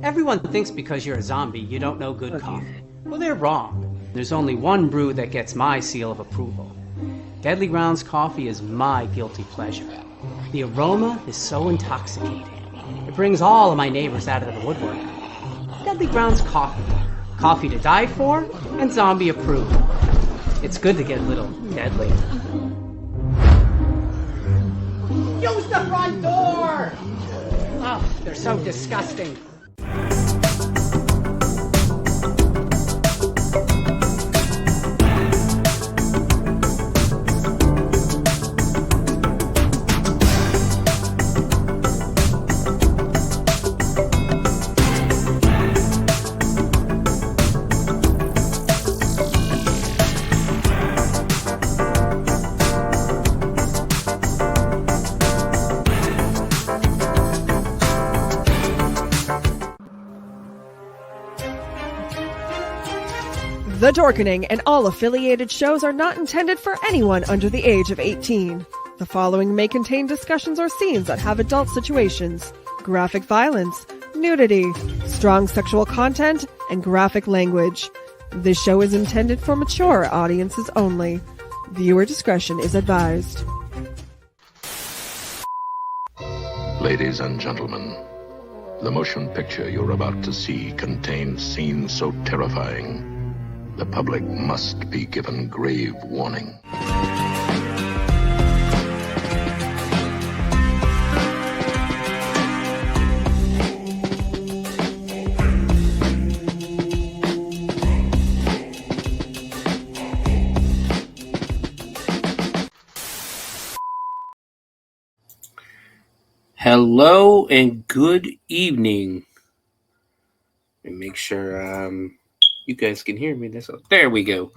Everyone thinks because you're a zombie, you don't know good coffee. Well, they're wrong. There's only one brew that gets my seal of approval. Deadly Grounds coffee is my guilty pleasure. The aroma is so intoxicating. It brings all of my neighbors out of the woodwork. Deadly Grounds coffee. Coffee to die for and zombie approved. It's good to get a little deadly. Use the front door! Oh, they're so disgusting. The Dorkening and all affiliated shows are not intended for anyone under the age of 18. The following may contain discussions or scenes that have adult situations, graphic violence, nudity, strong sexual content, and graphic language. This show is intended for mature audiences only. Viewer discretion is advised. Ladies and gentlemen, the motion picture you're about to see contains scenes so terrifying, the public must be given grave warning. Hello and good evening. Let me make sure you guys can hear me. There we go.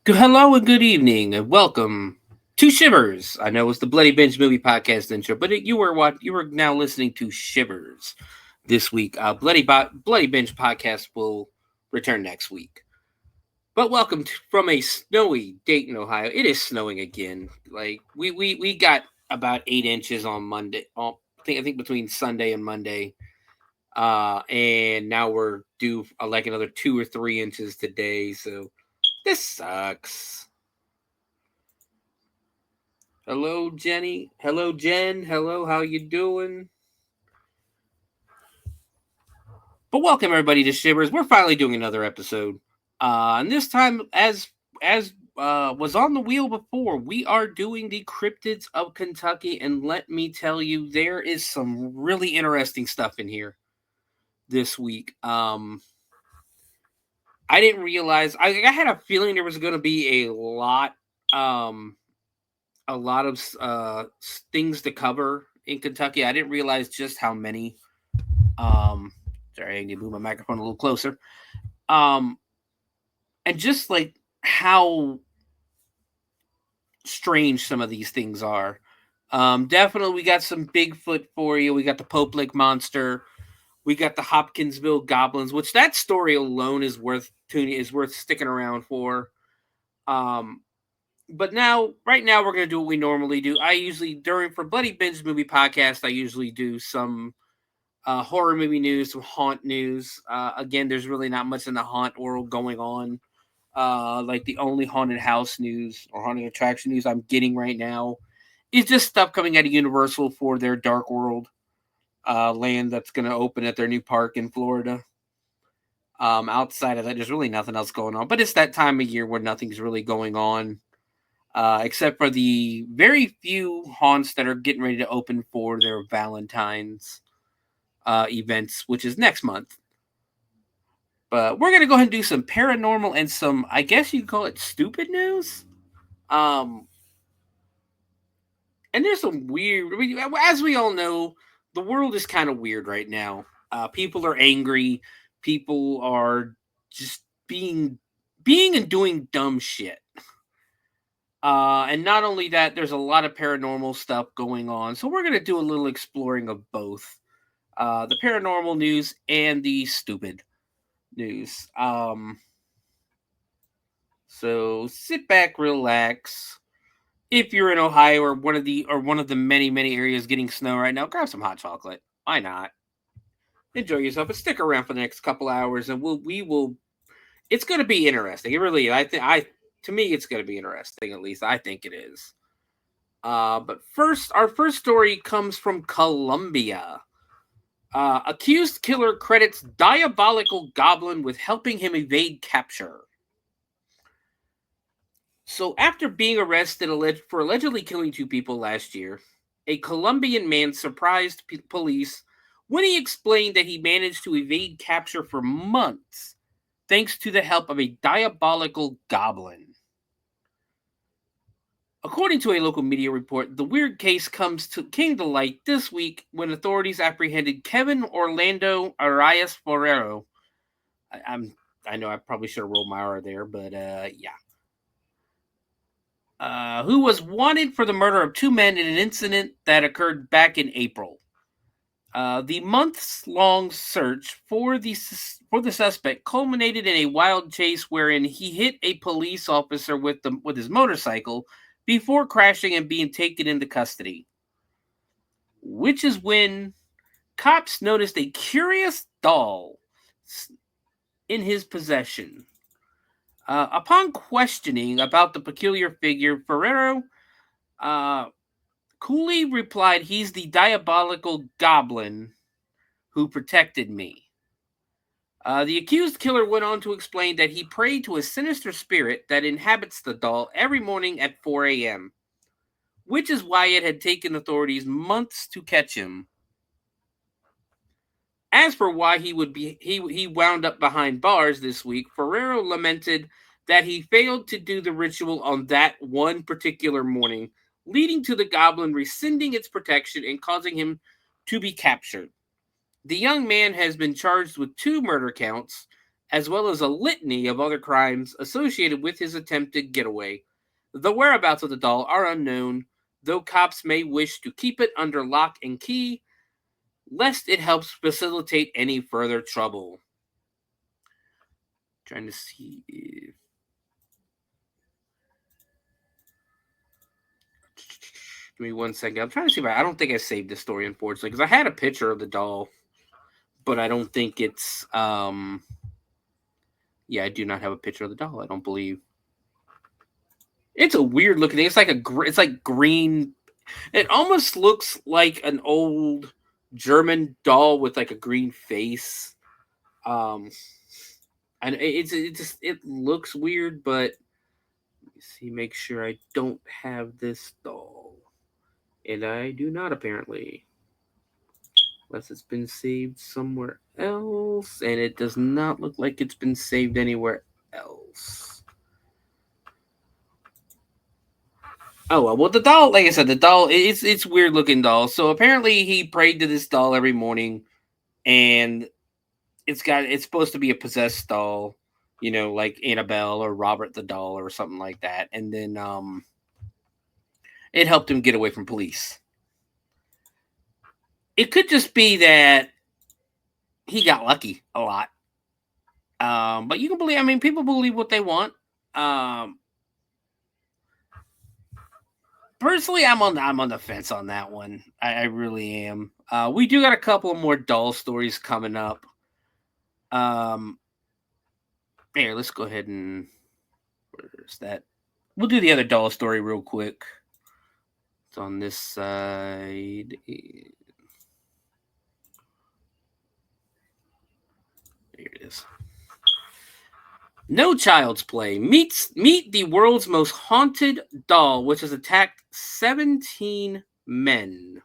Hello and good evening and welcome to Shivers. I know it's the Bloody Binge movie podcast intro, but you were now listening to Shivers this week. Bloody Binge podcast will return next week. But welcome from a snowy Dayton, Ohio. It is snowing again. Like we got about 8 inches on Monday. I think between Sunday and Monday. And now we're due like another 2 or 3 inches today. So this sucks. Hello, Jenny. Hello, Jen. Hello, how you doing? But welcome everybody to Shivers. We're finally doing another episode. And this time, as was on the wheel before, we are doing the Cryptids of Kentucky, and let me tell you, there is some really interesting stuff in here this week. I didn't realize I had a feeling there was going to be a lot of things to cover in Kentucky. I didn't realize just how many. Sorry, I need to move my microphone a little closer. And just like how strange some of these things are. Definitely, we got some Bigfoot for you. We got the Pope Lake Monster. We got the Hopkinsville Goblins, which that story alone is worth sticking around for. But right now, we're gonna do what we normally do. I usually for Bloody Binge movie podcast, I usually do some horror movie news, some haunt news. Again, there's really not much in the haunt world going on. Like the only haunted house news or haunted attraction news I'm getting right now is just stuff coming out of Universal for their Dark World land that's going to open at their new park in Florida. Outside of that, there's really nothing else going on. But it's that time of year where nothing's really going on, except for the very few haunts that are getting ready to open for their Valentine's events, which is next month. But we're going to go ahead and do some paranormal and some, I guess you could call it stupid news. And there's some weird, as we all know, the world is kind of weird right now. People are angry. People are just being and doing dumb shit. And not only that, there's a lot of paranormal stuff going on. So we're going to do a little exploring of both the paranormal news and the stupid news. So sit back, relax. If you're in Ohio or one of the many areas getting snow right now, grab some hot chocolate. Why not? enjoy yourself, but stick around for the next couple hours, and we will. It's going to be interesting. It really, to me, it's going to be interesting. At least I think it is. But first, our first story comes from Colombia. Accused killer credits diabolical goblin with helping him evade capture. So, after being arrested for allegedly killing 2 people last year, a Colombian man surprised police when he explained that he managed to evade capture for months thanks to the help of a diabolical goblin. According to a local media report, the weird case came to light this week when authorities apprehended Kevin Orlando Arias Forero. I know I probably should have rolled my R there, but yeah. Who was wanted for the murder of 2 men in an incident that occurred back in April. The months-long search for the suspect culminated in a wild chase wherein he hit a police officer with his motorcycle before crashing and being taken into custody. Which is when cops noticed a curious doll in his possession. Upon questioning about the peculiar figure, Ferrero coolly replied, "He's the diabolical goblin who protected me." The accused killer went on to explain that he prayed to a sinister spirit that inhabits the doll every morning at 4 a.m., which is why it had taken authorities months to catch him. As for why he wound up behind bars this week, Ferrero lamented that he failed to do the ritual on that one particular morning, leading to the goblin rescinding its protection and causing him to be captured. The young man has been charged with 2 murder counts, as well as a litany of other crimes associated with his attempted getaway. The whereabouts of the doll are unknown, though cops may wish to keep it under lock and key, lest it helps facilitate any further trouble. Trying to see if... Give me 1 second. I'm trying to see if I don't think I saved this story, unfortunately, because I had a picture of the doll, but I don't think it's... Yeah, I do not have a picture of the doll, I don't believe. It's a weird looking thing. It's like green. It almost looks like an old German doll with like a green face. And it looks weird, but let me see, make sure I don't have this doll. And I do not, apparently. Unless it's been saved somewhere else. And it does not look like it's been saved anywhere else. Oh, well, the doll, like I said, the doll, it's weird looking doll. So apparently he prayed to this doll every morning, and it's supposed to be a possessed doll, like Annabelle or Robert the doll or something like that. And then it helped him get away from police. It could just be that he got lucky a lot. But you can believe, people believe what they want. Personally, I'm on the fence on that one. I really am. We do got a couple of more doll stories coming up. Here, let's go ahead and... Where's that? We'll do the other doll story real quick. It's on this side. Here it is. No Child's Play. Meet the world's most haunted doll, which has attacked 17 men.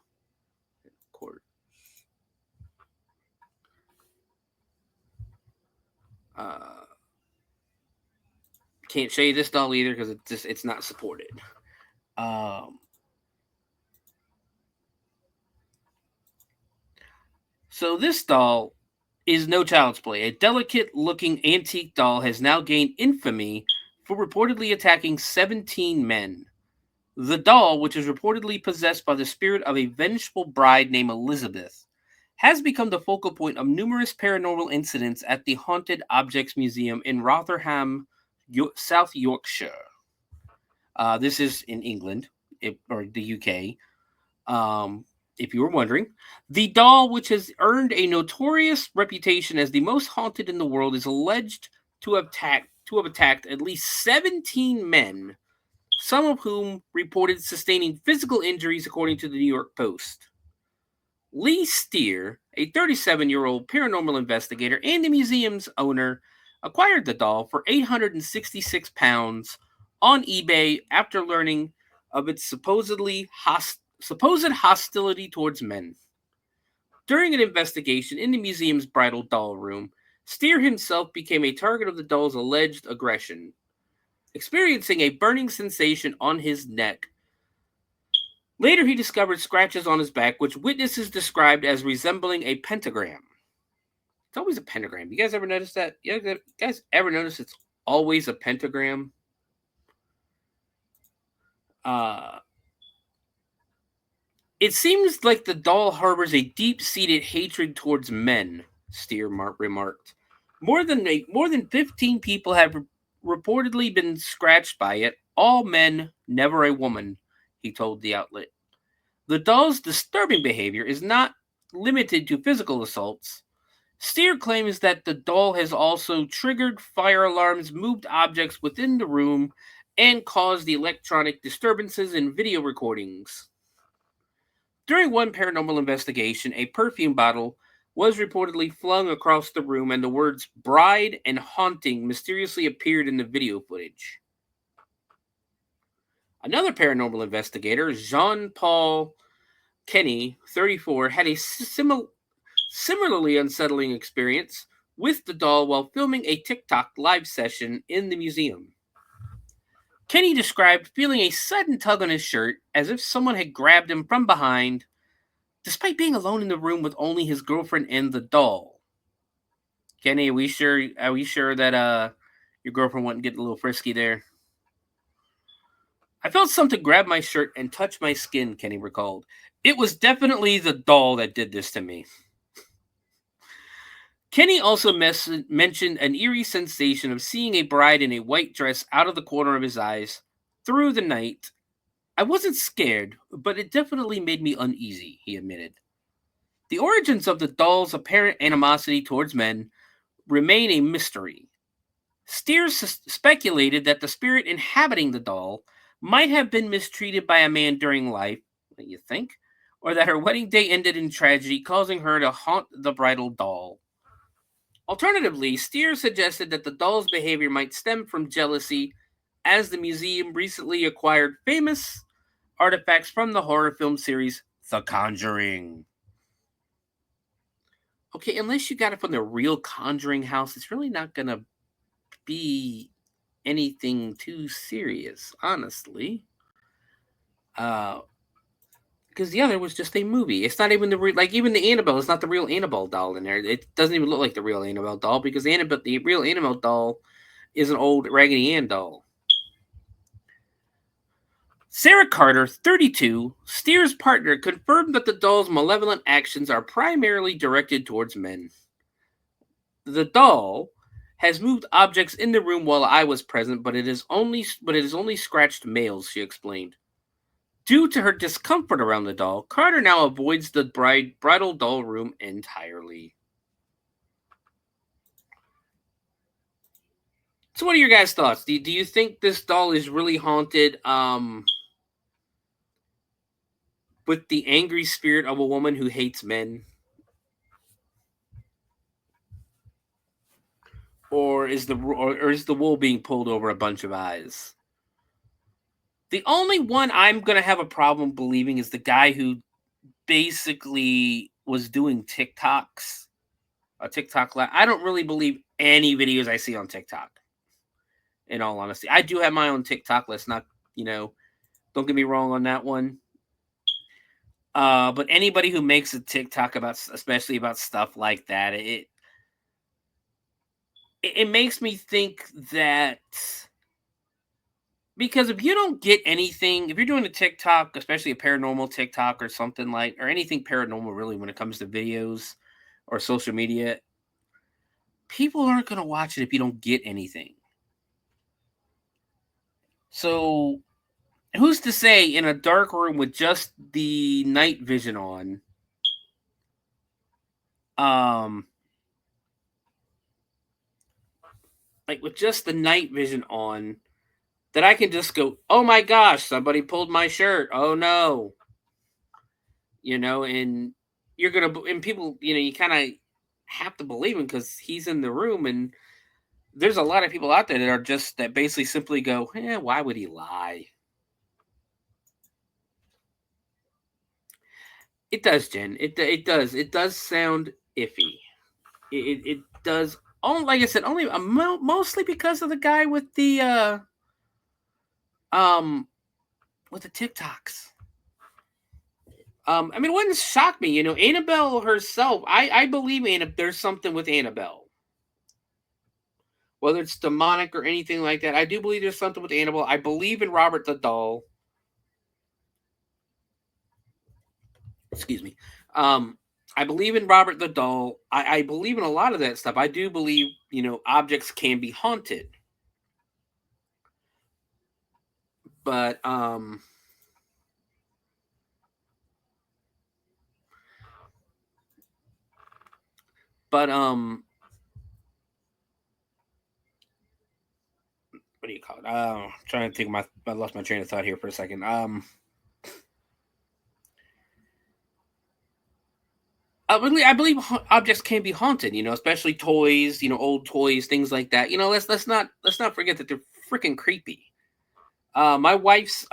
Can't show you this doll either because it's not supported. So this doll is No Child's Play. A delicate-looking antique doll has now gained infamy for reportedly attacking 17 men. The doll, which is reportedly possessed by the spirit of a vengeful bride named Elizabeth, has become the focal point of numerous paranormal incidents at the Haunted Objects Museum in Rotherham, South Yorkshire. This is in England, or the UK. if you were wondering. The doll, which has earned a notorious reputation as the most haunted in the world, is alleged to have attacked at least 17 men, some of whom reported sustaining physical injuries, according to the New York Post. Lee Steer, a 37-year-old paranormal investigator and the museum's owner, acquired the doll for £866 on eBay after learning of its supposed hostility towards men. During an investigation in the museum's bridal doll room, Steer himself became a target of the doll's alleged aggression, experiencing a burning sensation on his neck. Later, he discovered scratches on his back, which witnesses described as resembling a pentagram. It's always a pentagram. You guys ever notice that? You guys ever notice it's always a pentagram? It seems like the doll harbors a deep-seated hatred towards men, Steer remarked. More than 15 people have reportedly been scratched by it. All men, never a woman, he told the outlet. The doll's disturbing behavior is not limited to physical assaults. Steer claims that the doll has also triggered fire alarms, moved objects within the room, and caused the electronic disturbances in video recordings. During one paranormal investigation, a perfume bottle was reportedly flung across the room, and the words "bride" and "haunting" mysteriously appeared in the video footage. Another paranormal investigator, Jean-Paul Kenny, 34, had a similarly unsettling experience with the doll while filming a TikTok live session in the museum. Kenny described feeling a sudden tug on his shirt as if someone had grabbed him from behind, despite being alone in the room with only his girlfriend and the doll. Kenny, are we sure that your girlfriend wasn't getting a little frisky there? I felt something grab my shirt and touch my skin, Kenny recalled. It was definitely the doll that did this to me. Kenny also mentioned an eerie sensation of seeing a bride in a white dress out of the corner of his eyes through the night. I wasn't scared, but it definitely made me uneasy, he admitted. The origins of the doll's apparent animosity towards men remain a mystery. Steer speculated that the spirit inhabiting the doll might have been mistreated by a man during life, what you think, or that her wedding day ended in tragedy, causing her to haunt the bridal doll. Alternatively, Steer suggested that the doll's behavior might stem from jealousy, as the museum recently acquired famous artifacts from the horror film series The Conjuring. Okay, unless you got it from the real Conjuring house, it's really not going to be anything too serious, honestly. Because the other was just a movie. It's not even even the Annabelle. It's not the real Annabelle doll in there. It doesn't even look like the real Annabelle doll because the real Annabelle doll is an old Raggedy Ann doll. Sarah Carter, 32, Steer's partner, confirmed that the doll's malevolent actions are primarily directed towards men. The doll has moved objects in the room while I was present, but it has only scratched males, she explained. Due to her discomfort around the doll, Carter now avoids the bridal doll room entirely. So what are your guys' thoughts? Do you think this doll is really haunted with the angry spirit of a woman who hates men? Or is the wool being pulled over a bunch of eyes? The only one I'm going to have a problem believing is the guy who basically was doing TikToks. A TikTok live. I don't really believe any videos I see on TikTok. In all honesty, I do have my own TikTok. Let's not, don't get me wrong on that one. But anybody who makes a TikTok especially about stuff like that, it makes me think that, because if you don't get anything, if you're doing a TikTok, especially a paranormal TikTok or something or anything paranormal really when it comes to videos or social media, people aren't going to watch it if you don't get anything. So, who's to say in a dark room with just the night vision on, like with just the night vision on, that I can just go, oh my gosh, somebody pulled my shirt. Oh no. And you're going to, and people, you kind of have to believe him because he's in the room. And there's a lot of people out there that basically simply go, why would he lie? It does, Jen. It does. It does sound iffy. It does. Oh, like I said, only mostly because of the guy with the TikToks. I mean, it wouldn't shock me. Annabelle herself. I believe there's something with Annabelle. Whether it's demonic or anything like that, I do believe there's something with Annabelle. I believe in Robert the Doll. Excuse me. I believe in Robert the Doll. I believe in a lot of that stuff. I do believe, objects can be haunted. But, what do you call it? I'm trying to think I lost my train of thought here for a second. I believe objects can be haunted, especially toys, old toys, things like that. Let's not forget that they're freaking creepy. My wife's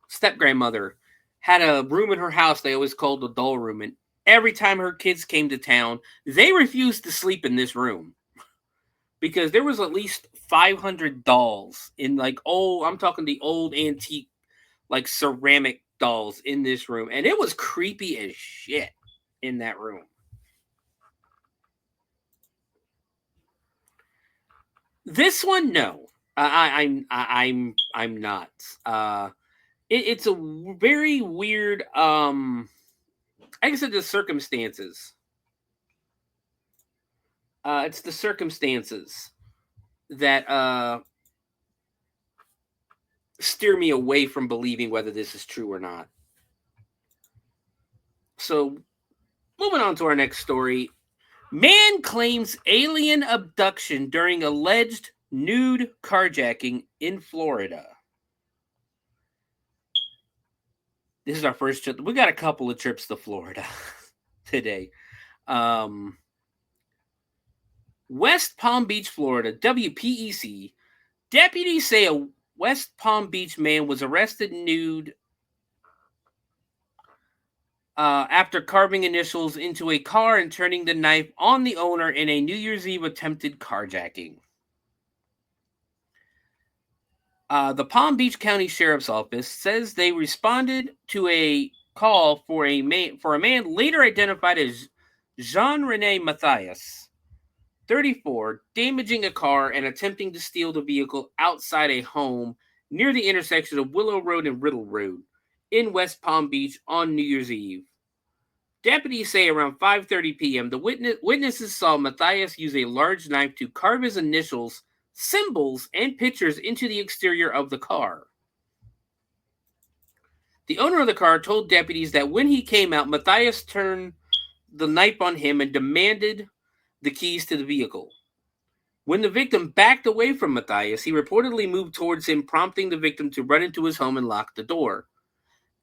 step grandmother had a room in her house they always called the doll room, and every time her kids came to town, they refused to sleep in this room because there was at least 500 dolls in I'm talking the old antique, ceramic dolls in this room, and it was creepy as shit in that room. This one, no, I'm not. It's a very weird. I guess it's the circumstances. It's the circumstances that steer me away from believing whether this is true or not. So, moving on to our next story. Man claims alien abduction during alleged nude carjacking in Florida. This is our first trip. We got a couple of trips to Florida today. West Palm Beach, Florida, WPEC. Deputies say a West Palm Beach man was arrested nude after carving initials into a car and turning the knife on the owner in a New Year's Eve attempted carjacking. The Palm Beach County Sheriff's Office says they responded to a call for a man later identified as Jean-Rene Matthias, 34, damaging a car and attempting to steal the vehicle outside a home near the intersection of Willow Road and Riddle Road in West Palm Beach on New Year's Eve. Deputies say around 5:30 p.m., the witnesses saw Matthias use a large knife to carve his initials, symbols, and pictures into the exterior of the car. The owner of the car told deputies that when he came out, Matthias turned the knife on him and demanded the keys to the vehicle. When the victim backed away from Matthias, he reportedly moved towards him, prompting the victim to run into his home and lock the door.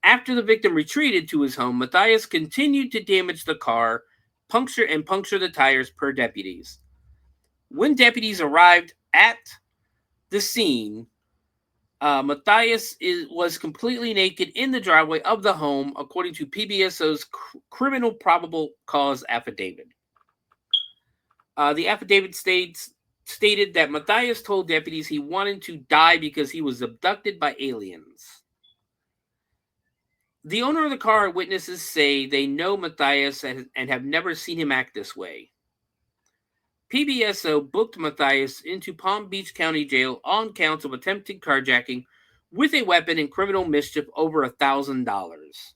After the victim retreated to his home, Matthias continued to damage the car, puncture the tires per deputies. When deputies arrived at the scene, Matthias was completely naked in the driveway of the home, according to PBSO's criminal probable cause affidavit. The affidavit stated that Matthias told deputies he wanted to die because he was abducted by aliens. The owner of the car and witnesses say they know Matthias and have never seen him act this way. PBSO booked Matthias into Palm Beach County Jail on counts of attempted carjacking with a weapon and criminal mischief over $1,000.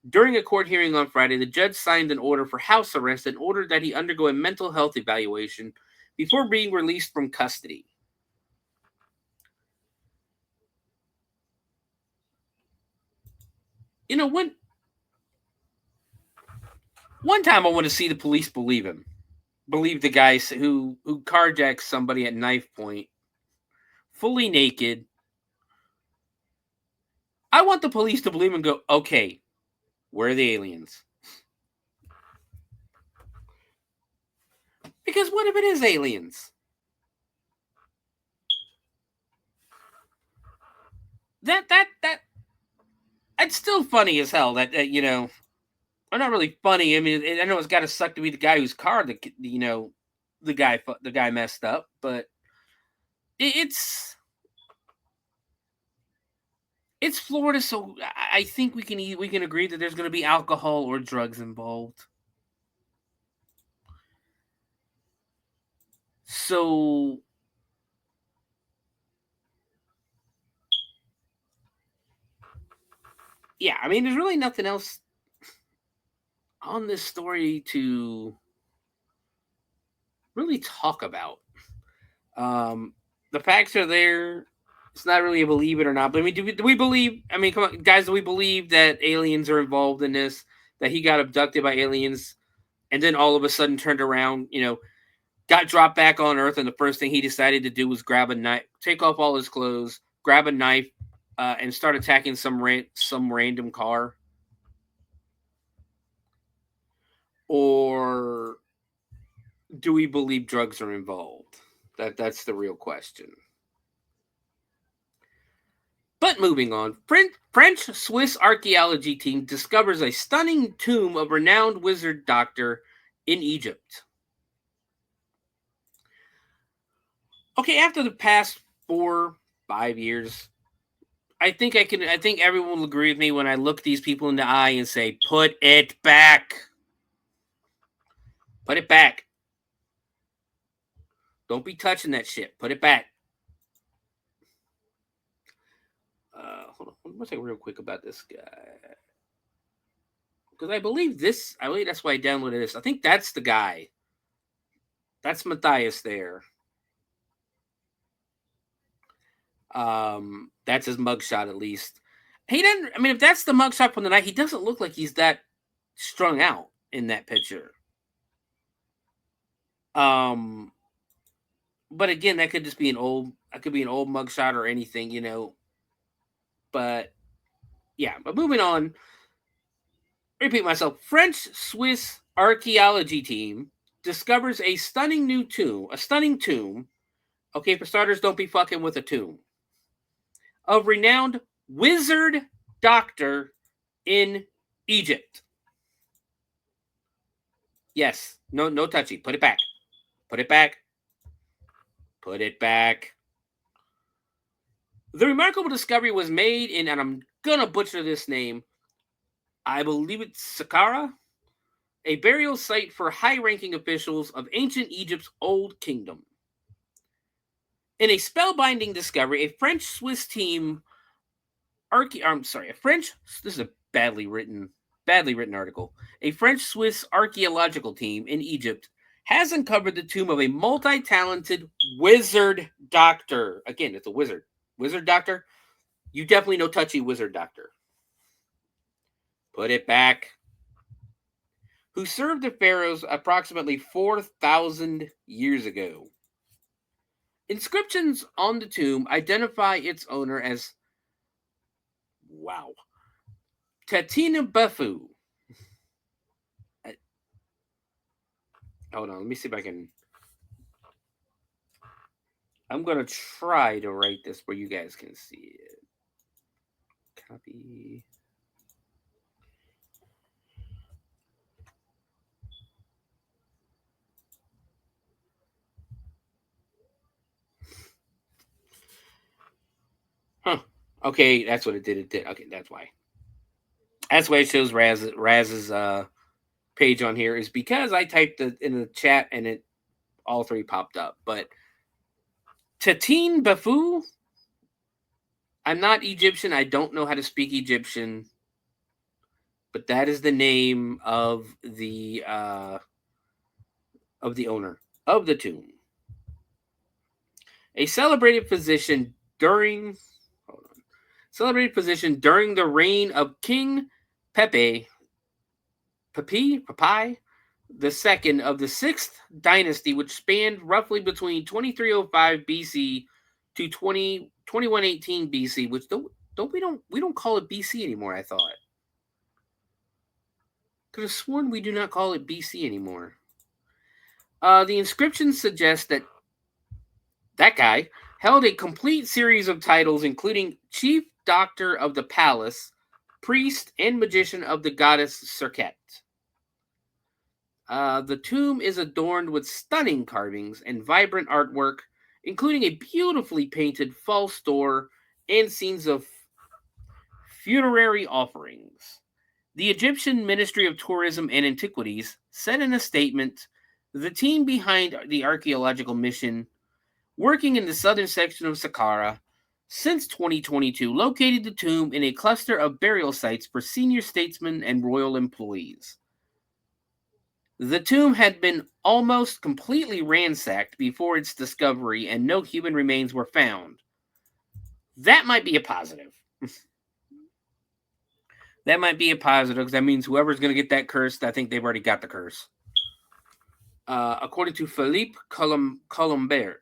During a court hearing on Friday, the judge signed an order for house arrest and ordered that he undergo a mental health evaluation before being released from custody. You know, one time I want to see the police believe him. Believe the guy who carjacked somebody at knife point, fully naked. I want the police to believe him and go, okay, where are the aliens? Because what if it is aliens? That's still funny as hell. That you know, or not really funny. I mean, I know it's got to suck to be the guy whose car the guy messed up, but it's Florida, so I think we can agree that there's going to be alcohol or drugs involved. So yeah, I mean, there's really nothing else on this story to really talk about. The facts are there. It's not really a believe it or not. But I mean, do we believe? I mean, come on, guys, do we believe that aliens are involved in this? That he got abducted by aliens, and then all of a sudden turned around, got dropped back on Earth, and the first thing he decided to do was grab a knife, take off all his clothes, grab a knife, and start attacking some random car? Or do we believe drugs are involved? That's the real question. But moving on, French-Swiss archaeology team discovers a stunning tomb of renowned wizard doctor in Egypt. Okay, after the past 4-5 years, I think everyone will agree with me when I look these people in the eye and say, put it back. Put it back. Don't be touching that shit. Put it back. Hold on. Let me say real quick about this guy. Because I believe that's why I downloaded this. I think that's the guy. That's Matthias there. That's his mugshot, at least. He didn't. I mean, if that's the mugshot from the night, he doesn't look like he's that strung out in that picture. But again, that could just be an old mugshot or anything, But yeah, but moving on. Repeat myself. French-Swiss archaeology team discovers a stunning tomb. Okay, for starters, don't be fucking with a tomb. Of renowned wizard doctor in Egypt. Yes, no touchy. Put it back. Put it back. Put it back. The remarkable discovery was made in, and I'm gonna butcher this name, I believe it's Saqqara, a burial site for high-ranking officials of ancient Egypt's Old Kingdom. In a spellbinding discovery, a French-Swiss team this is a badly written article. A French-Swiss archaeological team in Egypt has uncovered the tomb of a multi-talented wizard doctor. Again, it's a wizard. Wizard doctor? You definitely know touchy wizard doctor. Put it back. Who served the pharaohs approximately 4,000 years ago. Inscriptions on the tomb identify its owner as Tatina Bufu. Hold on, let me see if I can. I'm going to try to write this where you guys can see it. Copy. Huh. Okay, that's what it did. It did. Okay, that's why. That's why it shows Raz's page on here, is because I typed it in the chat and it all three popped up. But Tatine Bafu, I'm not Egyptian. I don't know how to speak Egyptian, but that is the name of the owner of the tomb. A celebrated physician during the reign of King Pepi, the second of the 6th dynasty, which spanned roughly between 2305 BC to 2118 BC, which we don't call it BC anymore, I thought. Could have sworn we do not call it BC anymore. The inscription suggests that guy held a complete series of titles, including Chief Doctor of the Palace, Priest, and Magician of the goddess Serket. The tomb is adorned with stunning carvings and vibrant artwork, including a beautifully painted false door and scenes of funerary offerings. The Egyptian Ministry of Tourism and Antiquities said in a statement, the team behind the archaeological mission, working in the southern section of Saqqara since 2022, located the tomb in a cluster of burial sites for senior statesmen and royal employees. The tomb had been almost completely ransacked before its discovery, and no human remains were found. That might be a positive. That might be a positive, because that means whoever's going to get that curse, I think they've already got the curse. According to Philippe Colombert,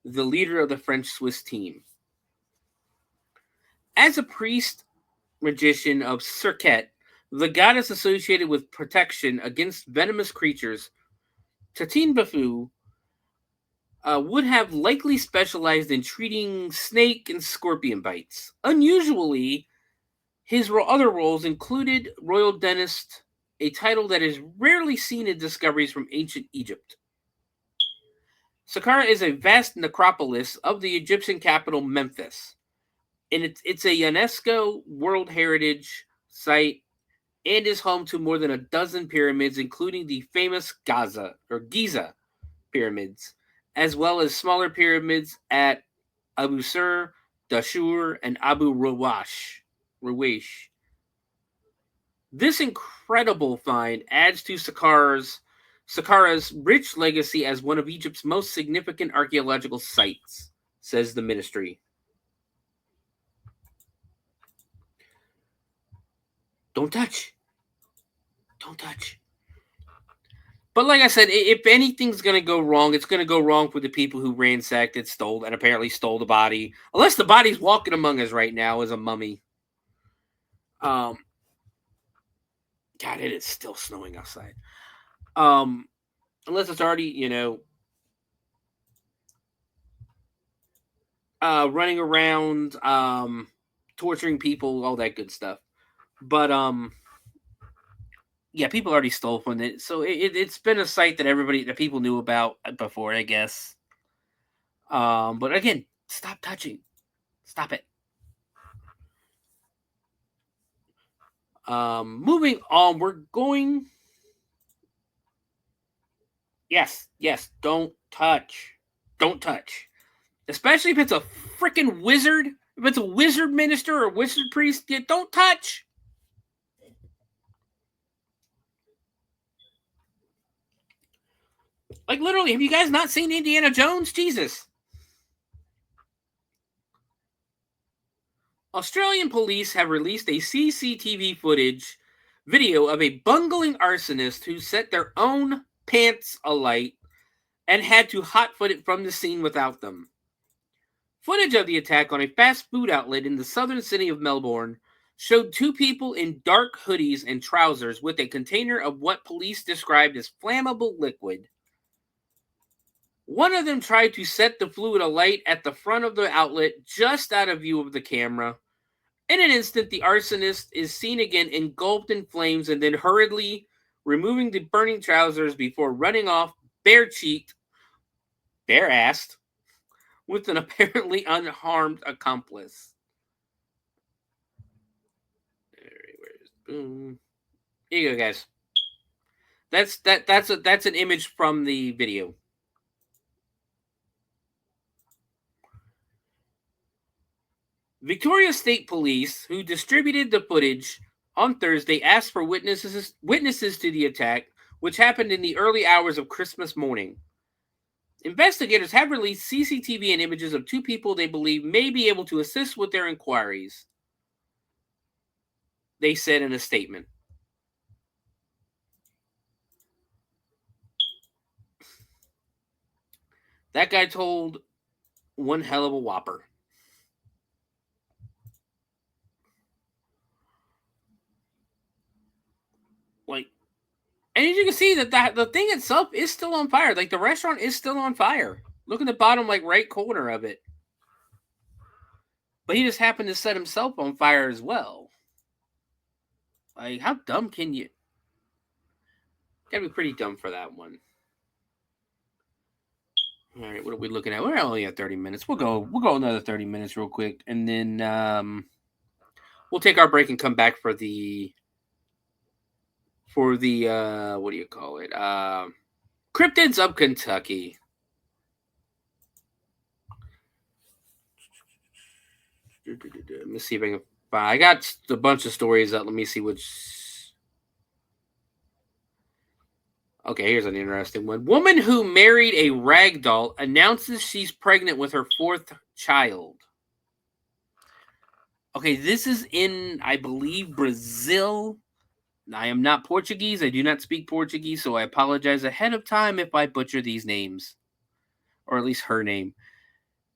the leader of the French-Swiss team. As a priest magician of Serket, the goddess associated with protection against venomous creatures, Tatin Bafu would have likely specialized in treating snake and scorpion bites. Unusually, his other roles included royal dentist, a title that is rarely seen in discoveries from ancient Egypt. Saqqara is a vast necropolis of the Egyptian capital, Memphis. And it's a UNESCO World Heritage Site and is home to more than a dozen pyramids, including the famous Giza pyramids, as well as smaller pyramids at Abu Sur, Dashur, and Abu Rawash. This incredible find adds to Saqqara's rich legacy as one of Egypt's most significant archaeological sites, says the ministry. Don't touch. Don't touch. But like I said, if anything's going to go wrong, it's going to go wrong for the people who ransacked it, apparently stole the body. Unless the body's walking among us right now as a mummy. God, it is still snowing outside. Unless it's already, running around, torturing people, all that good stuff. But, yeah, people already stole from it. So it's been a site that people knew about before, I guess. But again, stop touching. Stop it. Moving on, we're going. Yes, don't touch. Don't touch. Especially if it's a freaking wizard. If it's a wizard minister or wizard priest, don't touch. Like, literally, have you guys not seen Indiana Jones? Jesus. Australian police have released a CCTV footage video of a bungling arsonist who set their own pants alight and had to hotfoot it from the scene without them. Footage of the attack on a fast food outlet in the southern city of Melbourne showed two people in dark hoodies and trousers with a container of what police described as flammable liquid. One of them tried to set the fluid alight at the front of the outlet just out of view of the camera. In an instant, the arsonist is seen again engulfed in flames and then hurriedly removing the burning trousers before running off bare-cheeked, bare-assed, with an apparently unharmed accomplice. Boom. Here you go, guys. That's an image from the video. Victoria State Police, who distributed the footage on Thursday, asked for witnesses to the attack, which happened in the early hours of Christmas morning. Investigators have released CCTV and images of two people they believe may be able to assist with their inquiries. they said in a statement. That guy told one hell of a whopper. Like, and as you can see that the thing itself is still on fire. Like, the restaurant is still on fire. Look at the bottom, like, right corner of it. But he just happened to set himself on fire as well. Like, how dumb can you? Gotta be pretty dumb for that one. All right, what are we looking at? We're only at 30 minutes. We'll go another 30 minutes real quick, and then we'll take our break and come back for the what do you call it? Cryptids of Kentucky. Let me see if I can find. I got a bunch of stories up. Let me see which. Okay, here's an interesting one. Woman who married a rag doll announces she's pregnant with her 4th child. Okay, this is in, I believe, Brazil. I am not Portuguese. I do not speak Portuguese, so I apologize ahead of time if I butcher these names. Or at least her name.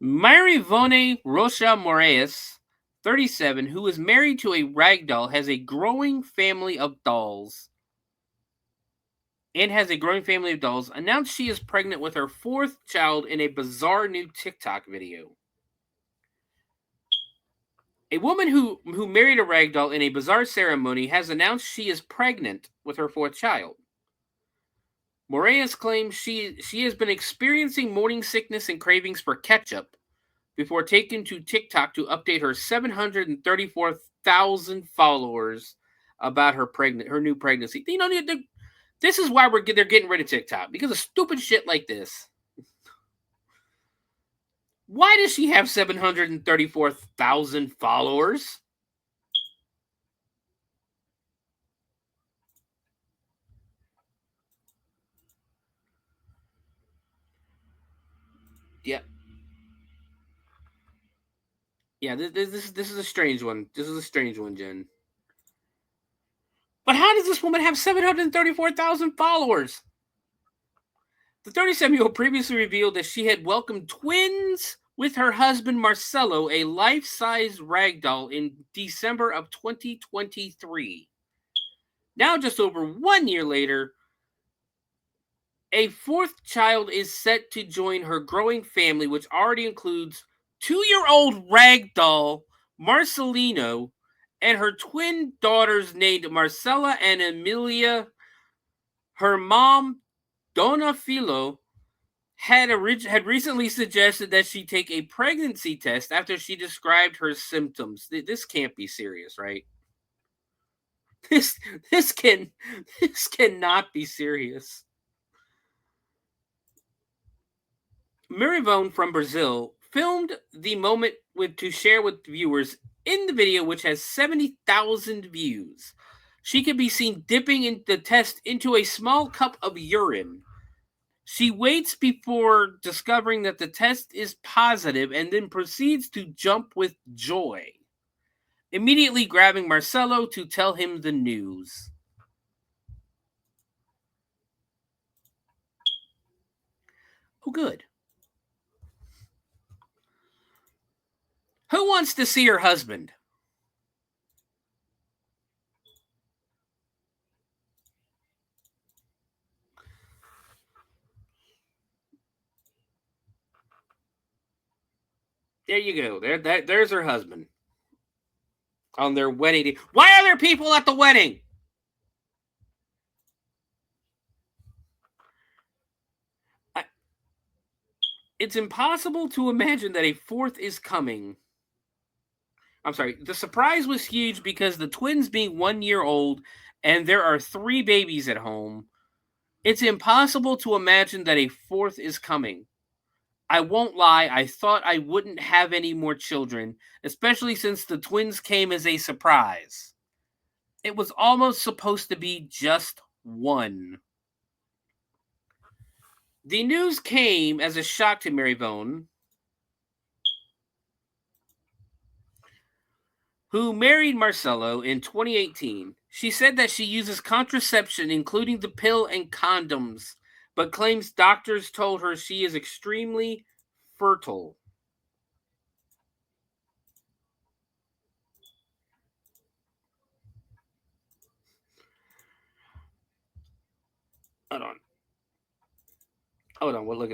Marivone Rocha Moraes, 37, who is married to a rag doll, has a growing family of dolls. Announced she is pregnant with her 4th child in a bizarre new TikTok video. A woman who married a rag doll in a bizarre ceremony has announced she is pregnant with her 4th child. Moraes claims she has been experiencing morning sickness and cravings for ketchup before taking to TikTok to update her 734,000 followers about her new pregnancy. You know, this is why they're getting rid of TikTok, because of stupid shit like this. Why does she have 734,000 followers? Yeah. Yeah, this is a strange one. This is a strange one, Jen. But how does this woman have 734,000 followers? The 37-year-old previously revealed that she had welcomed twins with her husband Marcelo, a life-size ragdoll, in December of 2023. Now, just over 1 year later, a 4th child is set to join her growing family, which already includes 2-year-old ragdoll Marcelino and her twin daughters named Marcella and Emilia. Her mom, Donna Filo, had recently suggested that she take a pregnancy test after she described her symptoms. This can't be serious, right? This cannot be serious. Marivone from Brazil filmed the moment to share with viewers in the video, which has 70,000 views. She can be seen dipping the test into a small cup of urine. She waits before discovering that the test is positive and then proceeds to jump with joy, immediately grabbing Marcelo to tell him the news. Oh, good. Who wants to see her husband? There you go. There's her husband on their wedding day. Why are there people at the wedding? It's impossible to imagine that a 4th is coming. I'm sorry. The surprise was huge because the twins being 1 year old and there are 3 babies at home. It's impossible to imagine that a 4th is coming. I won't lie, I thought I wouldn't have any more children, especially since the twins came as a surprise. It was almost supposed to be just 1. The news came as a shock to Marivone. who married Marcelo in 2018. She said that she uses contraception, including the pill and condoms, but claims doctors told her she is extremely fertile. Hold on. Hold on. Well, look.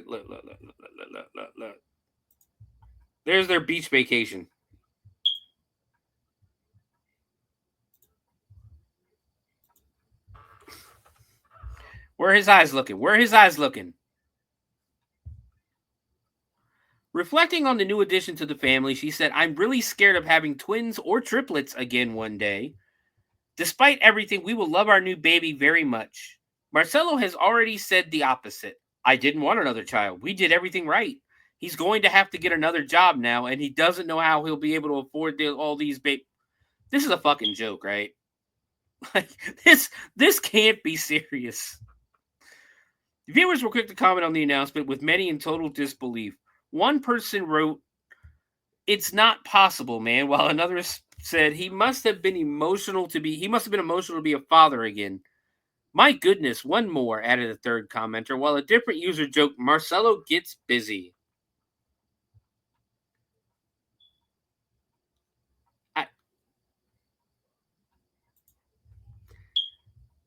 There's their beach vacation. Where are his eyes looking? Where are his eyes looking? Reflecting on the new addition to the family, she said, "I'm really scared of having twins or triplets again one day. Despite everything, we will love our new baby very much. Marcelo has already said the opposite. I didn't want another child. We did everything right. He's going to have to get another job now, and he doesn't know how he'll be able to afford all these babies." This is a fucking joke, right? Like this can't be serious. Viewers were quick to comment on the announcement, with many in total disbelief. One person wrote, "It's not possible, man," while another said he must have been emotional to be a father again. "My goodness, one more," added a third commenter, while a different user joked, "Marcelo gets busy."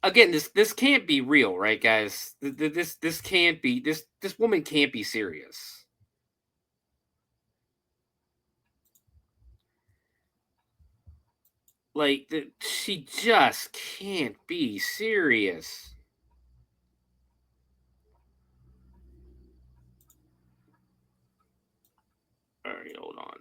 Again, this can't be real, right, guys? This can't be this woman can't be serious. Like she just can't be serious. All right, hold on.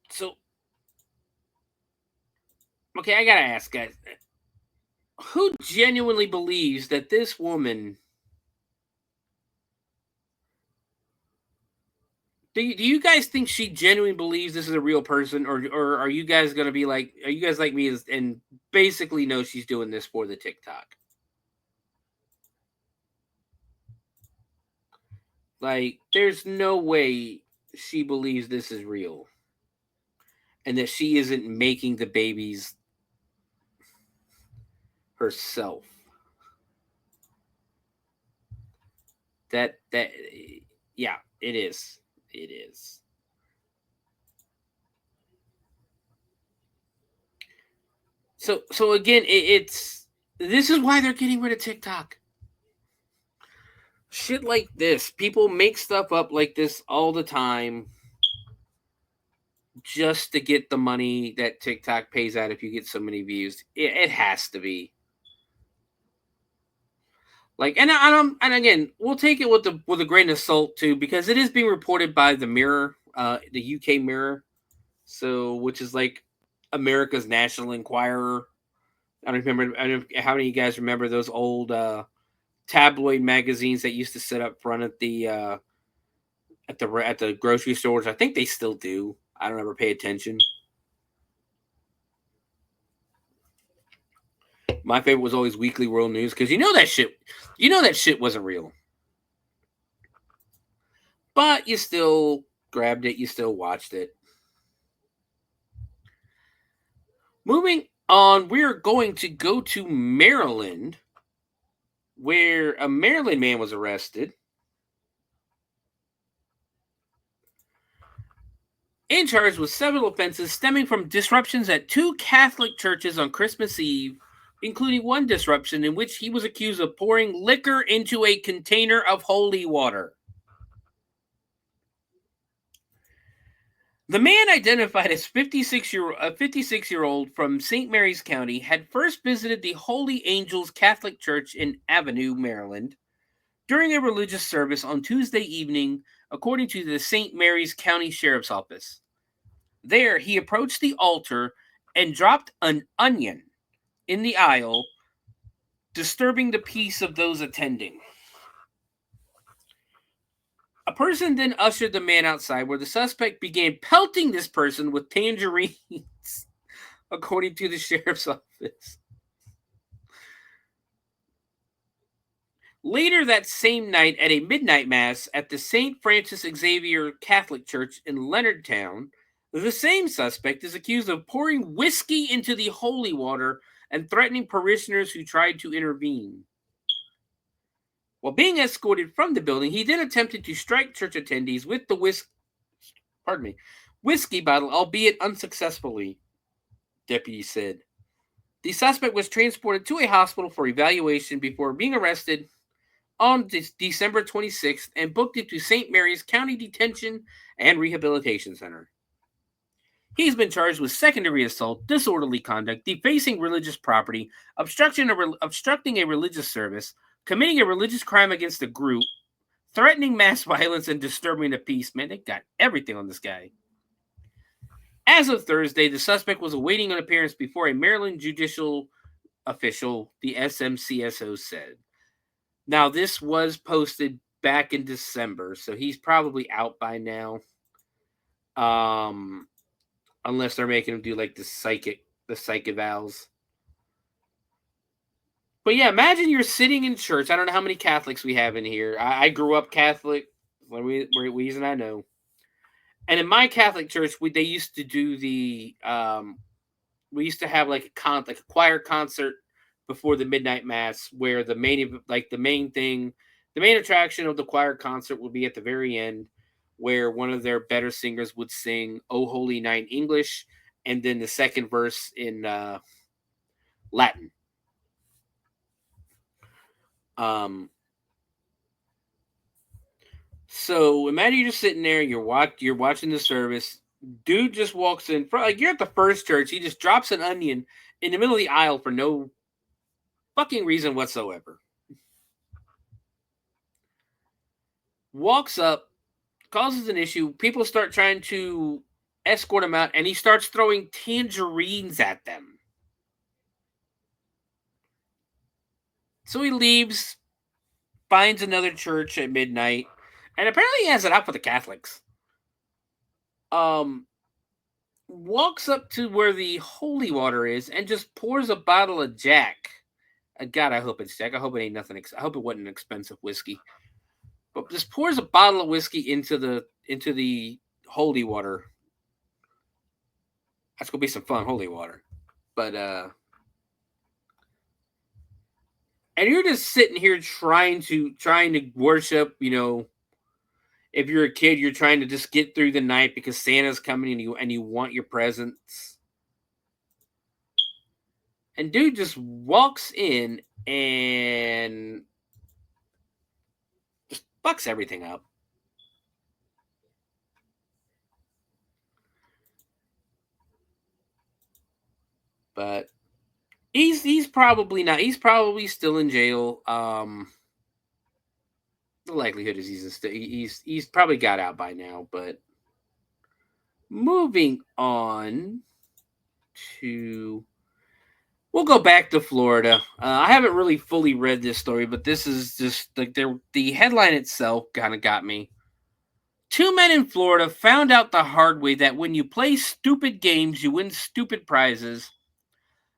So, okay, I gotta ask, guys, who genuinely believes that this woman? Do you guys think she genuinely believes this is a real person, or are you guys gonna be like, are you guys like me and basically know she's doing this for the TikTok? Like, there's no way she believes this is real, and that she isn't making the babies herself. That yeah, it is. It is. So again, it's this is why they're getting rid of TikTok. Shit like this, people make stuff up like this all the time, just to get the money that TikTok pays out if you get so many views. It has to be. Like, and again, we'll take it with a grain of salt too, because it is being reported by the Mirror, the UK Mirror, so which is like America's National Enquirer. I don't how many of you guys remember those old tabloid magazines that used to sit up front at the grocery stores. I think they still do. I don't ever pay attention. My favorite was always Weekly World News, because you know that shit wasn't real. But you still grabbed it, you still watched it. Moving on, we're going to go to Maryland, where a Maryland man was arrested and charged with several offenses stemming from disruptions at two Catholic churches on Christmas Eve, including one disruption in which he was accused of pouring liquor into a container of holy water. The man, identified as 56-year-old from St. Mary's County, had first visited the Holy Angels Catholic Church in Avenue, Maryland, during a religious service on Tuesday evening, according to the St. Mary's County Sheriff's Office. There, he approached the altar and dropped an onion in the aisle, disturbing the peace of those attending. A person then ushered the man outside, where the suspect began pelting this person with tangerines. according to the sheriff's office. Later that same night, at a midnight mass at the St. Francis Xavier Catholic Church in Leonardtown, the same suspect is accused of pouring whiskey into the holy water and threatening parishioners who tried to intervene. While being escorted from the building, he then attempted to strike church attendees with the whiskey bottle, albeit unsuccessfully, deputies said. The suspect was transported to a hospital for evaluation before being arrested on December 26th and booked into St. Mary's County Detention and Rehabilitation Center. He's been charged with second-degree assault, disorderly conduct, defacing religious property, obstructing a religious service, committing a religious crime against a group, threatening mass violence, and disturbing the peace. Man, they got everything on this guy. As of Thursday, the suspect was awaiting an appearance before a Maryland judicial official, the SMCSO said. Now, this was posted back in December, so he's probably out by now. Unless they're making him do like the psych evals. But yeah, imagine you're sitting in church. I don't know how many Catholics we have in here. I grew up Catholic. Reason I know. And in my Catholic church, they used to do the we used to have like a choir concert before the midnight mass, where the main attraction of the choir concert would be at the very end, where one of their better singers would sing "O Holy Night" in English, and then the second verse in Latin. So imagine you're just sitting there, you're watching the service. Dude just walks in, like you're at the first church. He just drops an onion in the middle of the aisle for no fucking reason whatsoever. Walks up, causes an issue. People start trying to escort him out, and he starts throwing tangerines at them. So he leaves, finds another church at midnight, and apparently he has it out for the Catholics. Walks up to where the holy water is and just pours a bottle of Jack. God, I hope it's Jack. I hope it ain't nothing. I hope it wasn't an expensive whiskey. But just pours a bottle of whiskey into the holy water. That's gonna be some fun, holy water. But and you're just sitting here trying to worship, if you're a kid, you're trying to just get through the night because Santa's coming and you want your presents. And dude just walks in and just fucks everything up. But he's probably not. He's probably still in jail. The likelihood is he's probably got out by now. But moving on to, we'll go back to Florida. I haven't really fully read this story, but this is just like the headline itself kind of got me. 2 men in Florida found out the hard way that when you play stupid games, you win stupid prizes,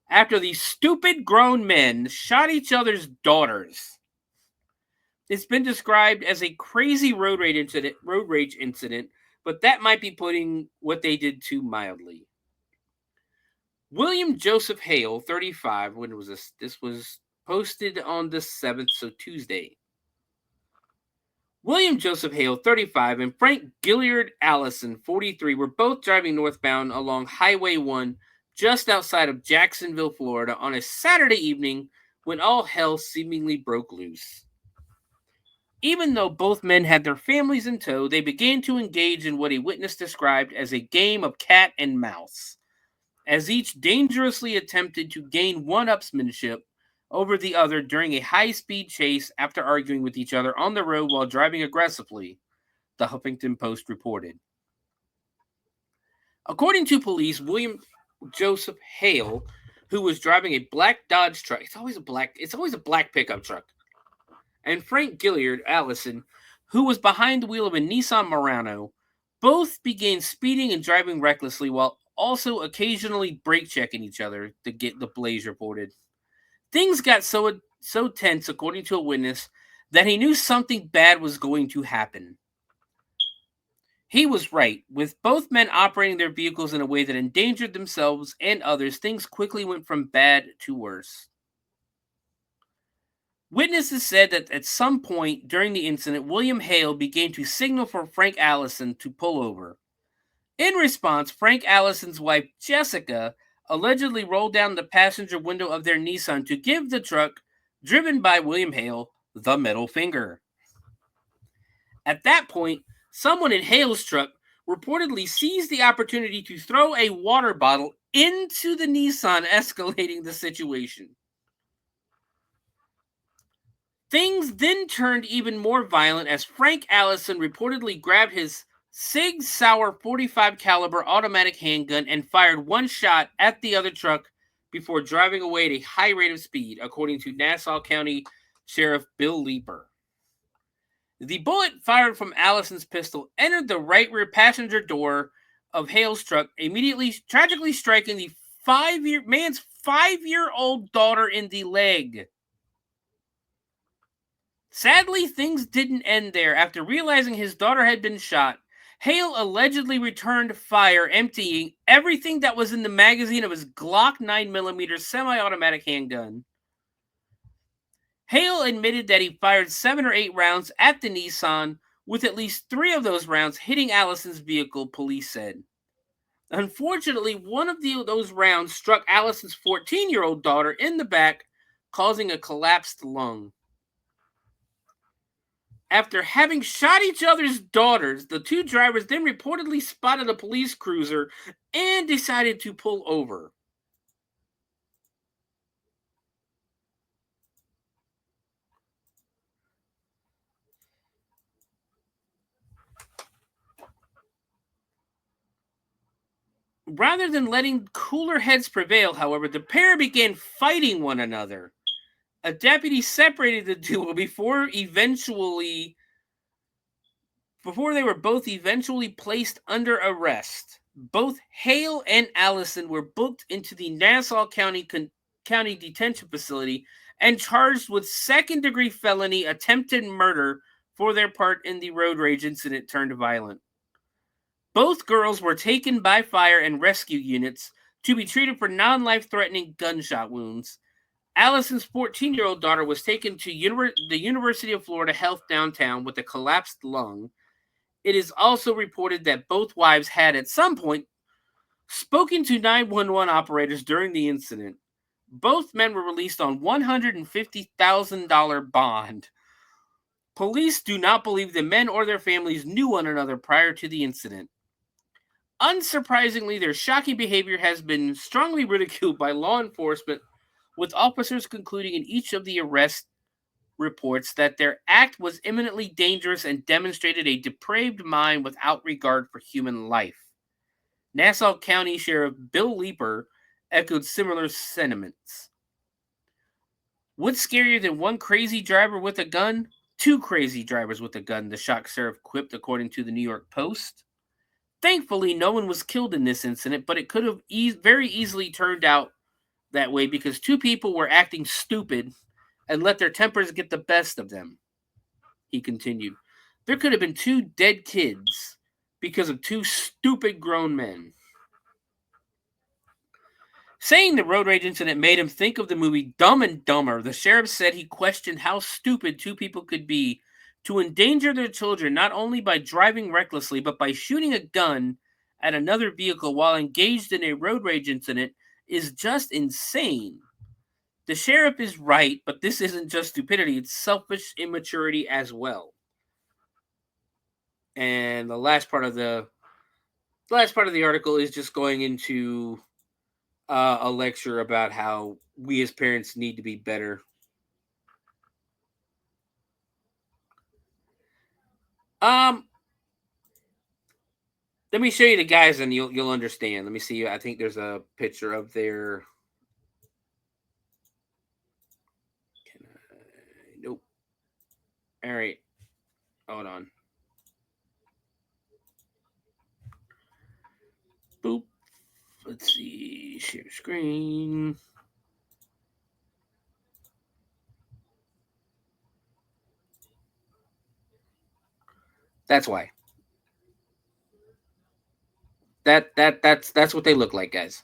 after these stupid grown men shot each other's daughters. It's been described as a crazy road rage incident, but that might be putting what they did too mildly. William Joseph Hale, 35, when was this? This was posted on the 7th, so Tuesday. William Joseph Hale, 35, and Frank Gilliard Allison, 43, were both driving northbound along Highway 1 just outside of Jacksonville, Florida, on a Saturday evening when all hell seemingly broke loose. Even though both men had their families in tow, they began to engage in what a witness described as a game of cat and mouse, as each dangerously attempted to gain one-upsmanship over the other during a high-speed chase after arguing with each other on the road while driving aggressively, the Huffington Post reported. According to police, William Joseph Hale, who was driving a black Dodge truck, it's always a black pickup truck, and Frank Gilliard Allison, who was behind the wheel of a Nissan Murano, both began speeding and driving recklessly while also occasionally brake checking each other, the Blaze reported. Things got so tense, according to a witness, that he knew something bad was going to happen. He was right. With both men operating their vehicles in a way that endangered themselves and others, things quickly went from bad to worse. Witnesses said that at some point during the incident, William Hale began to signal for Frank Allison to pull over. In response, Frank Allison's wife, Jessica, allegedly rolled down the passenger window of their Nissan to give the truck, driven by William Hale, the middle finger. At that point, someone in Hale's truck reportedly seized the opportunity to throw a water bottle into the Nissan, escalating the situation. Things then turned even more violent as Frank Allison reportedly grabbed his Sig Sauer .45 caliber automatic handgun and fired one shot at the other truck before driving away at a high rate of speed, according to Nassau County Sheriff Bill Leeper. The bullet fired from Allison's pistol entered the right rear passenger door of Hale's truck, immediately tragically striking the man's 5-year-old daughter in the leg. Sadly, things didn't end there. After realizing his daughter had been shot, Hale allegedly returned fire, emptying everything that was in the magazine of his Glock 9mm semi-automatic handgun. Hale admitted that he fired 7 or 8 rounds at the Nissan, with at least 3 of those rounds hitting Allison's vehicle, police said. Unfortunately, one of those rounds struck Allison's 14-year-old daughter in the back, causing a collapsed lung. After having shot each other's daughters, the two drivers then reportedly spotted a police cruiser and decided to pull over. Rather than letting cooler heads prevail, however, the pair began fighting one another. A deputy separated the duo before they were both eventually placed under arrest. Both Hale and Allison were booked into the Nassau County Detention Facility and charged with second-degree felony attempted murder for their part in the road rage incident turned violent. Both girls were taken by fire and rescue units to be treated for non-life-threatening gunshot wounds. Allison's 14-year-old daughter was taken to the University of Florida Health downtown with a collapsed lung. It is also reported that both wives had at some point spoken to 911 operators during the incident. Both men were released on $150,000 bond. Police do not believe the men or their families knew one another prior to the incident. Unsurprisingly, their shocking behavior has been strongly ridiculed by law enforcement, with officers concluding in each of the arrest reports that their act was imminently dangerous and demonstrated a depraved mind without regard for human life. Nassau County Sheriff Bill Leeper echoed similar sentiments. What's scarier than one crazy driver with a gun? 2 crazy drivers with a gun, the shock sheriff quipped, according to the New York Post. Thankfully, no one was killed in this incident, but it could have very easily turned out that way because 2 people were acting stupid and let their tempers get the best of them, he continued. There could have been 2 dead kids because of 2 stupid grown men. Saying the road rage incident made him think of the movie Dumb and Dumber, the sheriff said he questioned how stupid 2 people could be to endanger their children not only by driving recklessly, but by shooting a gun at another vehicle while engaged in a road rage incident is just insane. The sheriff is right, but this isn't just stupidity, it's selfish immaturity as well. And the last part of the article is just going into a lecture about how we as parents need to be better. Let me show you the guys and you'll understand. Let me see. I think there's a picture of their. Nope. All right. Hold on. Boop. Share screen. That's why. That's what they look like, guys.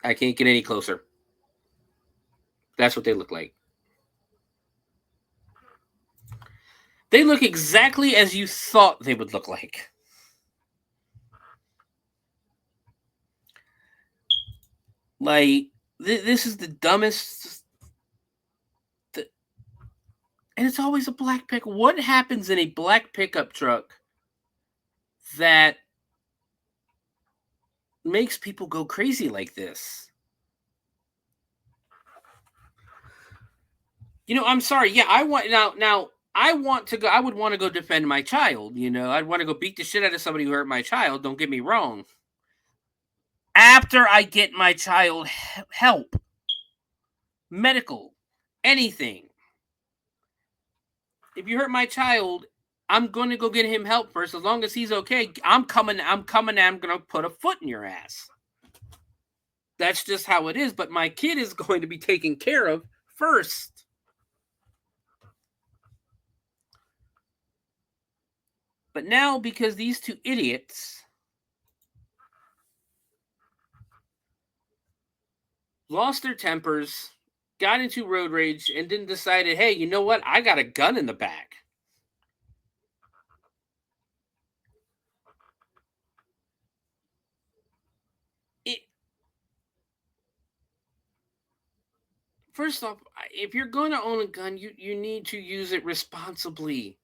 I can't get any closer. That's what they look like. They look exactly as you thought they would look like. Like, this is the dumbest. And it's always a black pick. What happens in a black pickup truck that makes people go crazy like this? You know, I'm sorry. Yeah, I want now I want to go. I would want to go defend my child. You know, I'd want to go beat the shit out of somebody who hurt my child. Don't get me wrong. After I get my child help, medical, anything. If you hurt my child, I'm going to go get him help first. As long as he's okay, I'm coming. I'm going to put a foot in your ass. That's just how it is. But my kid is going to be taken care of first. But now, because these two idiots lost their tempers, got into road rage, and then decided, hey, you know what? I got a gun in the back. First off, if you're going to own a gun, you need to use it responsibly.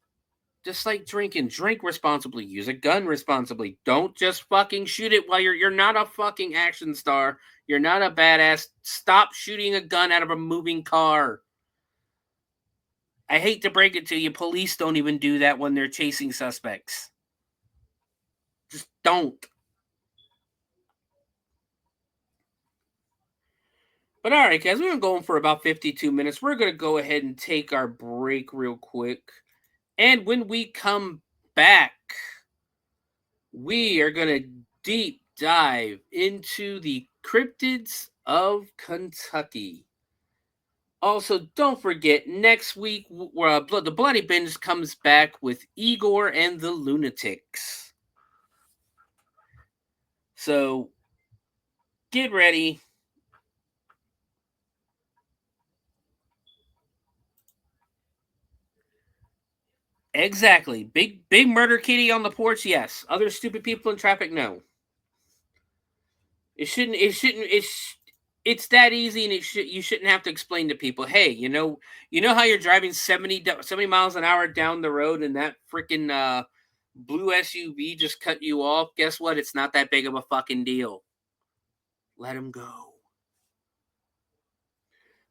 Just like drinking, drink responsibly, use a gun responsibly. Don't just fucking shoot it while you're not a fucking action star. You're not a badass. Stop shooting a gun out of a moving car. I hate to break it to you, police don't even do that when they're chasing suspects. Just don't. But all right, guys, we've been going for about 52 minutes. We're going to go ahead and take our break real quick. And when we come back, we are going to deep dive into the cryptids of Kentucky. Also, don't forget, next week, the Bloody Binge comes back with Igor and the Lunatics. So, get ready. Exactly. Big murder kitty on the porch, yes. Other stupid people in traffic, no. It's that easy, and you shouldn't have to explain to people, hey, you know how you're driving 70 miles an hour down the road and that freaking blue SUV just cut you off? Guess what? It's not that big of a fucking deal. Let him go.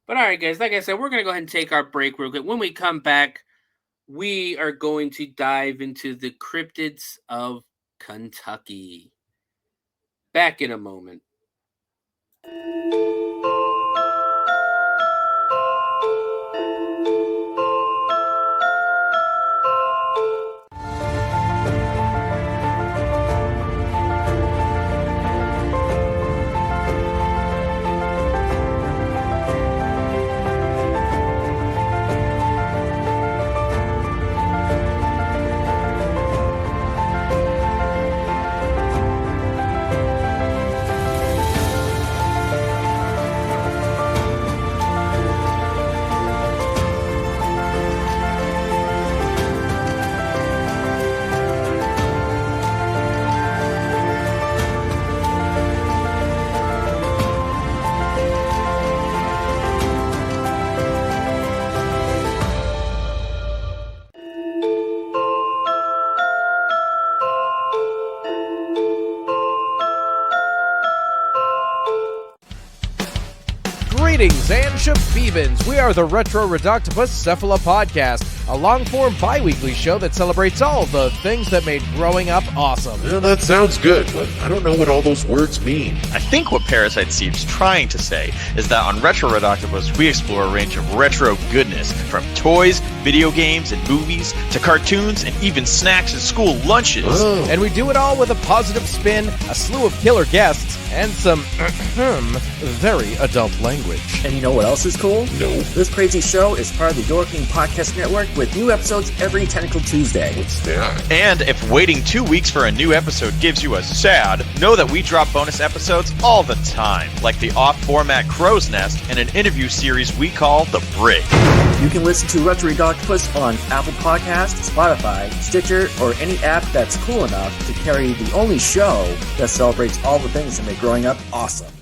But all right, guys, like I said, we're going to go ahead and take our break real quick. When we come back, we are going to dive into the cryptids of Kentucky. Back in a moment. Greetings and shabebans. We are the Retro Reductibus Cephala Podcast. a long-form bi-weekly show that celebrates all the things that made growing up awesome. Well, that sounds good, but I don't know what all those words mean. I think what Parasite Steve's trying to say is that on Retro Red Octopus, we explore a range of retro goodness, from toys, video games, and movies, to cartoons, and even snacks and school lunches. Oh. And we do it all with a positive spin, a slew of killer guests, and some very adult language. And you know what else is cool? No. This crazy show is part of the Door King Podcast Network with new episodes every Tentacle Tuesday. What's that? And if waiting 2 weeks for a new episode gives you a sad, know that we drop bonus episodes all the time, like the off-format Crow's Nest and an interview series we call The Brig. You can listen to Retro Red Octopus on Apple Podcasts, Spotify, Stitcher, or any app that's cool enough to carry the only show that celebrates all the things that make growing up awesome.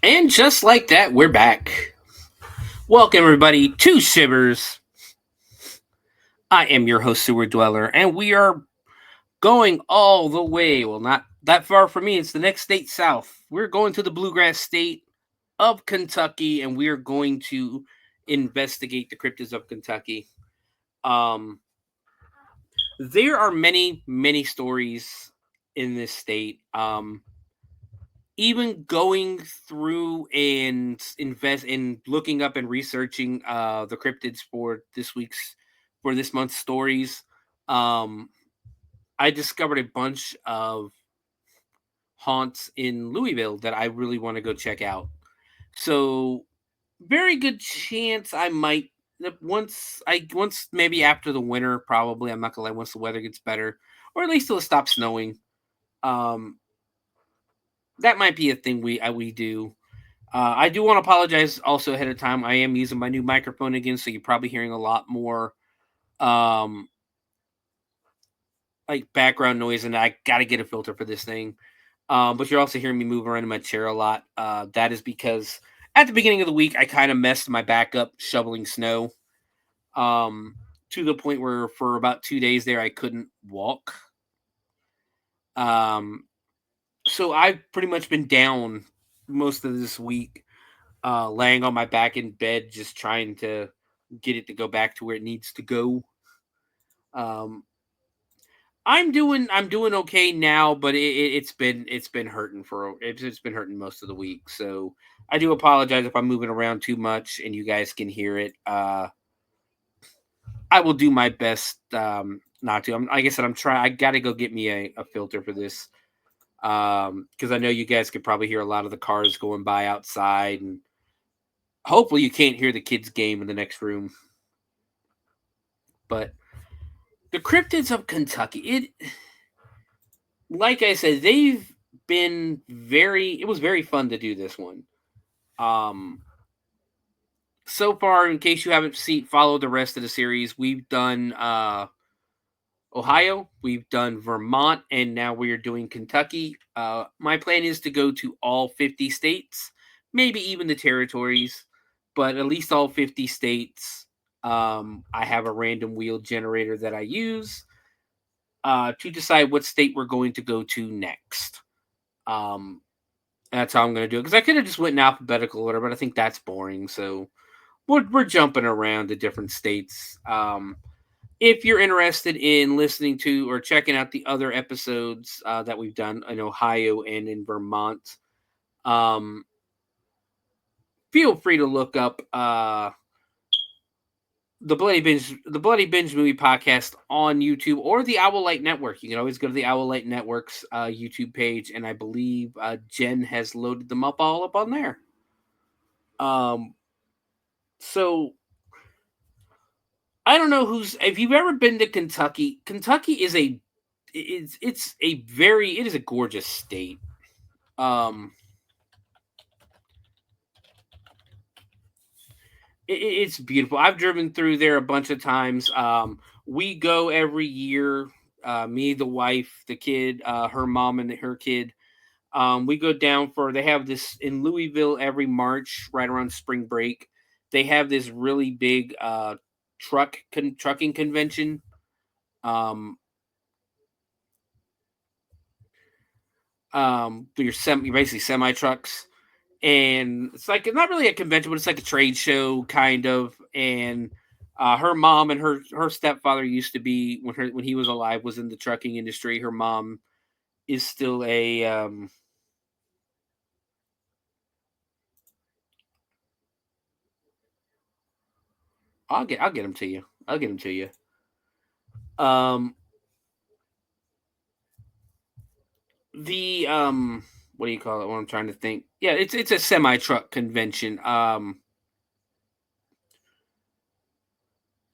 And just like that, we're back. Welcome, everybody, to Shivers. I am your host, Sewer Dweller, and we are going all the way. Well, not that far from me. It's the next state south. We're going to the bluegrass state of Kentucky, and we are going to investigate the cryptids of Kentucky. There are many, many stories in this state. Even going through and invest in looking up and researching the cryptids for this month's stories, I discovered a bunch of haunts in Louisville that I really want to go check out. So, very good chance I might once maybe after the winter, probably. I'm not gonna lie, once the weather gets better, or at least till it stops snowing. That might be a thing we do. I do want to apologize also ahead of time. I am using my new microphone again, so you're probably hearing a lot more like background noise, and I got to get a filter for this thing. But you're also hearing me move around in my chair a lot. That is because at the beginning of the week, I kind of messed my back up shoveling snow to the point where for about 2 days there, I couldn't walk. So I've pretty much been down most of this week, laying on my back in bed, just trying to get it to go back to where it needs to go. I'm doing okay now, but it's been hurting it's been hurting most of the week. So I do apologize if I'm moving around too much and you guys can hear it. I will do my best not to. Like I said, I'm trying. I got to go get me a filter for this. Because I know you guys could probably hear a lot of the cars going by outside, and hopefully you can't hear the kids' game in the next room. But the cryptids of Kentucky, like I said, they've been it was very fun to do this one. So far, in case you haven't followed the rest of the series, we've done Ohio, we've done Vermont, and now we are doing Kentucky. My plan is to go to all 50 states, maybe even the territories, but at least all 50 states. I have a random wheel generator that I use to decide what state we're going to go to next. That's how I'm going to do it, because I could have just went in alphabetical order, but I think that's boring, so we're jumping around to different states. If you're interested in listening to or checking out the other episodes that we've done in Ohio and in Vermont, feel free to look up the Bloody Binge movie podcast on YouTube or the Owl Light Network. You can always go to the Owl Light Network's YouTube page, and I believe Jen has loaded them all up on there. So I don't know if you've ever been to Kentucky. Kentucky is it is a gorgeous state. It's beautiful. I've driven through there a bunch of times. We go every year. Me, the wife, the kid, her mom, and her kid. We go down they have this in Louisville every March, right around spring break. They have this really big trucking convention. You're basically semi trucks, and it's like not really a convention, but it's like a trade show kind of. And her mom and her stepfather used to be when he was alive was in the trucking industry. Her mom is still a I'll get him to you. I'll get him to you. The what do you call it? What I'm trying to think. Yeah, it's a semi truck convention.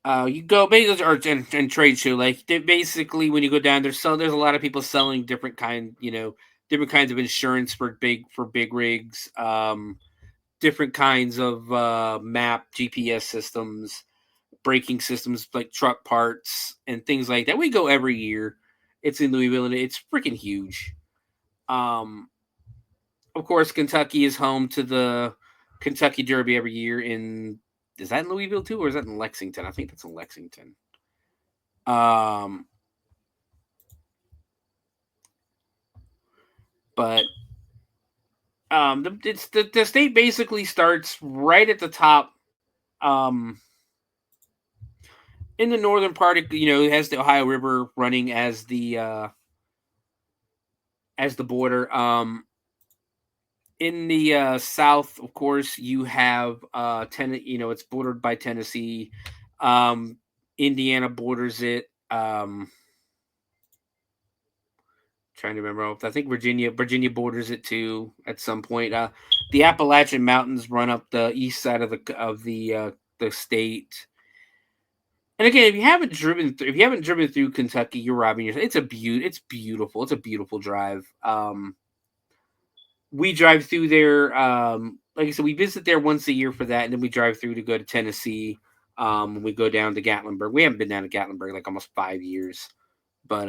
You go basically and trade show like basically when you go down there's a lot of people selling different kinds of insurance for big rigs, different kinds of map GPS systems, braking systems like truck parts and things like that. We go every year. It's in Louisville and it's freaking huge. Of course, Kentucky is home to the Kentucky Derby every year. Is that in Louisville too, or is that in Lexington? I think that's in Lexington. But the state basically starts right at the top. In the northern part, it has the Ohio River running as the border. In the south, of course, you have it's bordered by Tennessee. Indiana borders it. Trying to remember. I think Virginia borders it too at some point. The Appalachian Mountains run up the east side of the state. And again, if you haven't driven through Kentucky, you're robbing yourself. It's beautiful. It's a beautiful drive. We drive through there. Like I said, we visit there once a year for that, and then we drive through to go to Tennessee. We go down to Gatlinburg. We haven't been down to Gatlinburg like almost 5 years, but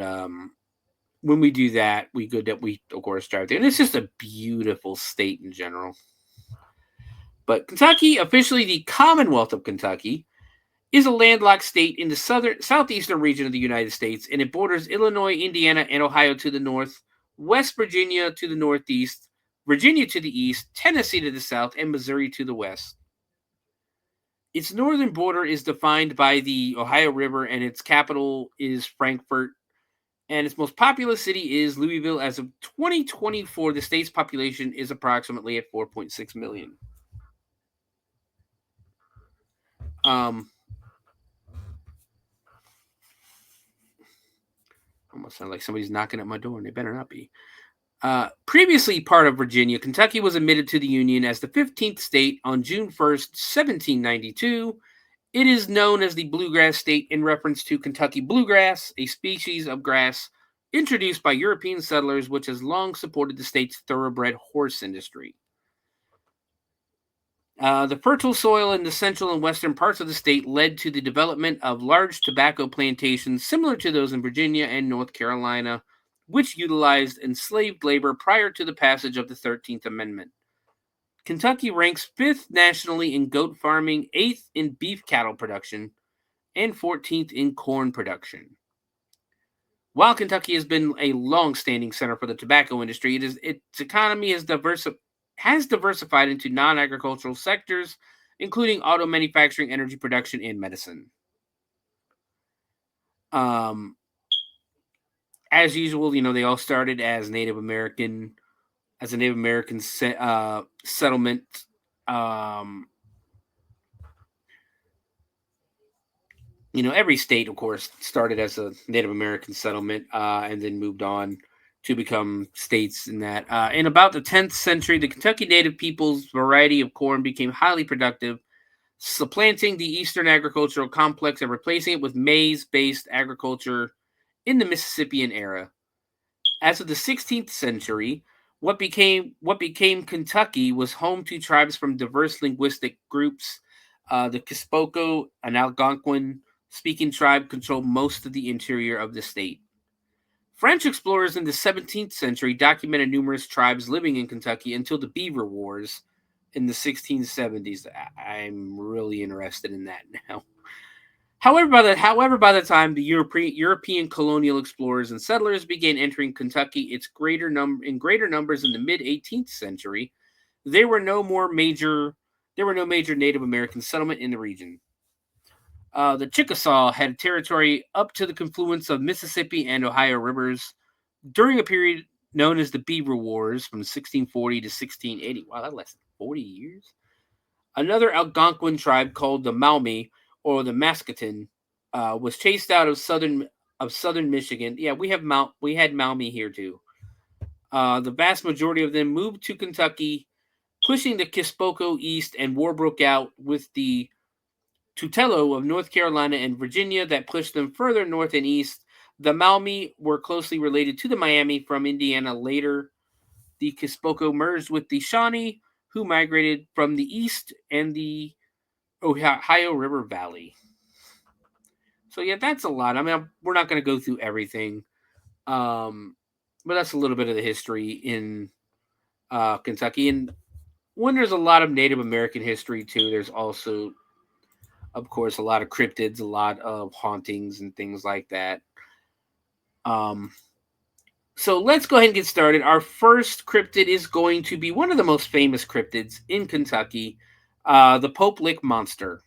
when we do that, we of course drive there, and it's just a beautiful state in general. But Kentucky, officially the Commonwealth of Kentucky, is a landlocked state in the southeastern region of the United States, and it borders Illinois, Indiana, and Ohio to the north, West Virginia to the northeast, Virginia to the east, Tennessee to the south, and Missouri to the west. Its northern border is defined by the Ohio River, and its capital is Frankfort, and its most populous city is Louisville. As of 2024, the state's population is approximately at 4.6 million. Almost sound like somebody's knocking at my door, and they better not be. Previously part of Virginia, Kentucky was admitted to the Union as the 15th state on June 1st, 1792. It is known as the Bluegrass State in reference to Kentucky bluegrass, a species of grass introduced by European settlers, which has long supported the state's thoroughbred horse industry. The fertile soil in the central and western parts of the state led to the development of large tobacco plantations similar to those in Virginia and North Carolina, which utilized enslaved labor prior to the passage of the 13th Amendment. Kentucky ranks 5th nationally in goat farming, 8th in beef cattle production, and 14th in corn production. While Kentucky has been a long-standing center for the tobacco industry, its economy has diversified into non-agricultural sectors, including auto manufacturing, energy production, and medicine. As usual, they all started as a Native American settlement. every state, of course, started as a Native American settlement and then moved on to become states in that. In about the 10th century, the Kentucky Native people's variety of corn became highly productive, supplanting the Eastern agricultural complex and replacing it with maize-based agriculture in the Mississippian era. As of the 16th century, what became Kentucky was home to tribes from diverse linguistic groups. The Kispoco, an Algonquin-speaking tribe, controlled most of the interior of the state. French explorers in the 17th century documented numerous tribes living in Kentucky until the Beaver Wars in the 1670s. I'm really interested in that now. However, by the time the European colonial explorers and settlers began entering Kentucky, in greater numbers in the mid 18th century, there were no major Native American settlement in the region. The Chickasaw had territory up to the confluence of Mississippi and Ohio rivers during a period known as the Beaver Wars from 1640 to 1680. Wow, that lasted 40 years. Another Algonquin tribe called the Maumee or the Mascouten was chased out of southern Michigan. Yeah, we had Maumee here too. The vast majority of them moved to Kentucky, pushing the Kispoco east, and war broke out with the Tutelo of North Carolina and Virginia that pushed them further north and east. The Maumee were closely related to the Miami from Indiana. Later, the Kispoco merged with the Shawnee, who migrated from the east and the Ohio River Valley. So yeah, that's a lot. I mean, we're not going to go through everything, but that's a little bit of the history in Kentucky. And when there's a lot of Native American history too, there's also, of course, a lot of cryptids, a lot of hauntings and things like that. So let's go ahead and get started. Our first cryptid is going to be one of the most famous cryptids in Kentucky, the Pope Lick Monster.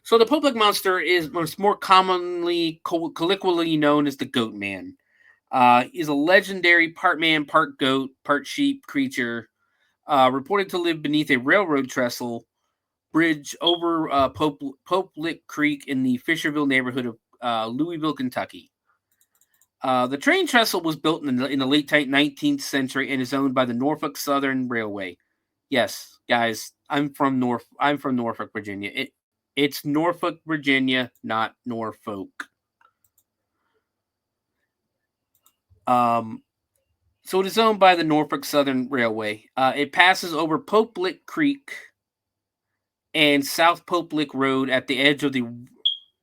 So the Pope Lick Monster is more commonly, colloquially known as the Goat Man. He's a legendary part man, part goat, part sheep creature, reported to live beneath a railroad trestle bridge over Pope Lick Creek in the Fisherville neighborhood of Louisville, Kentucky. The train trestle was built in the late 19th century and is owned by the Norfolk Southern Railway. Yes, guys, I'm from Norfolk, Virginia. It's Norfolk, Virginia, not Norfolk. So it is owned by the Norfolk Southern Railway. It passes over Pope Lick Creek and South Pope Lick Road at the edge of the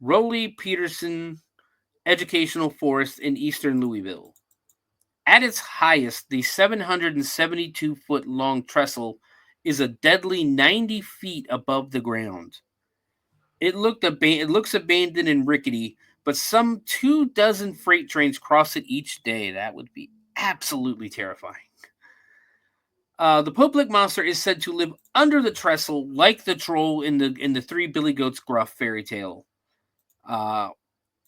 Rowley-Peterson Educational Forest in eastern Louisville. At its highest, the 772-foot long trestle is a deadly 90 feet above the ground. It looks abandoned and rickety, but some 24 freight trains cross it each day. That would be absolutely terrifying. The Pope Lick Monster is said to live under the trestle like the troll in the Three Billy Goats Gruff fairy tale.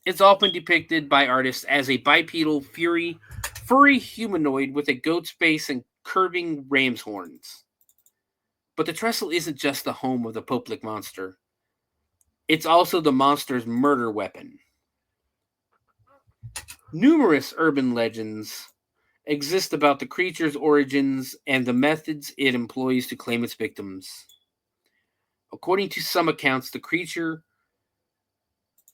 It's often depicted by artists as a bipedal, furry humanoid with a goat's face and curving ram's horns. But the trestle isn't just the home of the Pope Lick Monster. It's also the monster's murder weapon. Numerous urban legends exist about the creature's origins and the methods it employs to claim its victims. According to some accounts, the creature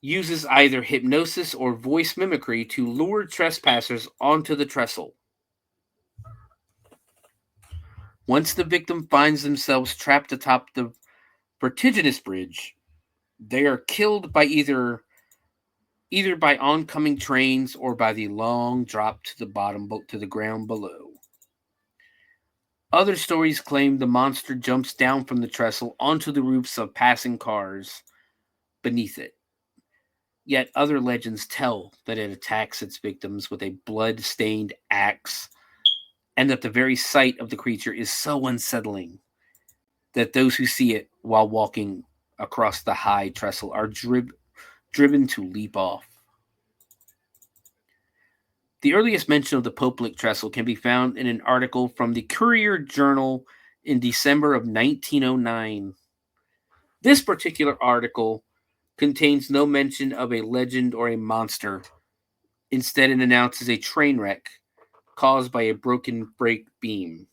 uses either hypnosis or voice mimicry to lure trespassers onto the trestle. Once the victim finds themselves trapped atop the vertiginous bridge, they are killed by either by oncoming trains or by the long drop to the ground below. Other stories claim the monster jumps down from the trestle onto the roofs of passing cars beneath it. Yet other legends tell that it attacks its victims with a blood-stained axe, and that the very sight of the creature is so unsettling that those who see it while walking across the high trestle are driven to leap off. The earliest mention of the Pope Lick trestle can be found in an article from the Courier Journal in December of 1909. This particular article contains no mention of a legend or a monster. Instead, it announces a train wreck caused by a broken brake beam.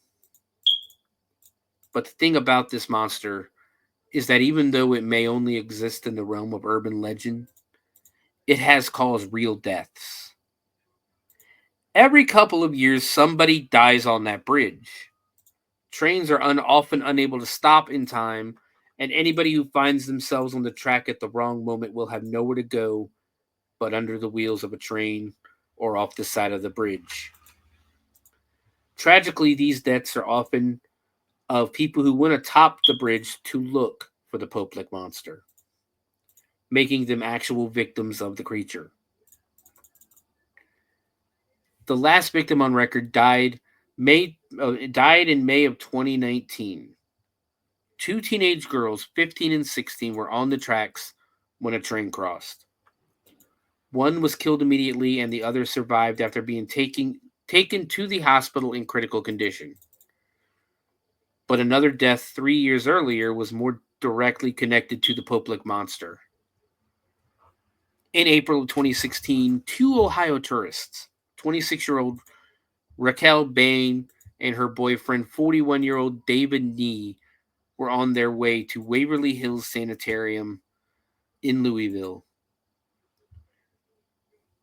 But the thing about this monster is that even though it may only exist in the realm of urban legend, it has caused real deaths. Every couple of years, somebody dies on that bridge. Trains are often unable to stop in time, and anybody who finds themselves on the track at the wrong moment will have nowhere to go but under the wheels of a train or off the side of the bridge. Tragically, these deaths are often of people who went atop the bridge to look for the Pope-like monster, making them actual victims of the creature. The last victim on record died in May of 2019. Two teenage girls, 15 and 16, were on the tracks when a train crossed. One was killed immediately, and the other survived after being taken to the hospital in critical condition. But another death 3 years earlier was more directly connected to the Pope-like monster. In April of 2016, two Ohio tourists, 26-year-old Raquel Bain and her boyfriend, 41-year-old David Nee, were on their way to Waverly Hills Sanitarium in Louisville.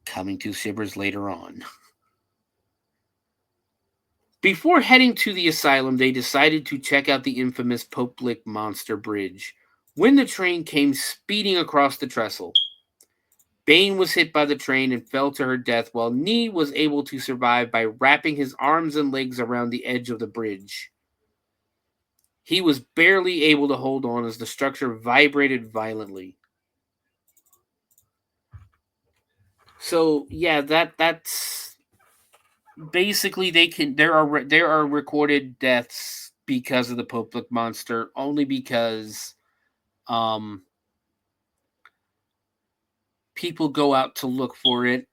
Coming to Shivers later on. Before heading to the asylum, they decided to check out the infamous Pope-like monster bridge when the train came speeding across the trestle. Bain was hit by the train and fell to her death, while Nee was able to survive by wrapping his arms and legs around the edge of the bridge. He was barely able to hold on as the structure vibrated violently. So yeah, that's basically there are recorded deaths because of the Pope-like monster, only because people go out to look for it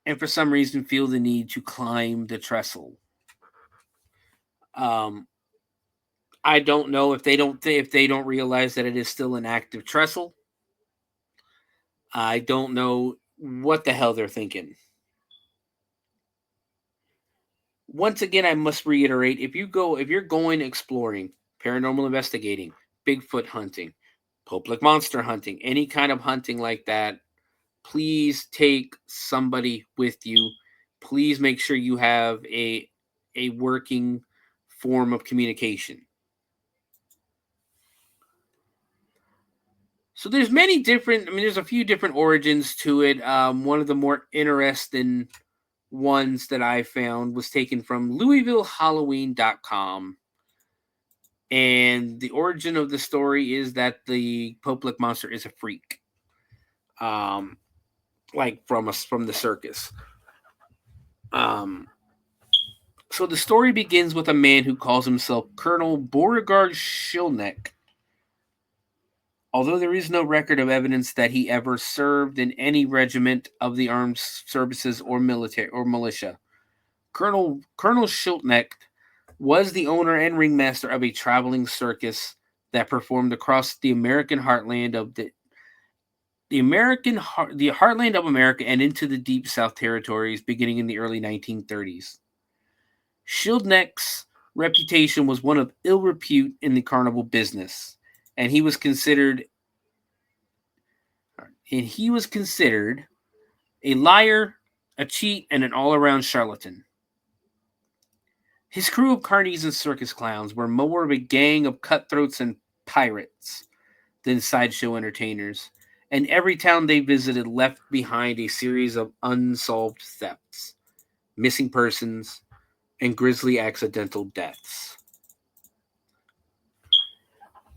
and for some reason feel the need to climb the trestle. I don't know if they don't realize that it is still an active trestle. I don't know what the hell they're thinking. Once again, I must reiterate, if you're going exploring, paranormal investigating, Bigfoot hunting, Pope-like monster hunting, any kind of hunting like that, please take somebody with you. Please make sure you have a working form of communication. So there's there's a few different origins to it. One of the more interesting ones that I found was taken from LouisvilleHalloween.com. And the origin of the story is that the Pope-like monster is a freak. Like from the circus. So the story begins with a man who calls himself Colonel Beauregard Shilneck. Although there is no record of evidence that he ever served in any regiment of the armed services or military or militia, Colonel Shilneck was the owner and ringmaster of a traveling circus that performed across the American heartland of the heartland of America and into the deep South territories beginning in the early 1930s. Shilneck's reputation was one of ill repute in the carnival business, and he was considered a liar, a cheat, and an all-around charlatan. His crew of carnies and circus clowns were more of a gang of cutthroats and pirates than sideshow entertainers, and every town they visited left behind a series of unsolved thefts, missing persons, and grisly accidental deaths.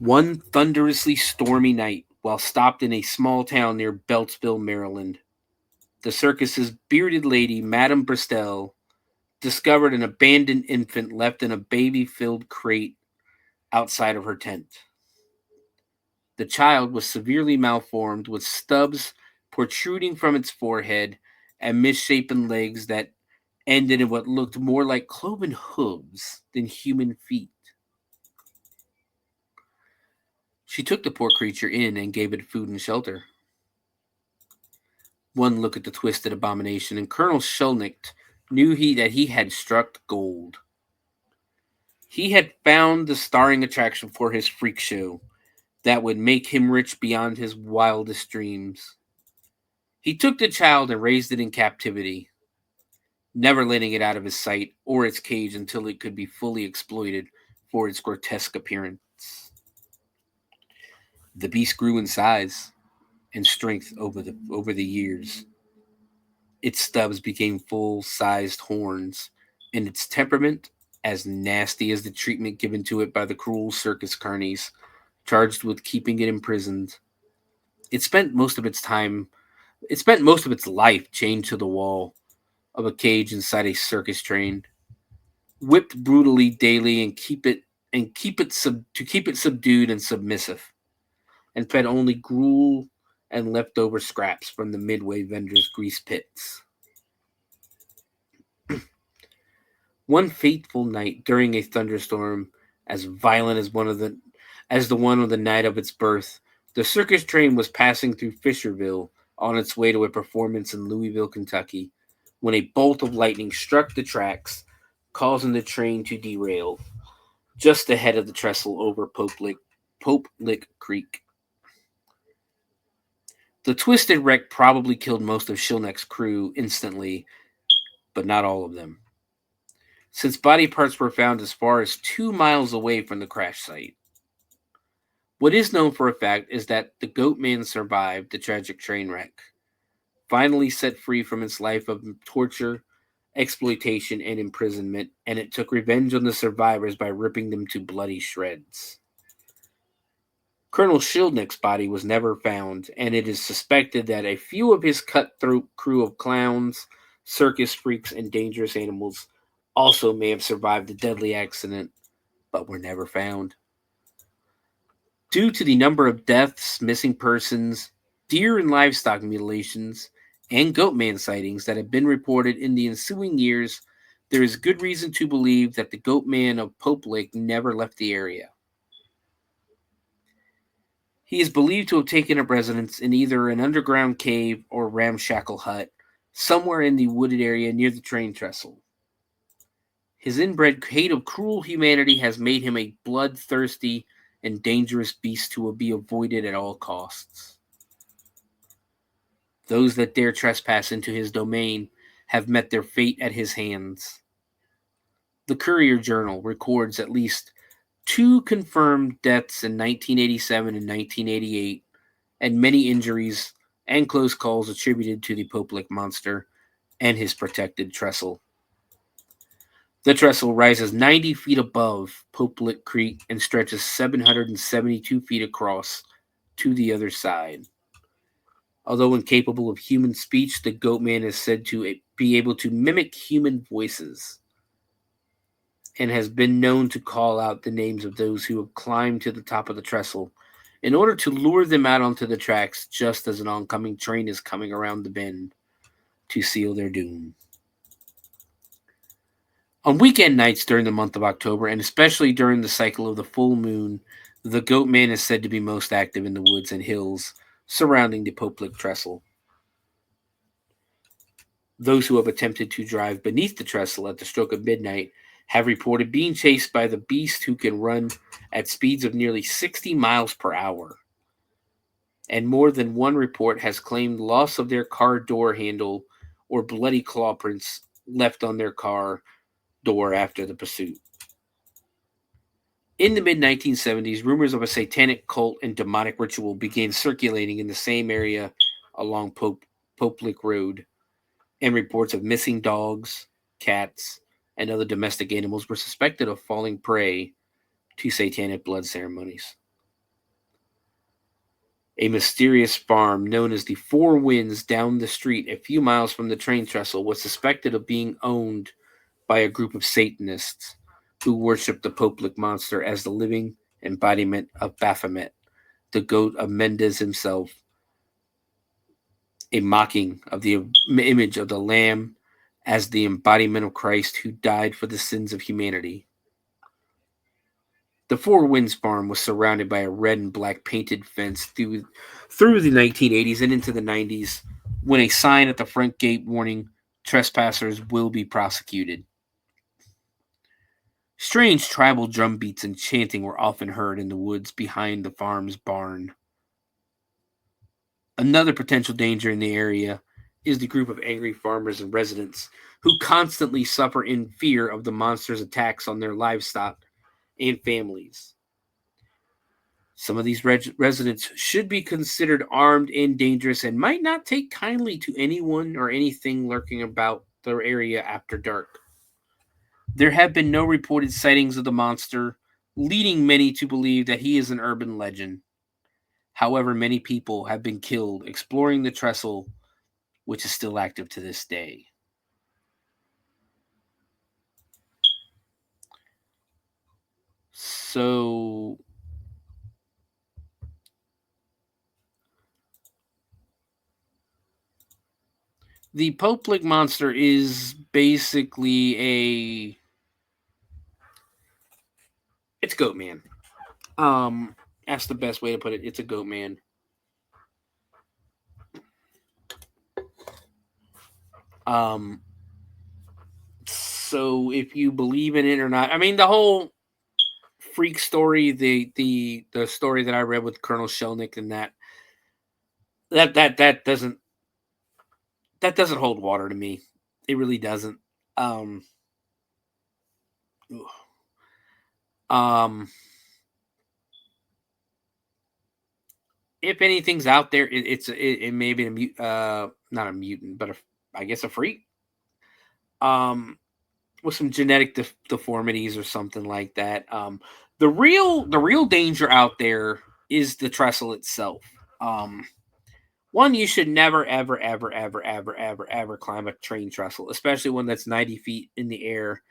One thunderously stormy night, while stopped in a small town near Beltsville, Maryland, the circus's bearded lady, Madame Bristol, discovered an abandoned infant left in a baby-filled crate outside of her tent. The child was severely malformed, with stubs protruding from its forehead and misshapen legs that ended in what looked more like cloven hooves than human feet. She took the poor creature in and gave it food and shelter. One look at the twisted abomination, and Colonel Shulnick knew that he had struck gold. He had found the starring attraction for his freak show that would make him rich beyond his wildest dreams. He took the child and raised it in captivity, never letting it out of his sight or its cage until it could be fully exploited for its grotesque appearance. The beast grew in size and strength over the years. Its stubs became full-sized horns, and its temperament as nasty as the treatment given to it by the cruel circus carnies charged with keeping it imprisoned. It spent most of its life chained to the wall of a cage inside a circus train, whipped brutally daily and keep it subdued and submissive, and fed only gruel and leftover scraps from the Midway vendors' grease pits. One fateful night during a thunderstorm as violent as the one on the night of its birth, the circus train was passing through Fisherville on its way to a performance in Louisville, Kentucky, when a bolt of lightning struck the tracks, causing the train to derail just ahead of the trestle over Pope Lick Creek. The twisted wreck probably killed most of Shulnick's crew instantly, but not all of them, since body parts were found as far as 2 miles away from the crash site. What is known for a fact is that the Goat Man survived the tragic train wreck, finally set free from its life of torture, exploitation, and imprisonment, and it took revenge on the survivors by ripping them to bloody shreds. Colonel Shulnick's body was never found, and it is suspected that a few of his cutthroat crew of clowns, circus freaks, and dangerous animals also may have survived the deadly accident, but were never found. Due to the number of deaths, missing persons, deer and livestock mutilations, and Goatman sightings that have been reported in the ensuing years, there is good reason to believe that the Goatman of Pope Lick never left the area. He is believed to have taken up residence in either an underground cave or ramshackle hut, somewhere in the wooded area near the train trestle. His inbred hate of cruel humanity has made him a bloodthirsty and dangerous beast to be avoided at all costs. Those that dare trespass into his domain have met their fate at his hands. The Courier Journal records at least 2 confirmed deaths in 1987 and 1988, and many injuries and close calls attributed to the Pope Lick monster and his protected trestle. The trestle rises 90 feet above Pope Lick Creek and stretches 772 feet across to the other side. Although incapable of human speech, the Goatman is said to be able to mimic human voices and has been known to call out the names of those who have climbed to the top of the trestle in order to lure them out onto the tracks just as an oncoming train is coming around the bend to seal their doom. On weekend nights during the month of October, and especially during the cycle of the full moon, the Goatman is said to be most active in the woods and hills surrounding the Pope Lick trestle. Those who have attempted to drive beneath the trestle at the stroke of midnight have reported being chased by the beast, who can run at speeds of nearly 60 miles per hour. And more than one report has claimed loss of their car door handle or bloody claw prints left on their car door after the pursuit. In the mid-1970s, rumors of a satanic cult and demonic ritual began circulating in the same area along Pope Lick Road, and reports of missing dogs, cats, and other domestic animals were suspected of falling prey to satanic blood ceremonies. A mysterious farm known as the Four Winds down the street a few miles from the train trestle was suspected of being owned by a group of Satanists who worshiped the Pope Lick monster as the living embodiment of Baphomet, the goat of Mendes himself, a mocking of the image of the Lamb as the embodiment of Christ who died for the sins of humanity. The Four Winds Farm was surrounded by a red and black painted fence through the 1980s and into the 90s, when a sign at the front gate warning trespassers will be prosecuted. Strange tribal drum beats and chanting were often heard in the woods behind the farm's barn. Another potential danger in the area is the group of angry farmers and residents who constantly suffer in fear of the monster's attacks on their livestock and families. Some of these residents should be considered armed and dangerous and might not take kindly to anyone or anything lurking about their area after dark. There have been no reported sightings of the monster, leading many to believe that he is an urban legend. However, many people have been killed exploring the trestle, which is still active to this day. So, the Poplik monster is basically it's Goat Man. That's the best way to put it. It's a Goat Man. So if you believe in it or not, I mean, the whole freak story, the story that I read with Colonel Shelnick and that doesn't hold water to me. It really doesn't. If anything's out there, it may be not a mutant, but I guess a freak. With some genetic deformities or something like that. The real danger out there is the trestle itself. One, you should never, ever, ever, ever, ever, ever, ever climb a train trestle, especially one that's 90 feet in the air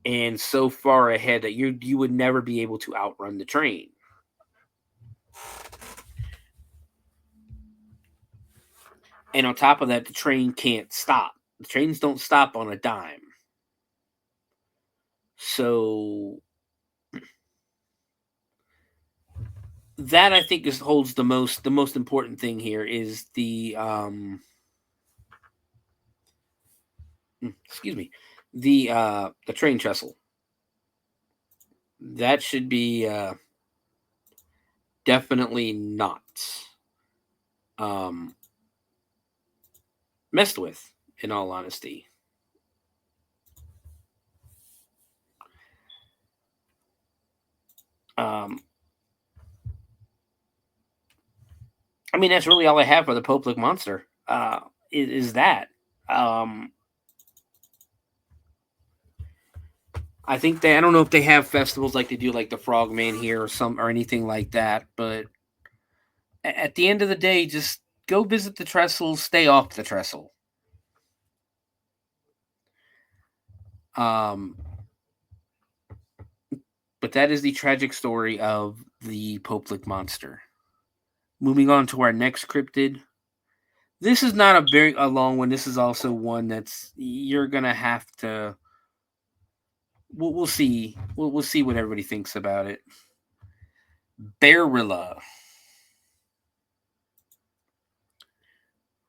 and so far ahead that you would never be able to outrun the train. And on top of that, the train can't stop. The trains don't stop on a dime. So that, I think, holds the most important thing here is the the train trestle. That should be definitely not messed with, in all honesty. I mean, that's really all I have for the Poplik monster. Is that? I think I don't know if they have festivals like they do, like the Frogman here or anything like that. But at the end of the day, just go visit the trestle. Stay off the trestle. But that is the tragic story of the Poplik monster. Moving on to our next cryptid. This is not a long one. This is also one that's you're gonna have to. We'll see. We'll see what everybody thinks about it. Bearilla.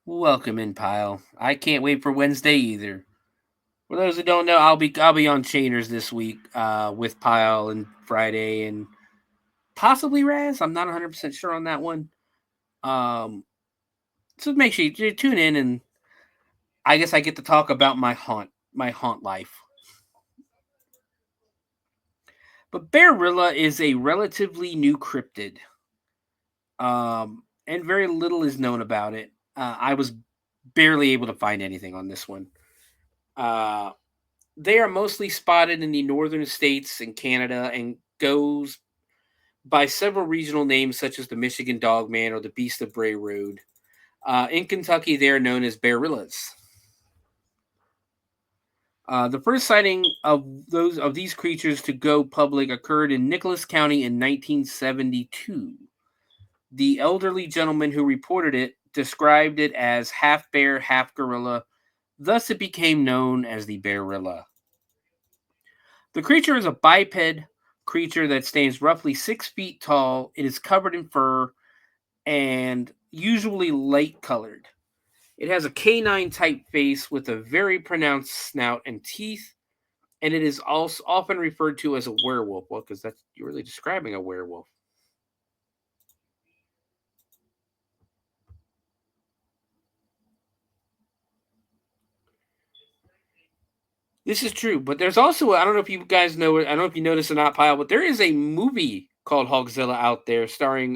Welcome in, Pile. I can't wait for Wednesday either. For those who don't know, I'll be on Chainers this week with Pile and Friday and possibly Raz. I'm not 100% sure on that one. So make sure you tune in, and I guess I get to talk about my haunt life. But Bearilla is a relatively new cryptid, and very little is known about it. I was barely able to find anything on this one. They are mostly spotted in the northern states and Canada and goes by several regional names such as the Michigan Dogman or the Beast of Bray Road. In Kentucky, they are known as Bearillas. The first sighting of these creatures to go public occurred in Nicholas County in 1972. The elderly gentleman who reported it described it as half bear, half gorilla. Thus, it became known as the Bearilla. The creature is a biped, creature that stands roughly 6 feet tall. It is covered in fur and usually light colored. It has a canine type face with a very pronounced snout and teeth, and it is also often referred to as a werewolf. Well, because that's you're really describing a werewolf. This is true, but there's also, I don't know if you guys know it, I don't know if you noticed or not, Pyle, but there is a movie called Hogzilla out there starring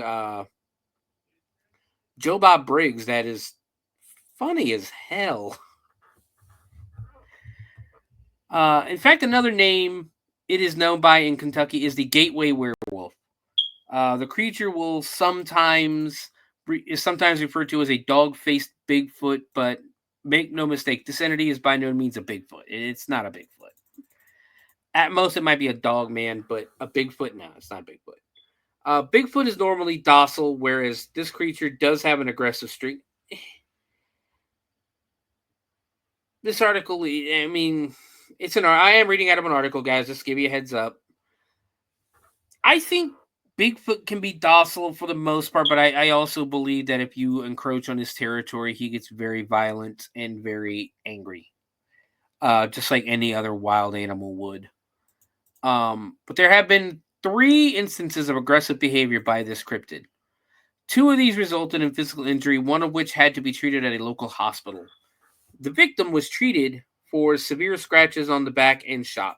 Joe Bob Briggs that is funny as hell. In fact, another name it is known by in Kentucky is the Gateway Werewolf. The creature is sometimes referred to as a dog-faced Bigfoot, but make no mistake, this entity is by no means a Bigfoot. It's not a Bigfoot. At most, it might be a dog man, but a Bigfoot, no, it's not a Bigfoot. Bigfoot is normally docile, whereas this creature does have an aggressive streak. This article, I mean, I am reading out of an article, guys, just to give you a heads up. I think Bigfoot can be docile for the most part, but I also believe that if you encroach on his territory, he gets very violent and very angry, just like any other wild animal would. But there have been 3 instances of aggressive behavior by this cryptid. 2 of these resulted in physical injury, one of which had to be treated at a local hospital. The victim was treated for severe scratches on the back and shock.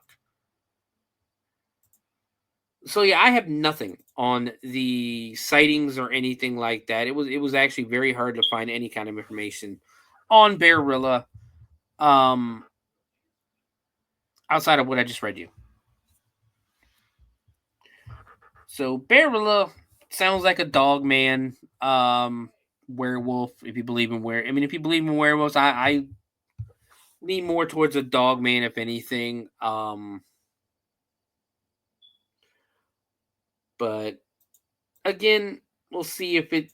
So yeah, I have nothing on the sightings or anything like that. It was actually very hard to find any kind of information on Bearilla, outside of what I just read you. So Bearilla sounds like a dog man, werewolf. If you believe in if you believe in werewolves, I lean more towards a dog man, if anything. But again, we'll see if it.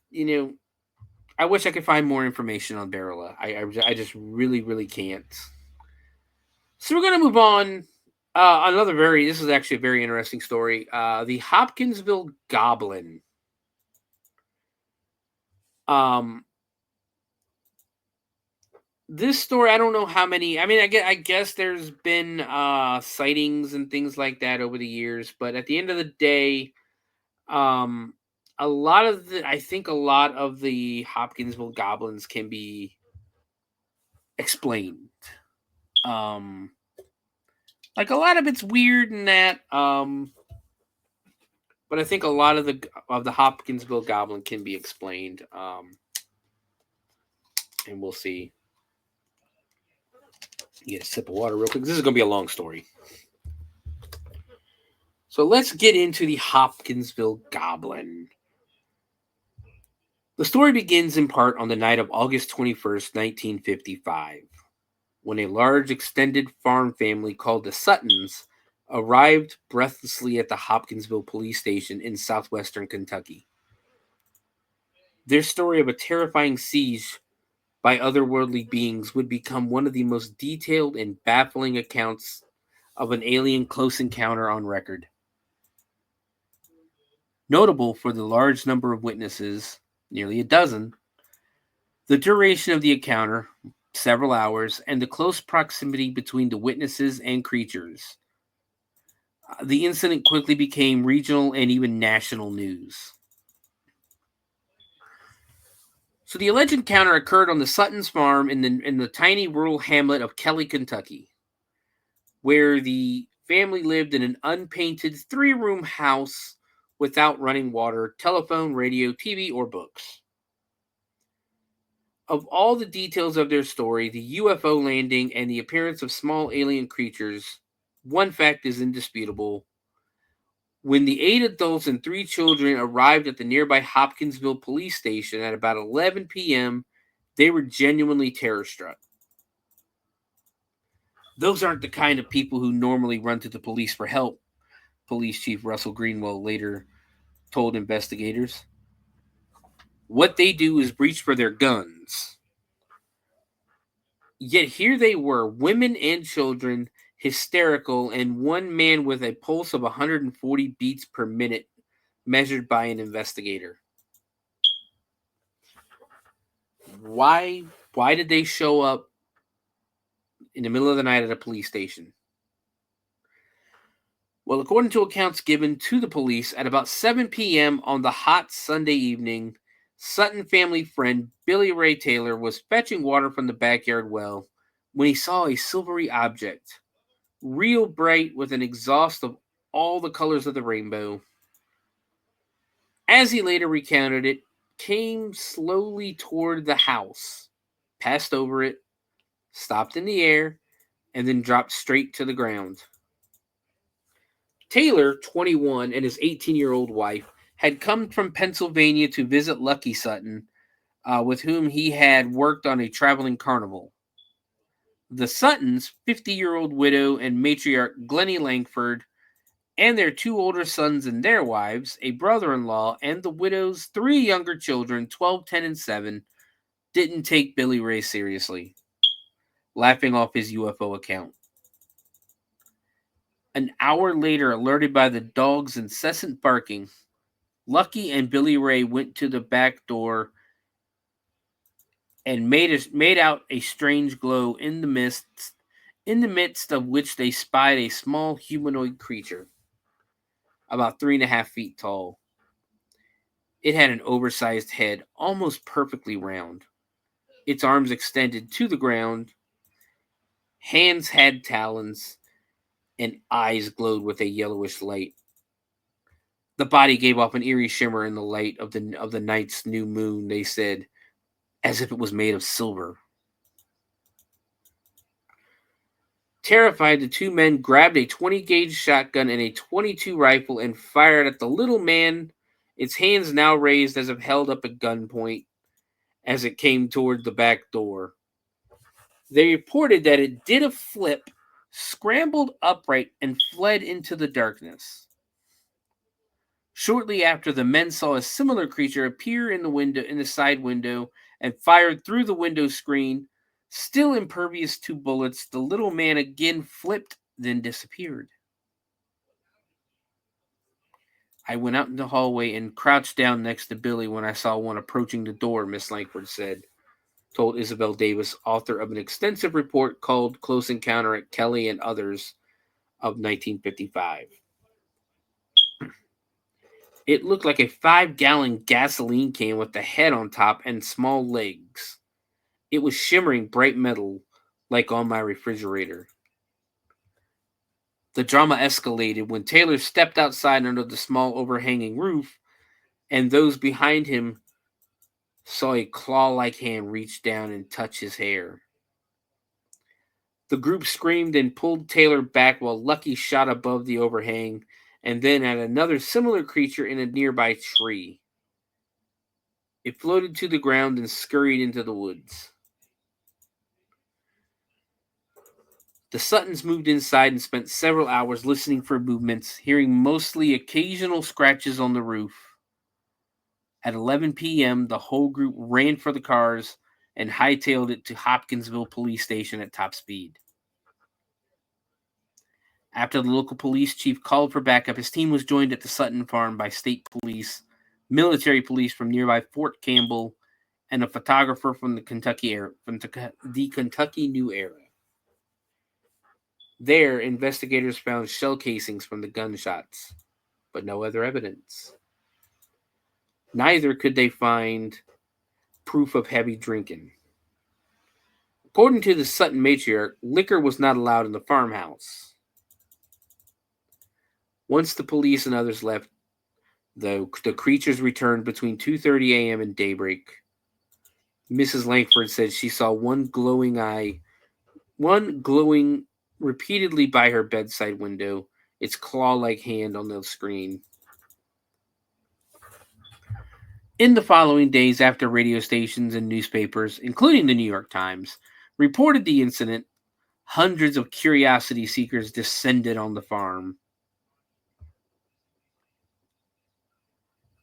I wish I could find more information on Bearilla. I just really, really can't. So we're gonna move on. This is actually a very interesting story. The Hopkinsville Goblin. This story, I don't know how many. I mean, I guess there's been sightings and things like that over the years, but at the end of the day, a lot of the Hopkinsville Goblins can be explained. Like a lot of it's weird and that, but I think a lot of the Hopkinsville Goblin can be explained. And we'll see. Get a sip of water real quick. This is going to be a long story. So let's get into the Hopkinsville Goblin. The story begins in part on the night of August 21st, 1955. When a large extended farm family called the Suttons arrived breathlessly at the Hopkinsville police station in southwestern Kentucky. Their story of a terrifying siege by otherworldly beings would become one of the most detailed and baffling accounts of an alien close encounter on record. Notable for the large number of witnesses, nearly a dozen, the duration of the encounter, several hours, and the close proximity between the witnesses and creatures. The incident quickly became regional and even national news. So the alleged encounter occurred on the Sutton's farm in the tiny rural hamlet of Kelly, Kentucky, where the family lived in an unpainted 3-room house without running water, telephone, radio, TV, or books. Of all the details of their story, the UFO landing and the appearance of small alien creatures, one fact is indisputable. When the 8 adults and 3 children arrived at the nearby Hopkinsville police station at about 11 p.m., they were genuinely terror-struck. Those aren't the kind of people who normally run to the police for help, Police Chief Russell Greenwell later told investigators. What they do is reach for their guns. Yet here they were, women and children, hysterical, and one man with a pulse of 140 beats per minute measured by an investigator. Why did they show up in the middle of the night at a police station? Well, according to accounts given to the police, at about 7 p.m. on the hot Sunday evening, Sutton family friend Billy Ray Taylor was fetching water from the backyard well when he saw a silvery object, real bright with an exhaust of all the colors of the rainbow. As he later recounted, it came slowly toward the house, passed over it, stopped in the air, and then dropped straight to the ground. Taylor, 21, and his 18-year-old wife had come from Pennsylvania to visit Lucky Sutton, with whom he had worked on a traveling carnival. The Suttons, 50-year-old widow and matriarch Glennie Langford, and their 2 older sons and their wives, a brother-in-law, and the widow's 3 younger children, 12, 10, and 7, didn't take Billy Ray seriously, laughing off his UFO account. An hour later, alerted by the dog's incessant barking, Lucky and Billy Ray went to the back door and made out a strange glow in the midst of which they spied a small humanoid creature, about 3.5 feet tall. It had an oversized head, almost perfectly round. Its arms extended to the ground. Hands had talons, and eyes glowed with a yellowish light. The body gave off an eerie shimmer in the light of the night's new moon, they said, as if it was made of silver. Terrified, the 2 men grabbed a 20-gauge shotgun and a .22 rifle and fired at the little man, its hands now raised as if held up at gunpoint, as it came toward the back door. They reported that it did a flip, scrambled upright, and fled into the darkness. Shortly after, the men saw a similar creature appear in the side window, and fired through the window screen. Still impervious to bullets, the little man again flipped, then disappeared. I went out in the hallway and crouched down next to Billy when I saw one approaching the door, Miss Langford said, told Isabel Davis, author of an extensive report called Close Encounter at Kelly and Others of 1955. It looked like a 5-gallon gasoline can with the head on top and small legs. It was shimmering bright metal, like on my refrigerator. The drama escalated when Taylor stepped outside under the small overhanging roof, and those behind him saw a claw-like hand reach down and touch his hair. The group screamed and pulled Taylor back while Lucky shot above the overhang, and then at another similar creature in a nearby tree. It floated to the ground and scurried into the woods. The Suttons moved inside and spent several hours listening for movements, hearing mostly occasional scratches on the roof. At 11 p.m., the whole group ran for the cars and hightailed it to Hopkinsville Police Station at top speed. After the local police chief called for backup, his team was joined at the Sutton farm by state police, military police from nearby Fort Campbell, and a photographer from the Kentucky New Era. There, investigators found shell casings from the gunshots, but no other evidence. Neither could they find proof of heavy drinking. According to the Sutton matriarch, liquor was not allowed in the farmhouse. Once the police and others left, though, the creatures returned between 2:30 a.m. and daybreak. Mrs. Langford said she saw one glowing repeatedly by her bedside window, its claw-like hand on the screen. In the following days, after radio stations and newspapers, including the New York Times, reported the incident, hundreds of curiosity seekers descended on the farm,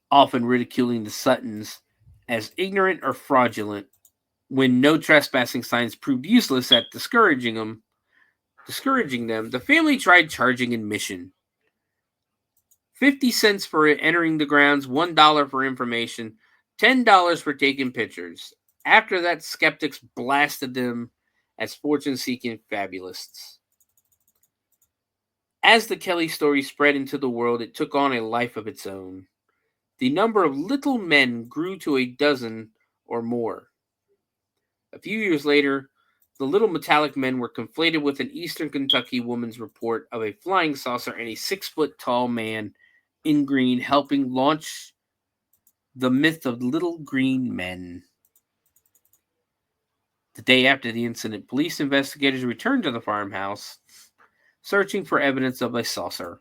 often ridiculing the Suttons as ignorant or fraudulent. When no trespassing signs proved useless at discouraging them, Discouraging them, the family tried charging admission. 50 cents for entering the grounds, $1 for information, $10 for taking pictures. After that, skeptics blasted them as fortune-seeking fabulists. As the Kelly story spread into the world, it took on a life of its own. The number of little men grew to a dozen or more. A few years later, the little metallic men were conflated with an Eastern Kentucky woman's report of a flying saucer and a 6-foot-tall man in green helping launch the myth of little green men. The day after the incident, police investigators returned to the farmhouse, searching for evidence of a saucer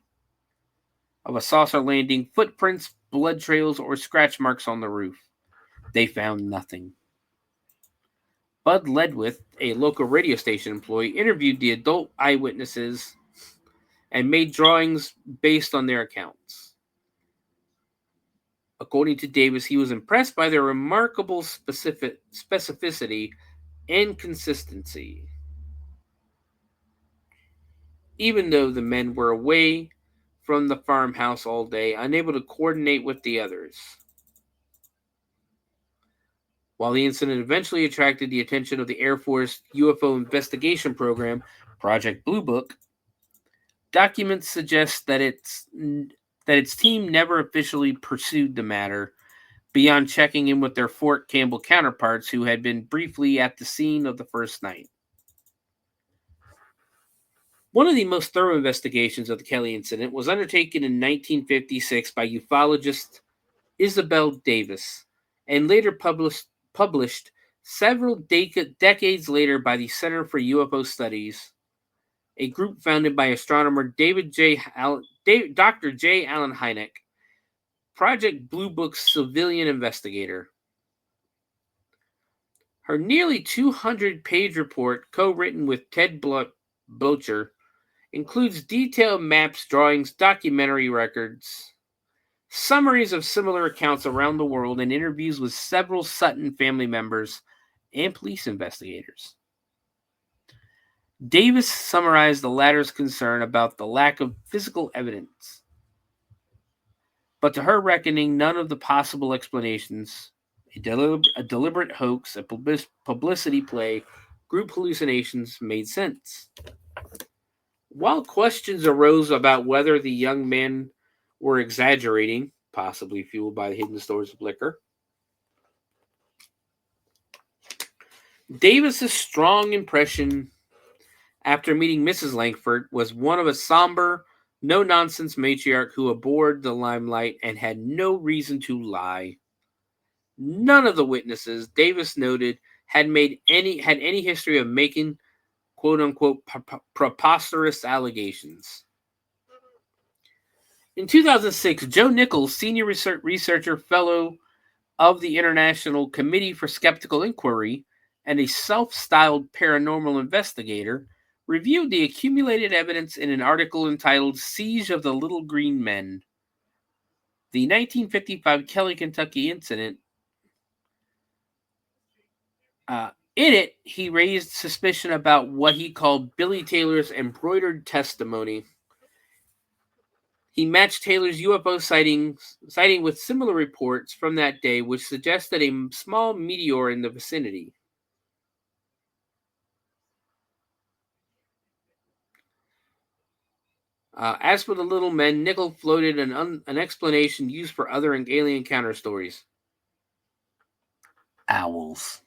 landing, footprints, blood trails, or scratch marks on the roof. They found nothing. Bud Ledwith, a local radio station employee, interviewed the adult eyewitnesses and made drawings based on their accounts. According to Davis, he was impressed by their remarkable specificity and consistency. Even though the men were away from the farmhouse all day, unable to coordinate with the others. While the incident eventually attracted the attention of the Air Force UFO investigation program, Project Blue Book, documents suggest that its team never officially pursued the matter, beyond checking in with their Fort Campbell counterparts who had been briefly at the scene of the first night. One of the most thorough investigations of the Kelly incident was undertaken in 1956 by ufologist Isabel Davis, and later published several decades later by the Center for UFO Studies, a group founded by astronomer Dr. J. Allen Hynek, Project Blue Book's civilian investigator. Her nearly 200-page report, co-written with Ted Blocher, includes detailed maps, drawings, documentary records, summaries of similar accounts around the world, and interviews with several Sutton family members and police investigators. Davis summarized the latter's concern about the lack of physical evidence. But to her reckoning, none of the possible explanations, a deliberate hoax, a publicity play, group hallucinations, made sense. While questions arose about whether the young men were exaggerating, possibly fueled by the hidden stores of liquor, Davis's strong impression after meeting Mrs. Langford was one of a somber, no-nonsense matriarch who abhorred the limelight and had no reason to lie. None of the witnesses, Davis noted, had any history of making quote-unquote preposterous allegations. In 2006, Joe Nichols, senior researcher fellow of the International Committee for Skeptical Inquiry and a self-styled paranormal investigator, reviewed the accumulated evidence in an article entitled Siege of the Little Green Men. The 1955 Kelly, Kentucky incident. In it, he raised suspicion about what he called Billy Taylor's embroidered testimony. He matched Taylor's UFO sighting with similar reports from that day, which suggested a small meteor in the vicinity. As for the little men, Nichols floated an explanation used for other alien encounter stories. Owls.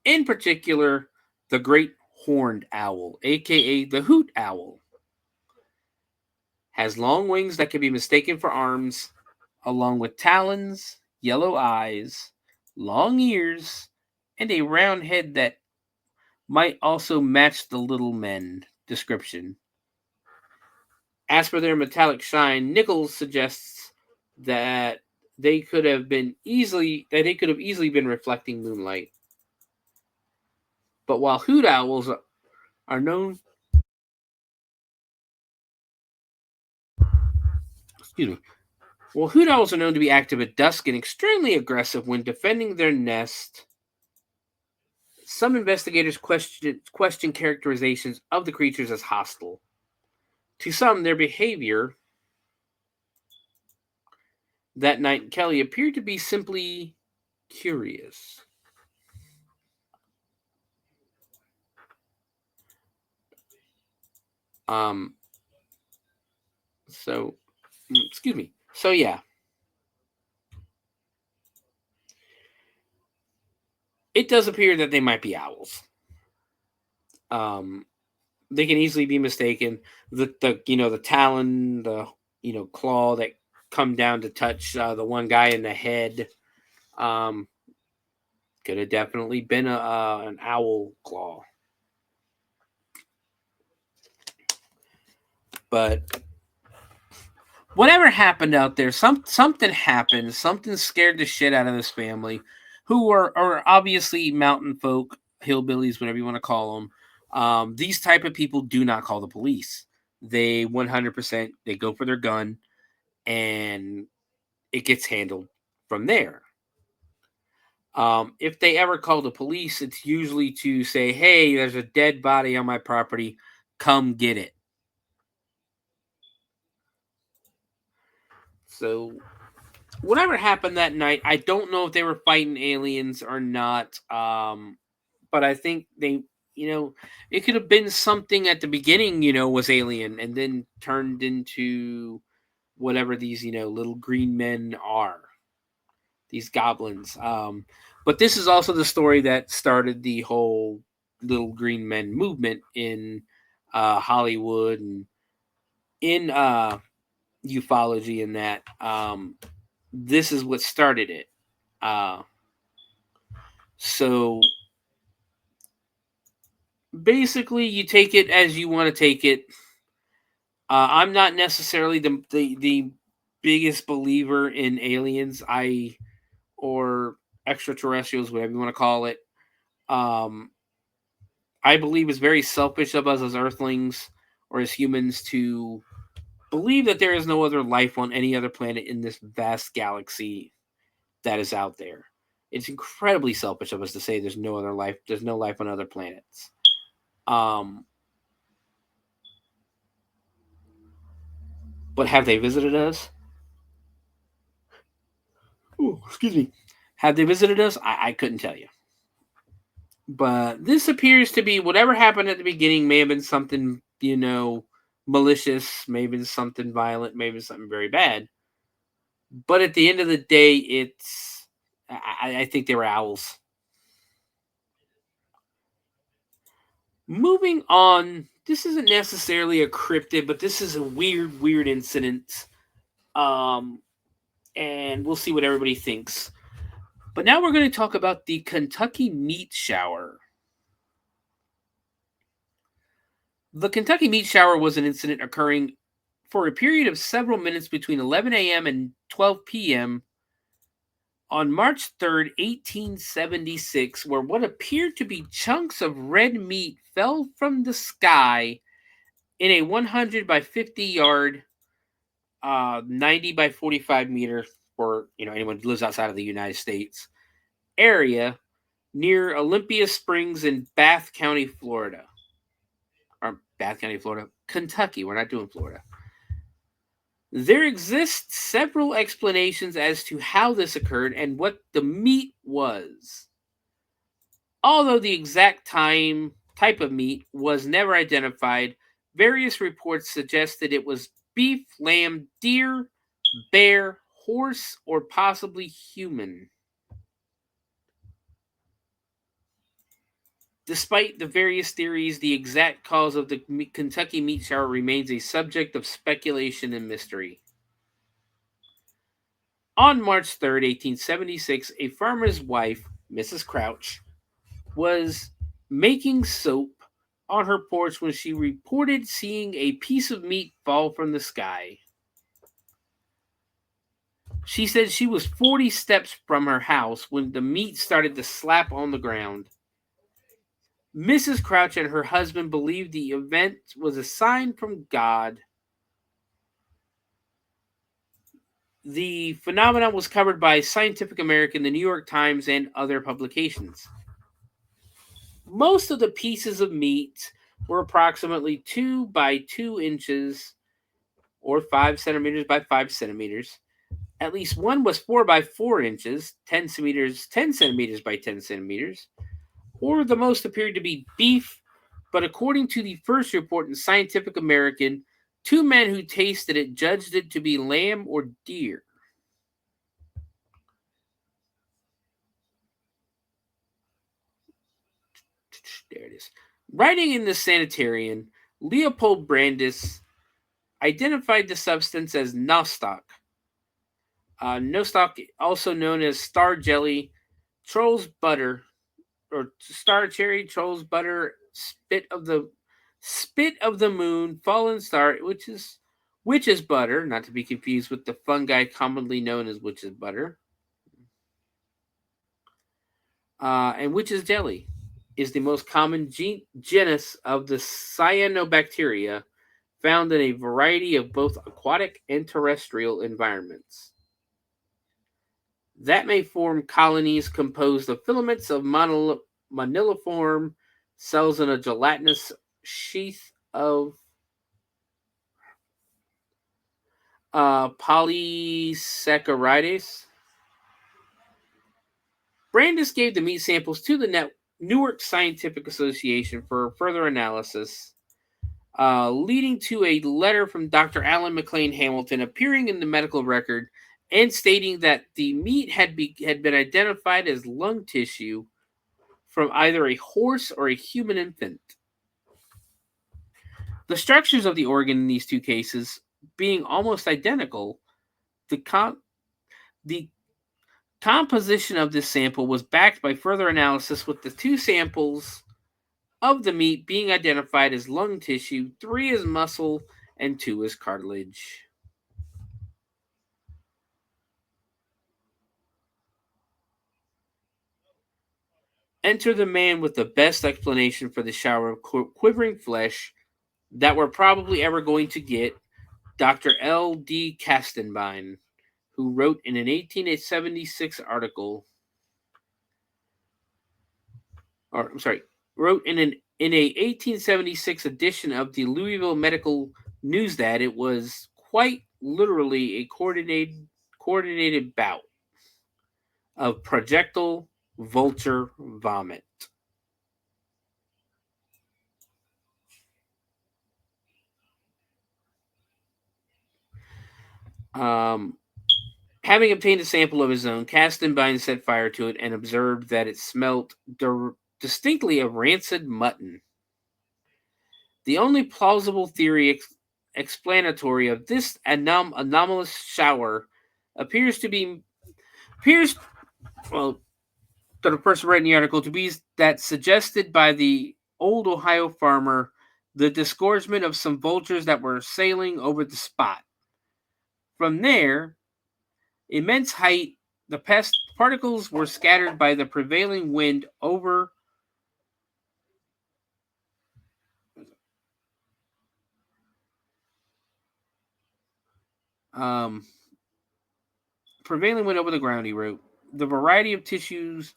In particular, the great horned owl, aka the hoot owl, has long wings that can be mistaken for arms, along with talons, yellow eyes, long ears, and a round head that might also match the little men description. As for their metallic shine, Nichols suggests that they could have easily been reflecting moonlight. But while hoot owls are known, to be active at dusk and extremely aggressive when defending their nest, Some investigators question characterizations of the creatures as hostile. To some, their behavior that night in Kelly appeared to be simply curious. Excuse me. So yeah. It does appear that they might be owls. They can easily be mistaken. The talon, the claw that come down to touch the one guy in the head, could have definitely been an owl claw. But whatever happened out there, something happened. Something scared the shit out of this family, who are obviously mountain folk, hillbillies, whatever you want to call them. These type of people do not call the police. They 100% they go for their gun, and it gets handled from there. If they ever call the police, it's usually to say, "Hey, there's a dead body on my property. Come get it." So, whatever happened that night, I don't know if they were fighting aliens or not. But I think they, it could have been something at the beginning, was alien and then turned into whatever these, little green men are. These goblins. But this is also the story that started the whole little green men movement in Hollywood and in ufology and that. This is what started it. So basically, you take it as you want to take it. I'm not necessarily the biggest believer in aliens, or extraterrestrials, whatever you want to call it. I believe it's very selfish of us as Earthlings or as humans to believe that there is no other life on any other planet in this vast galaxy that is out there. It's incredibly selfish of us to say there's no other life. There's no life on other planets. But have they visited us? Ooh, excuse me. Have they visited us? I couldn't tell you. But this appears to be whatever happened at the beginning may have been something, malicious, maybe something violent, maybe something very bad. But at the end of the day, I think they were owls. Moving on, this isn't necessarily a cryptid, but this is a weird incident. And we'll see what everybody thinks. But now we're going to talk about the Kentucky meat shower. The Kentucky meat shower was an incident occurring for a period of several minutes between 11 a.m. and 12 p.m. on March 3rd, 1876, where what appeared to be chunks of red meat fell from the sky in a 100 by 50 yard, 90 by 45 meter, for anyone who lives outside of the United States, area near Olympia Springs in Bath County, Florida. Or Bath County, Florida, Kentucky. We're not doing Florida. There exist several explanations as to how this occurred and what the meat was. Although the exact type of meat was never identified, various reports suggested it was beef, lamb, deer, bear, horse, or possibly human. Despite the various theories, the exact cause of the Kentucky meat shower remains a subject of speculation and mystery. On March 3rd, 1876, a farmer's wife, Mrs. Crouch, was making soap on her porch when she reported seeing a piece of meat fall from the sky. She said she was 40 steps from her house when the meat started to slap on the ground. Mrs. Crouch and her husband believed the event was a sign from God. The phenomenon was covered by Scientific American, the New York Times, and other publications. most of the pieces of meat were approximately 2 by 2 inches or 5 centimeters by 5 centimeters. At least one was 4 by 4 inches, 10 centimeters by 10 centimeters, or the most appeared to be beef. But according to the first report in Scientific American, 2 men who tasted it judged it to be lamb or deer. There it is. Writing in the Sanitarian, Leopold Brandes identified the substance as nostoc. Nostoc, also known as star jelly, troll's butter, or star cherry, troll's butter, spit of the moon, fallen star, which is witch's butter, not to be confused with the fungi commonly known as witch's butter, and witch's jelly is the most common genus of the cyanobacteria, found in a variety of both aquatic and terrestrial environments. That may form colonies composed of filaments of moniliform cells in a gelatinous sheath of polysaccharides. Brandes gave the meat samples to the Newark Scientific Association for further analysis, leading to a letter from Dr. Alan McLean Hamilton appearing in the medical record and stating that the meat had been identified as lung tissue from either a horse or a human infant. The structures of the organ in these two cases being almost identical, the composition of this sample was backed by further analysis, with the 2 samples of the meat being identified as lung tissue, 3 as muscle, and 2 as cartilage. Enter the man with the best explanation for the shower of quivering flesh that we're probably ever going to get, Dr. L.D. Kastenbein, who wrote in an 1876 article, wrote in a 1876 edition of the Louisville Medical News that it was quite literally a coordinated bout of projectile vulture vomit. Having obtained a sample of his own, Kastenbein set fire to it and observed that it smelt distinctly of rancid mutton. The only plausible theory explanatory of this anomalous shower appears to the person writing the article, to be that suggested by the old Ohio farmer the disgorgement of some vultures that were sailing over the spot. From their immense height, the pest particles were scattered by the prevailing wind over the ground, he wrote. The variety of tissues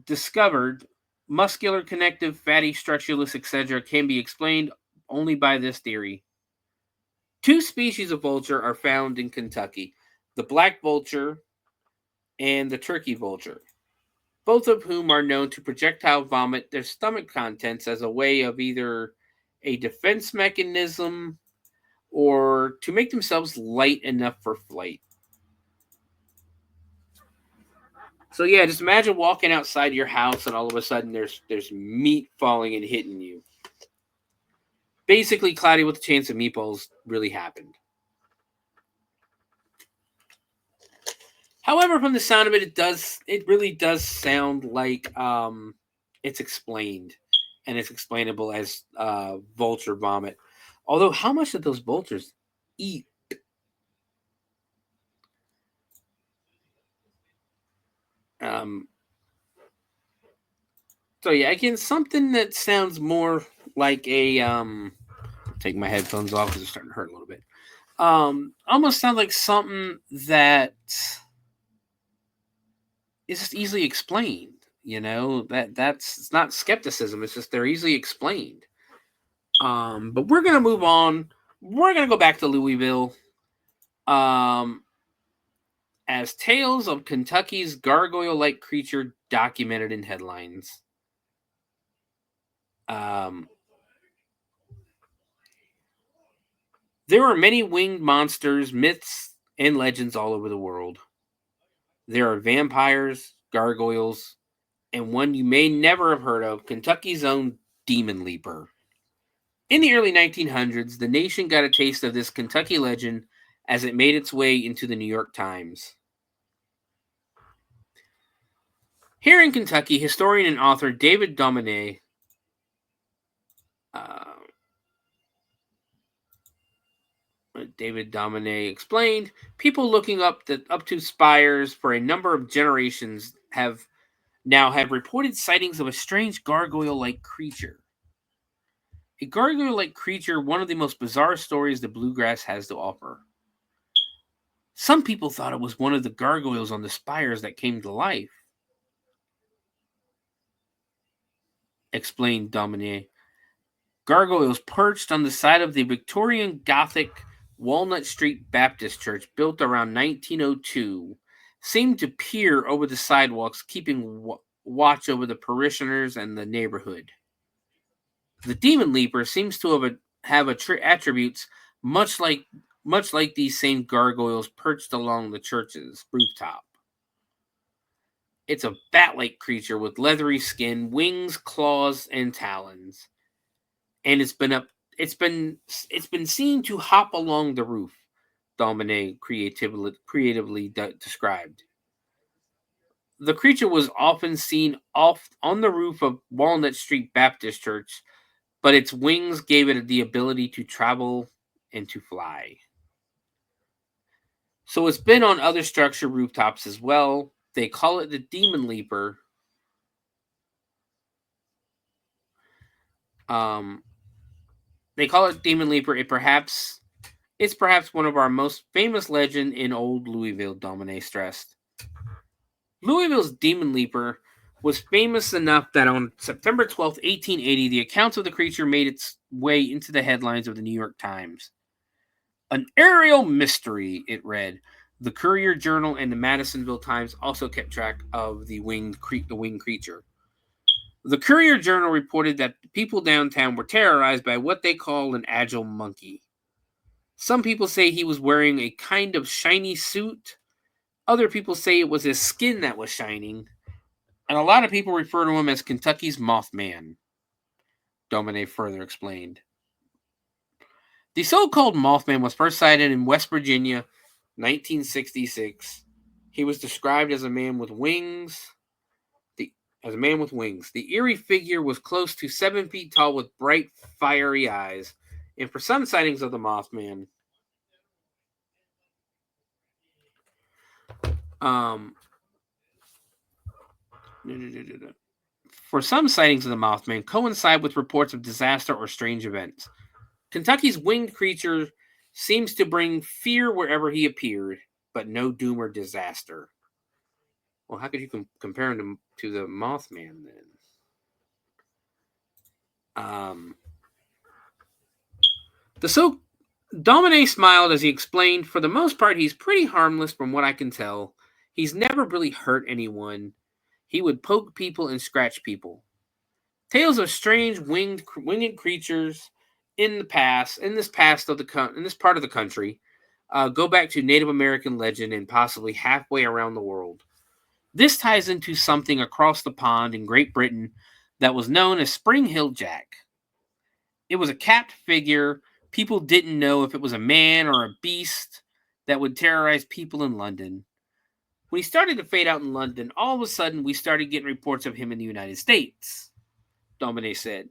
discovered, muscular, connective, fatty, structureless, etc., can be explained only by this theory. 2 species of vulture are found in Kentucky, the black vulture and the turkey vulture, both of whom are known to projectile vomit their stomach contents as a way of either a defense mechanism or to make themselves light enough for flight. So yeah, just imagine walking outside your house and all of a sudden there's meat falling and hitting you. Basically, Cloudy with a Chance of Meatballs really happened. However, from the sound of it, it really does sound like it's explained, and it's explainable as vulture vomit. Although, how much did those vultures eat? So yeah, again, something that sounds more like a take my headphones off because it's starting to hurt a little bit. Almost sounds like something that is just easily explained. It's not skepticism. It's just they're easily explained. But we're gonna move on. We're gonna go back to Louisville. As tales of Kentucky's gargoyle-like creature documented in headlines. There are many winged monsters, myths, and legends all over the world. There are vampires, gargoyles, and one you may never have heard of, Kentucky's own Demon Leaper. In the early 1900s, the nation got a taste of this Kentucky legend as it made its way into the New York Times. Here in Kentucky, historian and author David Domine explained, people looking up to spires for a number of generations have reported sightings of a strange gargoyle-like creature. A gargoyle-like creature, one of the most bizarre stories the bluegrass has to offer. Some people thought it was one of the gargoyles on the spires that came to life, explained Domine. Gargoyles perched on the side of the Victorian Gothic Walnut Street Baptist Church, built around 1902, seemed to peer over the sidewalks, keeping watch over the parishioners and the neighborhood. The Demon Leaper seems to have attributes much like these same gargoyles perched along the church's rooftop. It's a bat-like creature with leathery skin, wings, claws, and talons, and it's been seen to hop along the roof. Domine creatively described. The creature was often seen off on the roof of Walnut Street Baptist Church, but its wings gave it the ability to travel and to fly. So it's been on other structure rooftops as well. They call it the Demon Leaper. They call it Demon Leaper. It's perhaps one of our most famous legend in old Louisville, Domine stressed. Louisville's Demon Leaper was famous enough that on September 12, 1880, the accounts of the creature made its way into the headlines of the New York Times. An aerial mystery, it read. The Courier-Journal and the Madisonville Times also kept track of the winged creature. The Courier-Journal reported that people downtown were terrorized by what they call an agile monkey. Some people say he was wearing a kind of shiny suit. Other people say it was his skin that was shining. And a lot of people refer to him as Kentucky's Mothman, Domine further explained. The so-called Mothman was first sighted in West Virginia, 1966. He was described as a man with wings. The eerie figure was close to 7 feet tall with bright, fiery eyes. And for some sightings of the Mothman, coincide with reports of disaster or strange events. Kentucky's winged creature seems to bring fear wherever he appeared, but no doom or disaster. Well, how could you compare him to the Mothman then? Domine smiled as he explained, for the most part, he's pretty harmless from what I can tell. He's never really hurt anyone. He would poke people and scratch people. Tales of strange winged creatures in this part of the country, go back to Native American legend and possibly halfway around the world. This ties into something across the pond in Great Britain that was known as Spring Hill Jack. It was a capped figure. People didn't know if it was a man or a beast that would terrorize people in London. When he started to fade out in London, all of a sudden we started getting reports of him in the United States, Domine said.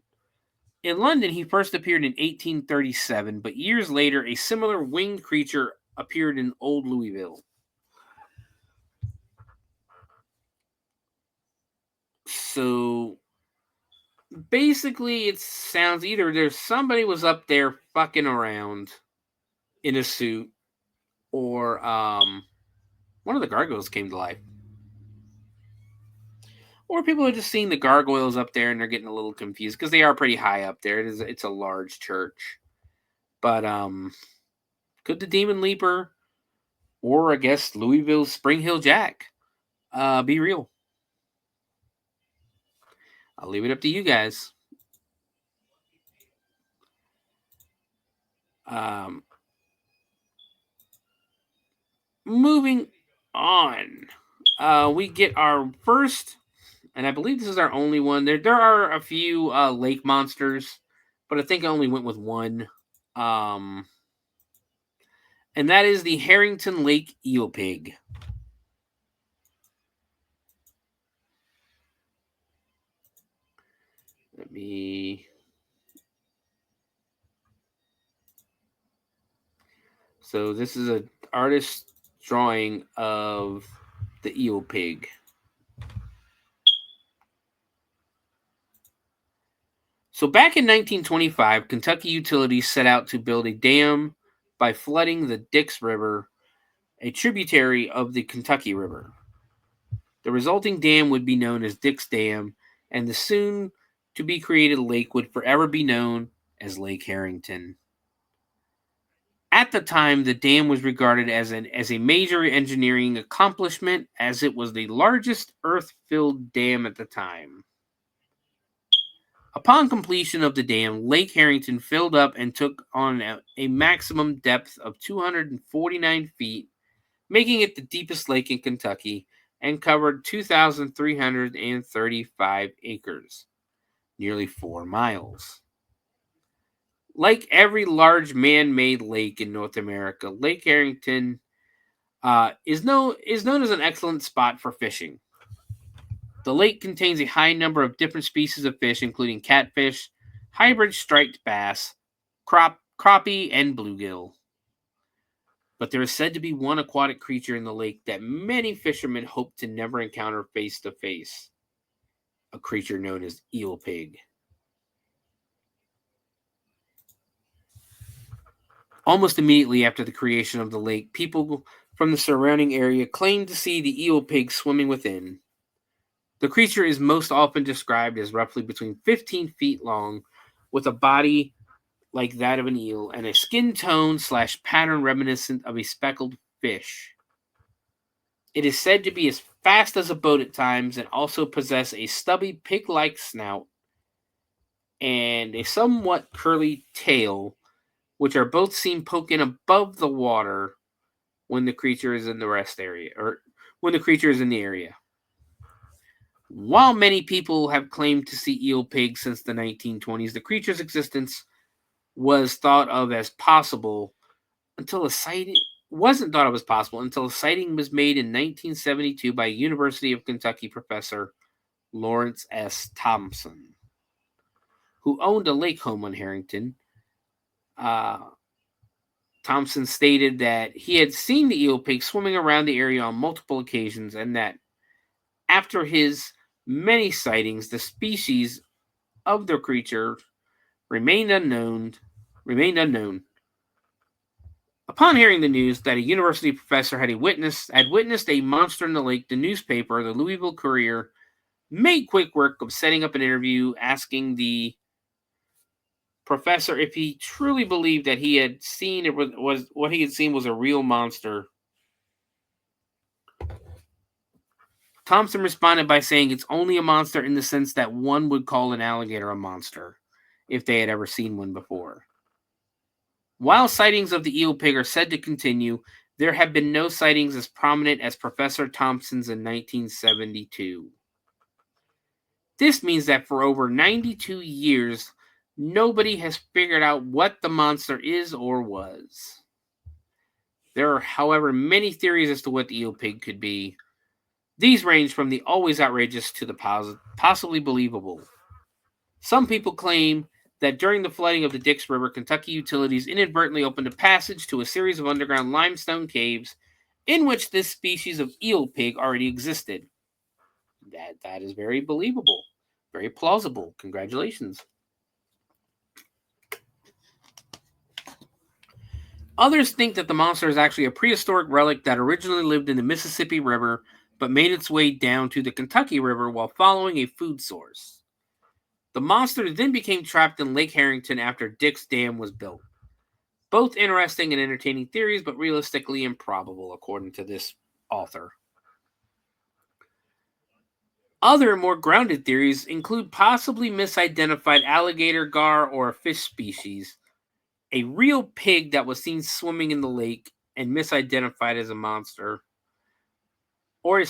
In London, he first appeared in 1837, but years later, a similar winged creature appeared in Old Louisville. So basically, it sounds either there's somebody was up there fucking around in a suit, or one of the gargoyles came to life. Or people are just seeing the gargoyles up there and they're getting a little confused because they are pretty high up there. It's a large church. But could the Demon Leaper or I guess Louisville's Spring Hill Jack be real? I'll leave it up to you guys. Moving on, we get our first, and I believe this is our only one. There are a few lake monsters, but I think I only went with one. And that is the Harrington Lake Eel Pig. Let me... So this is an artist's drawing of the eel pig. So back in 1925, Kentucky Utilities set out to build a dam by flooding the Dix River, a tributary of the Kentucky River. The resulting dam would be known as Dix Dam, and the soon-to-be-created lake would forever be known as Lake Harrington. At the time, the dam was regarded as a major engineering accomplishment, as it was the largest earth-filled dam at the time. Upon completion of the dam, Lake Harrington filled up and took on a maximum depth of 249 feet, making it the deepest lake in Kentucky, and covered 2,335 acres, nearly 4 miles. Like every large man-made lake in North America, Lake Harrington is known as an excellent spot for fishing. The lake contains a high number of different species of fish, including catfish, hybrid striped bass, crappie, and bluegill. But there is said to be one aquatic creature in the lake that many fishermen hope to never encounter face to face. A creature known as eel pig. Almost immediately after the creation of the lake, people from the surrounding area claimed to see the eel pig swimming within. The creature is most often described as roughly between 15 feet long, with a body like that of an eel and a skin tone / pattern reminiscent of a speckled fish. It is said to be as fast as a boat at times and also possess a stubby pig-like snout and a somewhat curly tail, which are both seen poking above the water when the creature is in the rest area, or when the creature is in the area. While many people have claimed to see eel pigs since the 1920s, the creature's existence was thought of as possible until a sighting was made in 1972 by University of Kentucky professor Lawrence S. Thompson, who owned a lake home on Harrington. Thompson stated that he had seen the eel pig swimming around the area on multiple occasions, and that after his many sightings, the species of the creature remained unknown. Upon hearing the news that a university professor had witnessed a monster in the lake, the newspaper, the Louisville Courier, made quick work of setting up an interview, asking the professor if he truly believed that he had seen what he had seen was a real monster. Thompson responded by saying it's only a monster in the sense that one would call an alligator a monster, if they had ever seen one before. While sightings of the eel pig are said to continue, there have been no sightings as prominent as Professor Thompson's in 1972. This means that for over 92 years, nobody has figured out what the monster is or was. There are, however, many theories as to what the eel pig could be. These range from the always outrageous to the possibly believable. Some people claim that during the flooding of the Dix River, Kentucky Utilities inadvertently opened a passage to a series of underground limestone caves in which this species of eel pig already existed. That is very believable, very plausible. Congratulations. Others think that the monster is actually a prehistoric relic that originally lived in the Mississippi River but made its way down to the Kentucky River while following a food source. The monster then became trapped in Lake Harrington after Dick's Dam was built. Both interesting and entertaining theories, but realistically improbable, according to this author. Other more grounded theories include possibly misidentified alligator gar or a fish species, a real pig that was seen swimming in the lake and misidentified as a monster, or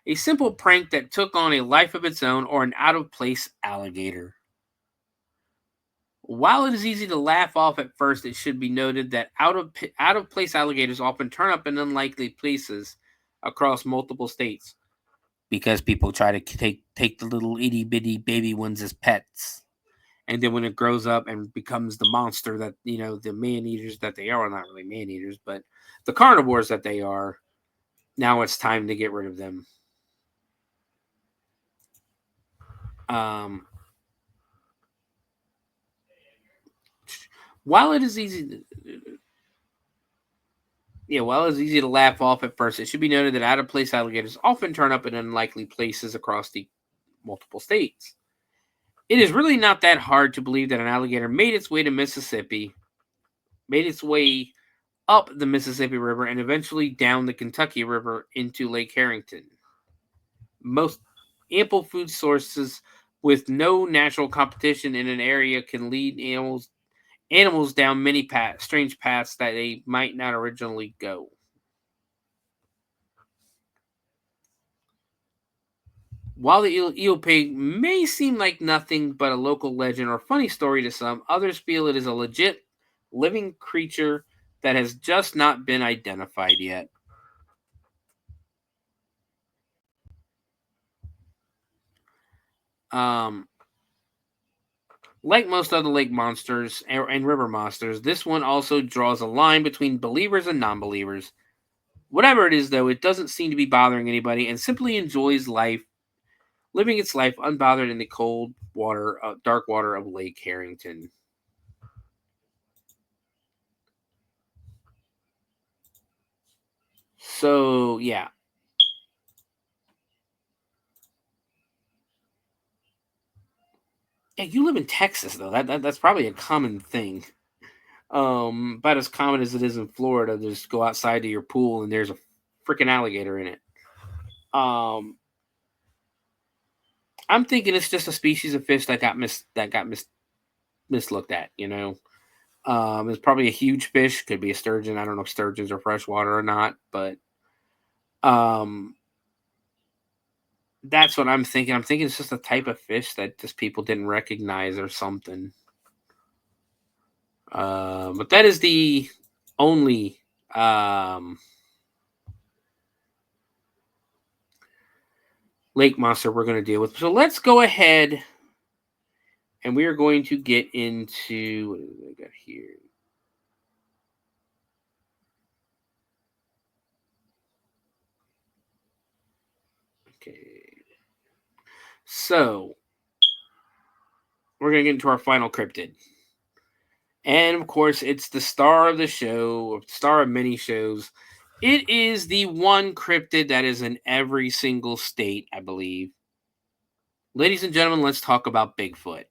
a simple prank that took on a life of its own, or an out-of-place alligator. While it is easy to laugh off at first, it should be noted that out-of-place alligators often turn up in unlikely places across multiple states because people try to take the little itty-bitty baby ones as pets. And then when it grows up and becomes the monster that, the man-eaters that they are, not really man-eaters, but the carnivores that they are, now it's time to get rid of them. While it is easy to laugh off at first, it should be noted that out-of-place alligators often turn up in unlikely places across the multiple states. It is really not that hard to believe that an alligator made its way to Mississippi, made its way up the Mississippi River, and eventually down the Kentucky River into Lake Harrington. Most ample food sources with no natural competition in an area can lead animals down many strange paths that they might not originally go. While the eel pig may seem like nothing but a local legend or funny story to some, others feel it is a legit living creature that has just not been identified yet. Like most other lake monsters and river monsters, this one also draws a line between believers and non-believers. Whatever it is, though, it doesn't seem to be bothering anybody and simply enjoys life, living its life unbothered in the cold water, dark water of Lake Harrington. So, yeah. Yeah, you live in Texas, though. That's probably a common thing. About as common as it is in Florida. Just go outside to your pool and there's a freaking alligator in it. I'm thinking it's just a species of fish that got mislooked at. It's probably a huge fish. Could be a sturgeon. I don't know if sturgeons are freshwater or not, but that's what I'm thinking. I'm thinking it's just a type of fish that just people didn't recognize or something. But that is the only lake monster we're going to deal with. So let's go ahead and we are going to get into what do I got here? Okay. So we're going to get into our final cryptid. And of course, it's the star of the show, star of many shows. It is the one cryptid that is in every single state, I believe. Ladies and gentlemen, let's talk about Bigfoot.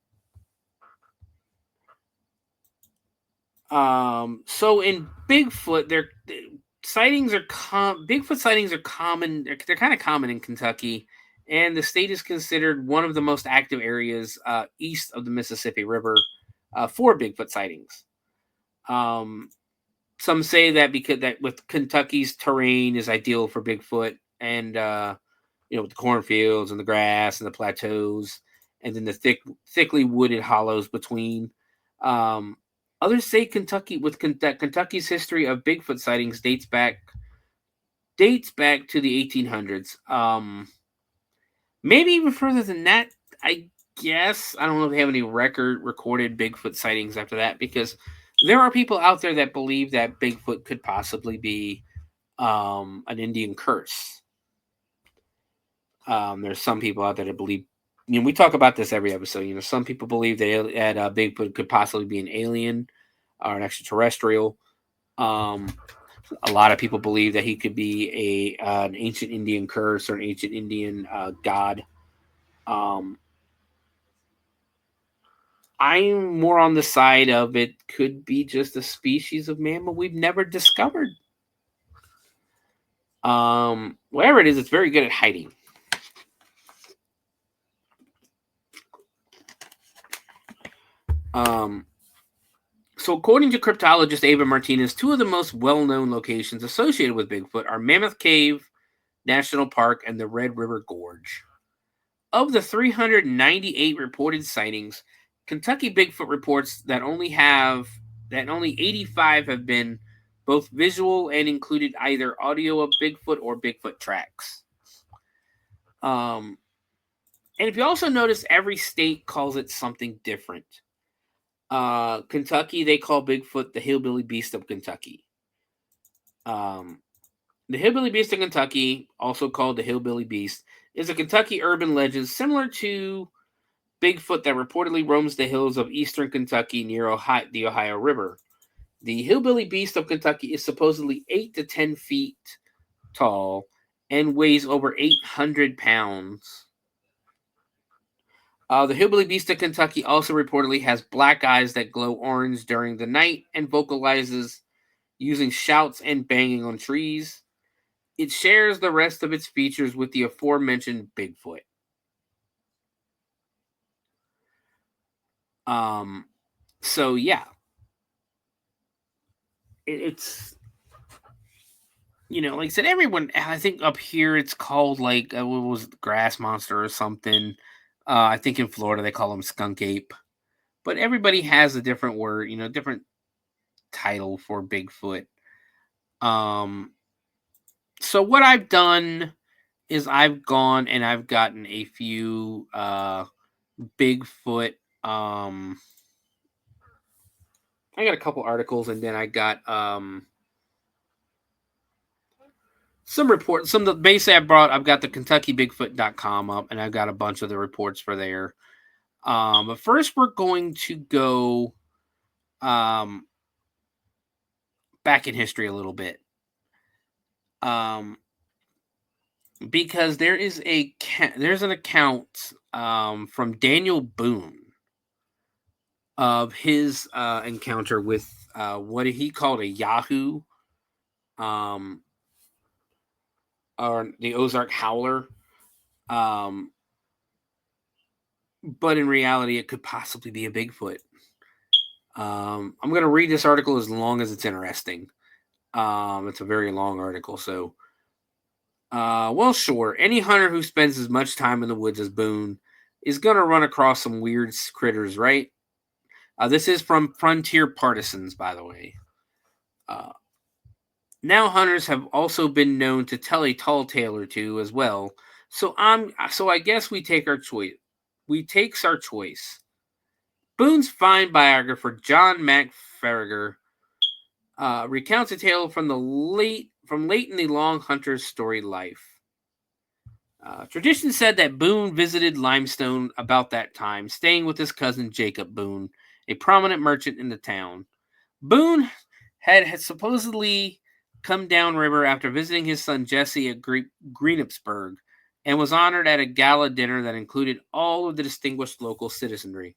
So in Bigfoot, Bigfoot sightings are common. They're kind of common in Kentucky, and the state is considered one of the most active areas east of the Mississippi River for Bigfoot sightings. Some say that because with Kentucky's terrain is ideal for Bigfoot, and with the cornfields and the grass and the plateaus, and then the thickly wooded hollows between. Others say Kentucky's history of Bigfoot sightings dates back to the 1800s. Maybe even further than that, I guess. I don't know if they have any recorded Bigfoot sightings after that, because there are people out there that believe that Bigfoot could possibly be an Indian curse. There's some people out there that believe, we talk about this every episode. Some people believe that Bigfoot could possibly be an alien or an extraterrestrial. A lot of people believe that he could be an ancient Indian curse or an ancient Indian god. I'm more on the side of it could be just a species of mammal we've never discovered. Whatever it is, it's very good at hiding. So according to cryptologist Ava Martinez, two of the most well-known locations associated with Bigfoot are Mammoth Cave National Park and the Red River Gorge. Of the 398 reported sightings, Kentucky Bigfoot reports that only 85 have been both visual and included either audio of Bigfoot or Bigfoot tracks. And if you also notice, every state calls it something different. Kentucky, they call Bigfoot the hillbilly beast of Kentucky. The hillbilly beast of Kentucky, also called the hillbilly beast, is a Kentucky urban legend similar to Bigfoot that reportedly roams the hills of eastern Kentucky near the Ohio River. The hillbilly beast of Kentucky is supposedly 8 to 10 feet tall and weighs over 800 pounds. The hillbilly beast of Kentucky also reportedly has black eyes that glow orange during the night and vocalizes using shouts and banging on trees. It shares the rest of its features with the aforementioned Bigfoot. So yeah, it's, you know, like I said, everyone, I think up here it's called like, what was it, grass monster or something. I think in Florida they call him skunk ape, but everybody has a different word, you know, different title for Bigfoot. So what I've done is I've gone and I've gotten a few Bigfoot. I got a couple articles, and then I got some reports. Basically I've got the KentuckyBigfoot.com up, and I've got a bunch of the reports for there. But first we're going to go back in history a little bit. Because there's an account from Daniel Boone of his encounter with what he called a Yahoo, or the Ozark Howler. But in reality, it could possibly be a Bigfoot. I'm going to read this article as long as it's interesting. It's a very long article, so. Well, sure. Any hunter who spends as much time in the woods as Boone is going to run across some weird critters, right? This is from Frontier Partisans, by the way. Now hunters have also been known to tell a tall tale or two as well. So I guess we take our choice. Boone's fine biographer John MacFarriger recounts a tale from late in the long hunter's story life. Tradition said that Boone visited Limestone about that time, staying with his cousin Jacob Boone, a prominent merchant in the town. Boone had supposedly come downriver after visiting his son Jesse at Greenupsburg, and was honored at a gala dinner that included all of the distinguished local citizenry.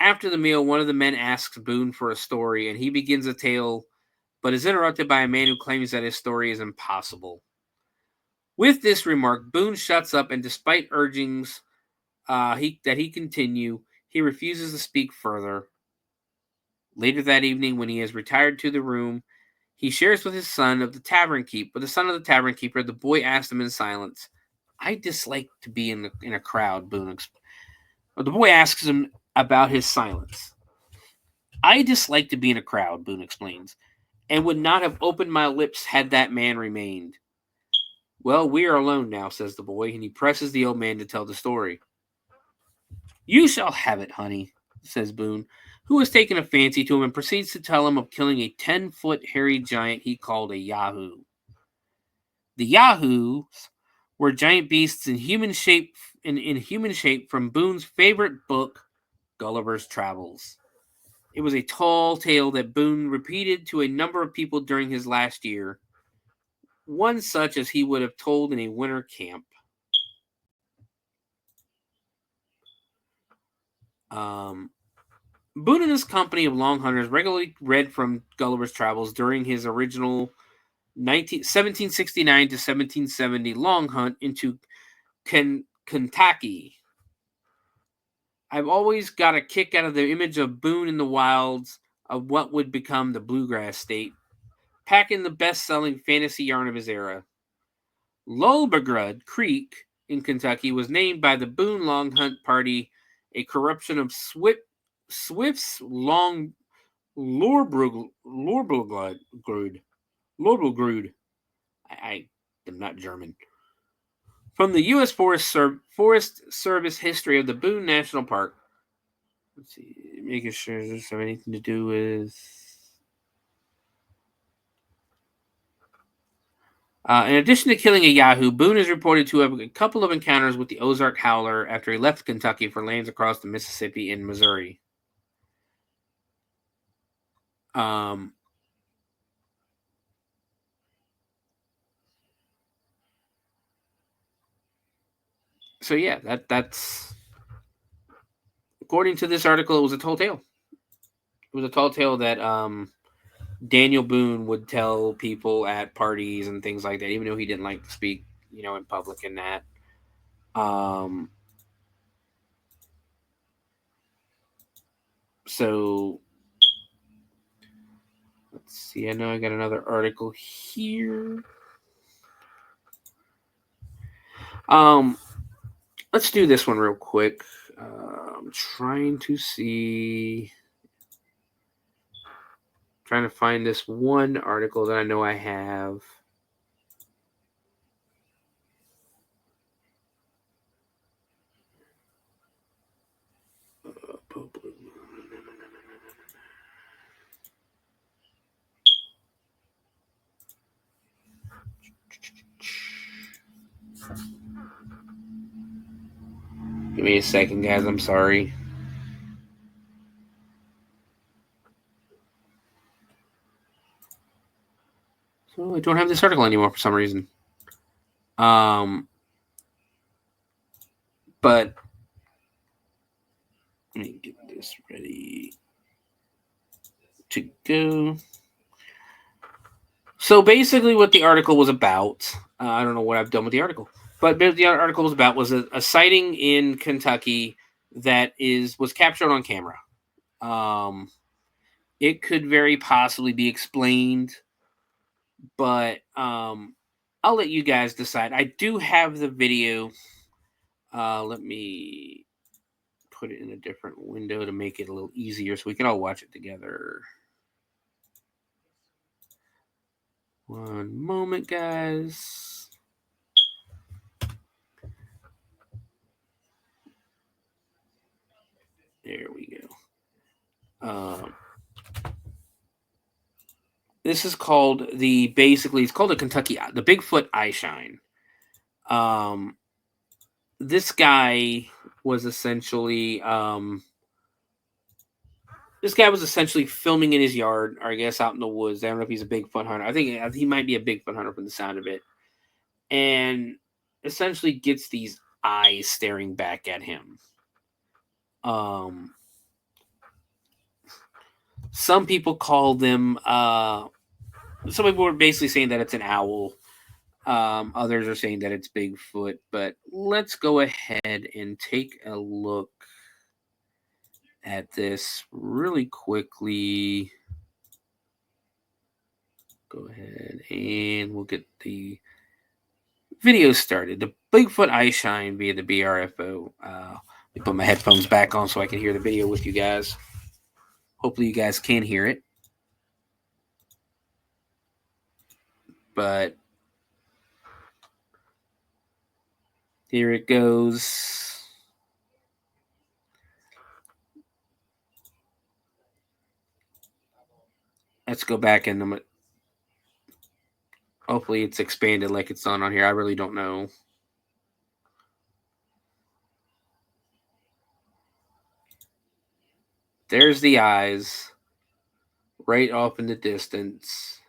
After the meal, one of the men asks Boone for a story, and he begins a tale, but is interrupted by a man who claims that his story is impossible. With this remark, Boone shuts up, and despite urgings that he continue, he refuses to speak further. Later that evening, when he has retired to the room, he shares with his son of the tavern keep. With the son of the tavern keeper, the boy asked him in silence, "I dislike to be in a crowd." The boy asks him about his silence. "I dislike to be in a crowd," Boone explains, "and would not have opened my lips had that man remained." "Well, we are alone now," says the boy, and he presses the old man to tell the story. "You shall have it, honey," says Boone, who has taken a fancy to him, and proceeds to tell him of killing a 10-foot hairy giant he called a Yahoo. The Yahoos were giant beasts in human shape from Boone's favorite book, Gulliver's Travels. It was a tall tale that Boone repeated to a number of people during his last year, one such as he would have told in a winter camp. Boone and his company of long hunters regularly read from Gulliver's Travels during his original 1769 to 1770 long hunt into Kentucky. I've always got a kick out of the image of Boone in the wilds of what would become the Bluegrass State, packing the best-selling fantasy yarn of his era. Lulbergrud Creek in Kentucky was named by the Boone Long Hunt Party, a corruption of Swift's Long Lorbegrud. I am not German. From the U.S. Forest Service history of the Boone National Park. Let's see, making sure does this have anything to do with... in addition to killing a Yahoo, Boone is reported to have a couple of encounters with the Ozark Howler after he left Kentucky for lands across the Mississippi and Missouri. So yeah, that's according to this article, it was a tall tale. It was a tall tale that Daniel Boone would tell people at parties and things like that, even though he didn't like to speak, in public and that. So let's see. I know I got another article here. Let's do this one real quick. I'm trying to find this one article that I know I have. Give me a second, guys. I'm sorry. So I don't have this article anymore for some reason. But let me get this ready to go. So basically what the article was about, I don't know what I've done with the article, but the article was about was a sighting in Kentucky that was captured on camera. It could very possibly be explained, but I'll let you guys decide. I do have the video. Let me put it in a different window to make it a little easier so we can all watch it together. One moment, guys. There we go. This is called it's called the Bigfoot Eye Shine. This guy was essentially filming in his yard, or I guess out in the woods. I don't know if he's a Bigfoot hunter. I think he might be a Bigfoot hunter from the sound of it. And essentially gets these eyes staring back at him. Some people call them, some people are basically saying that it's an owl. Others are saying that it's Bigfoot, but let's go ahead and take a look at this really quickly. Go ahead and we'll get the video started. The Bigfoot Eye Shine via the BRFO. Let me put my headphones back on so I can hear the video with you guys. Hopefully you guys can hear it. But here it goes. Let's go back and hopefully it's expanded like it's on here. I really don't know. There's the eyes right off in the distance.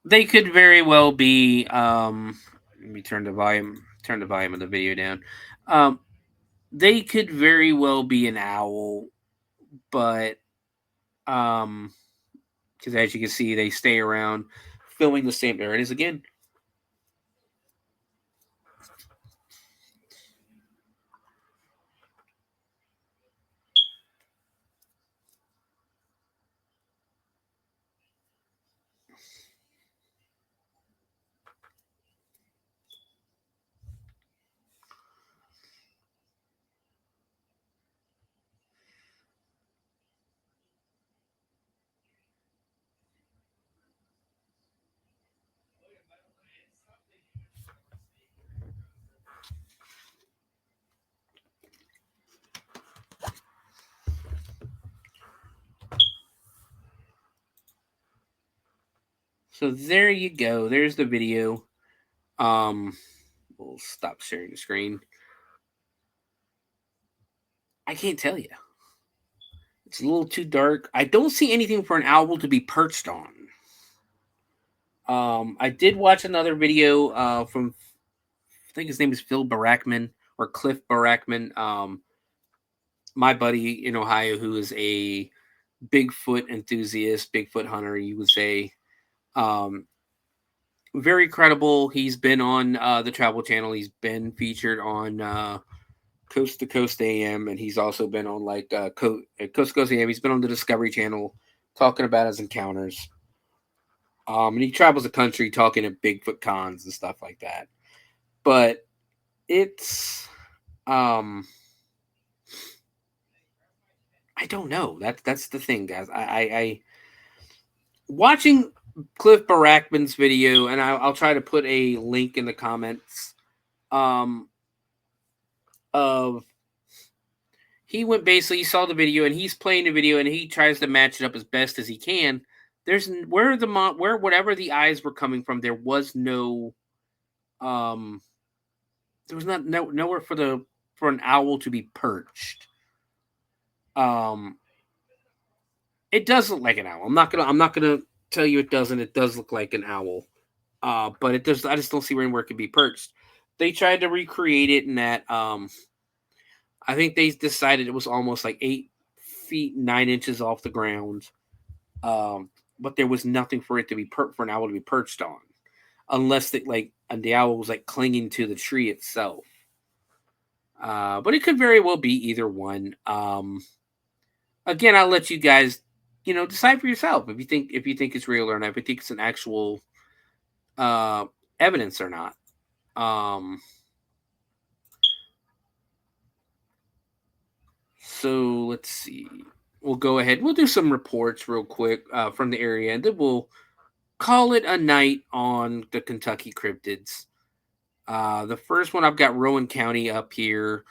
They could very well be. Let me turn the volume of the video down. They could very well be an owl, but because as you can see, they stay around filming the same. There it is again. So there you go. There's the video. We'll stop sharing the screen. I can't tell you. It's a little too dark. I don't see anything for an owl to be perched on. I did watch another video from, I think his name is Phil Barackman or Cliff Barackman. My buddy in Ohio who is a Bigfoot enthusiast, Bigfoot hunter, you would say. Very credible. He's been on the Travel Channel. He's been featured on Coast to Coast AM, and he's also been on Coast to Coast AM. He's been on the Discovery Channel talking about his encounters. And he travels the country talking at Bigfoot cons and stuff like that. But it's I don't know. That's the thing, guys. I watching Cliff Barackman's video, and I'll try to put a link in the comments. Of he saw the video and he's playing the video and he tries to match it up as best as he can. There's where whatever the eyes were coming from, there was no nowhere for an owl to be perched. It does look like an owl. I'm not gonna tell you it doesn't. It does look like an owl. But it does. I just don't see where it could be perched. They tried to recreate it in that. I think they decided it was almost like 8 feet 9 inches off the ground. But there was nothing for it to be for an owl to be perched on, unless the owl was clinging to the tree itself. But it could very well be either one. Again, I'll let you guys, decide for yourself if you think it's real or not, if you think it's an actual evidence or not. So let's see. We'll go ahead. We'll do some reports real quick from the area, and then we'll call it a night on the Kentucky cryptids. The first one, I've got Rowan County up here.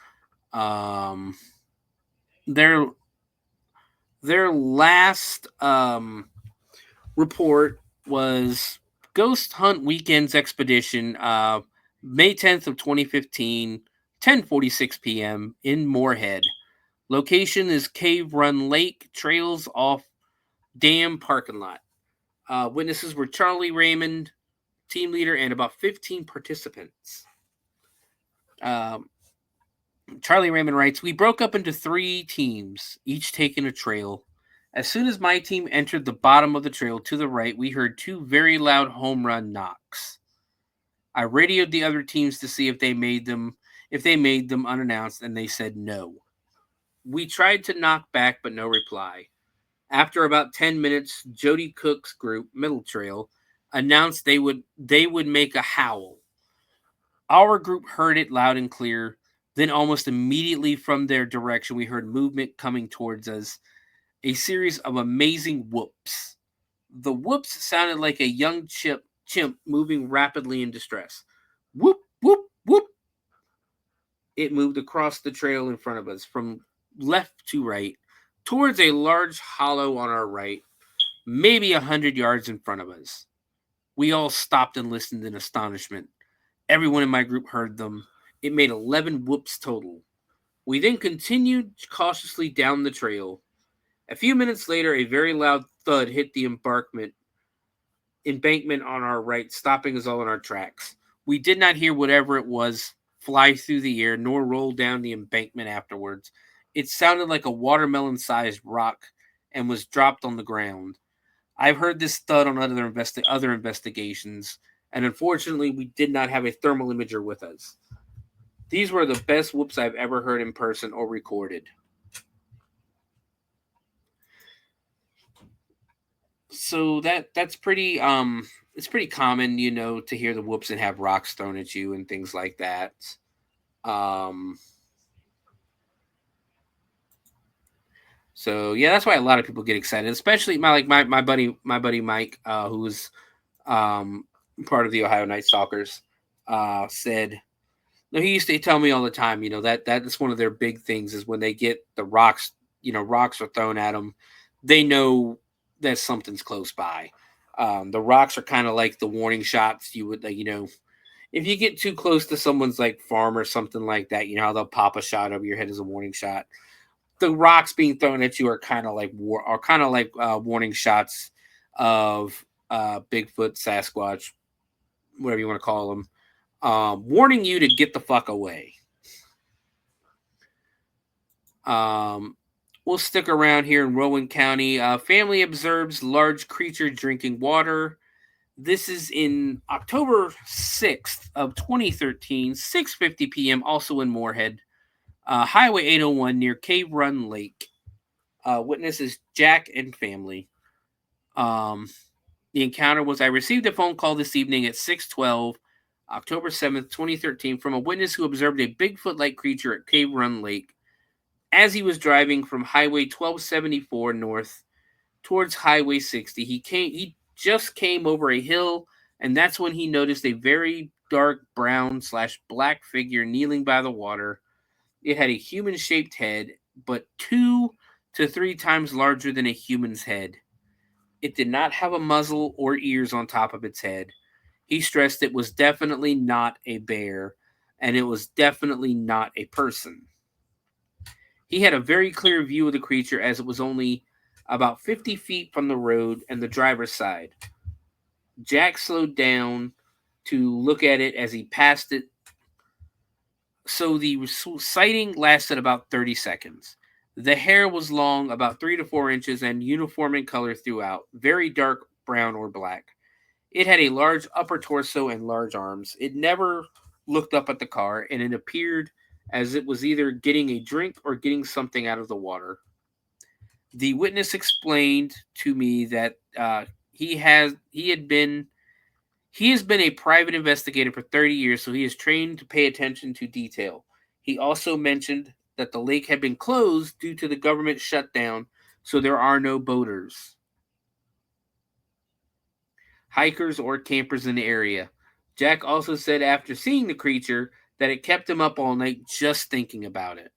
Their last report was Ghost Hunt Weekends Expedition, May 10th of 2015, 10:46 p.m. in Moorhead. Location is Cave Run Lake, trails off dam parking lot. Witnesses were Charlie Raymond, team leader, and about 15 participants. Charlie Raymond writes, "We broke up into 3 teams, each taking a trail. As soon as my team entered the bottom of the trail to the right, we heard 2 very loud home run knocks. I radioed the other teams to see if they made them unannounced, and they said no. We tried to knock back, but no reply. After about 10 minutes, Jody Cook's group, Middle Trail, announced they would make a howl. Our group heard it loud and clear. Then almost immediately from their direction, we heard movement coming towards us. A series of amazing whoops. The whoops sounded like a young chimp moving rapidly in distress. Whoop, whoop, whoop. It moved across the trail in front of us, from left to right, towards a large hollow on our right, maybe 100 yards in front of us. We all stopped and listened in astonishment. Everyone in my group heard them. It made 11 whoops total. We then continued cautiously down the trail. A few minutes later, a very loud thud hit the embankment on our right, stopping us all in our tracks. We did not hear whatever it was fly through the air, nor roll down the embankment afterwards. It sounded like a watermelon-sized rock and was dropped on the ground. I've heard this thud on other investigations, and unfortunately, we did not have a thermal imager with us. These were the best whoops I've ever heard in person or recorded. So that's pretty it's pretty common, to hear the whoops and have rocks thrown at you and things like that. So yeah, that's why a lot of people get excited, especially my buddy Mike, who's part of the Ohio Night Stalkers, said. No, he used to tell me all the time, that is one of their big things is when they get the rocks, rocks are thrown at them, they know that something's close by. The rocks are kind of like the warning shots you would, if you get too close to someone's like farm or something like that, how they'll pop a shot over your head as a warning shot. The rocks being thrown at you are kind of like warning shots of Bigfoot, Sasquatch, whatever you want to call them. Warning you to get the fuck away. We'll stick around here in Rowan County. Family observes large creature drinking water. This is in October 6th of 2013, 6:50 p.m., also in Moorhead. Highway 801 near Cave Run Lake. Witnesses Jack and family. The encounter was, I received a phone call this evening at 6:12, October 7th, 2013, from a witness who observed a Bigfoot-like creature at Cave Run Lake as he was driving from Highway 1274 north towards Highway 60. He just came over a hill, and that's when he noticed a very dark brown/black figure kneeling by the water. It had a human-shaped head, but 2 to 3 times larger than a human's head. It did not have a muzzle or ears on top of its head. He stressed it was definitely not a bear, and it was definitely not a person. He had a very clear view of the creature as it was only about 50 feet from the road and the driver's side. Jack slowed down to look at it as he passed it. So the sighting lasted about 30 seconds. The hair was long, about 3 to 4 inches, and uniform in color throughout, very dark brown or black. It had a large upper torso and large arms. It never looked up at the car, and it appeared as it was either getting a drink or getting something out of the water. The witness explained to me that he has been a private investigator for 30 years, so he is trained to pay attention to detail. He also mentioned that the lake had been closed due to the government shutdown, so there are no boaters, hikers, or campers in the area. Jack also said after seeing the creature that it kept him up all night just thinking about it.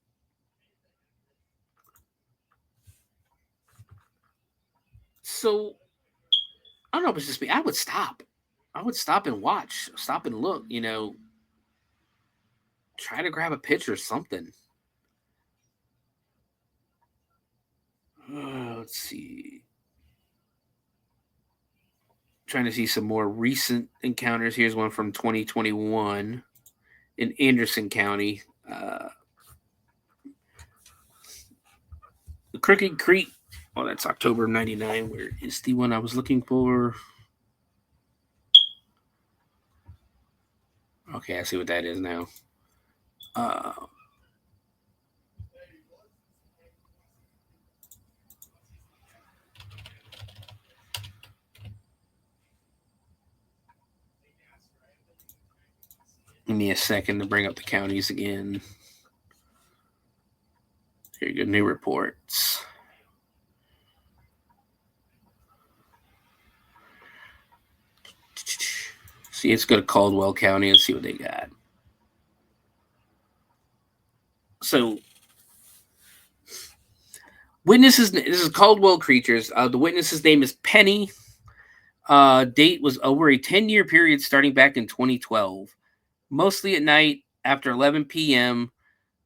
So, I don't know if it's just me. I would stop. And watch. Stop and look, Try to grab a picture or something. Let's see. Trying to see some more recent encounters. Here's one from 2021 in Anderson County. The Crooked Creek. Oh, that's October of 99. Where is the one I was looking for? Okay, I see what that is now. Give me a second to bring up the counties again. Here you go, new reports. See, let's go to Caldwell County. Let's see what they got. So, witnesses, this is Caldwell Creatures. The witness's name is Penny. Date was over a 10-year period starting back in 2012. Mostly at night after 11 p.m.,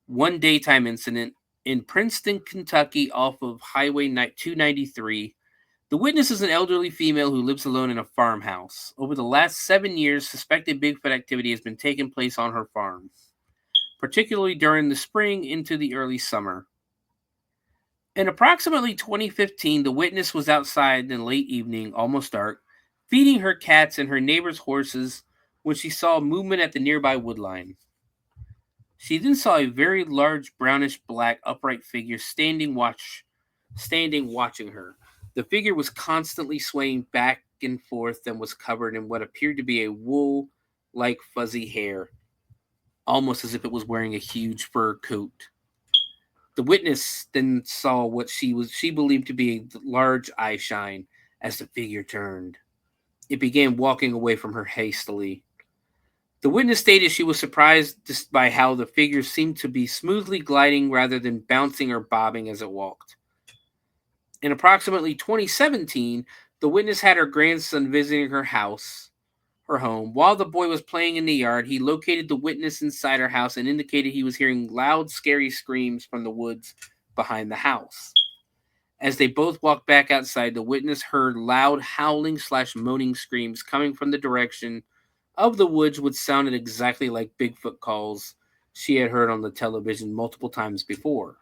one daytime incident in Princeton, Kentucky, off of Highway 293. The witness is an elderly female who lives alone in a farmhouse. Over the last 7 years, suspected Bigfoot activity has been taking place on her farm, particularly during the spring into the early summer. In approximately 2015, the witness was outside in the late evening, almost dark, feeding her cats and her neighbor's horses when she saw movement at the nearby woodline. She then saw a very large brownish-black upright figure standing watching her. The figure was constantly swaying back and forth and was covered in what appeared to be a wool-like fuzzy hair, almost as if it was wearing a huge fur coat. The witness then saw what she believed to be a large eye shine as the figure turned. It began walking away from her hastily. The witness stated she was surprised by how the figure seemed to be smoothly gliding rather than bouncing or bobbing as it walked. In approximately 2017, the witness had her grandson visiting her home. While the boy was playing in the yard, he located the witness inside her house and indicated he was hearing loud, scary screams from the woods behind the house. As they both walked back outside, the witness heard loud howling/moaning screams coming from the direction of the woods, which sounded exactly like Bigfoot calls she had heard on the television multiple times before.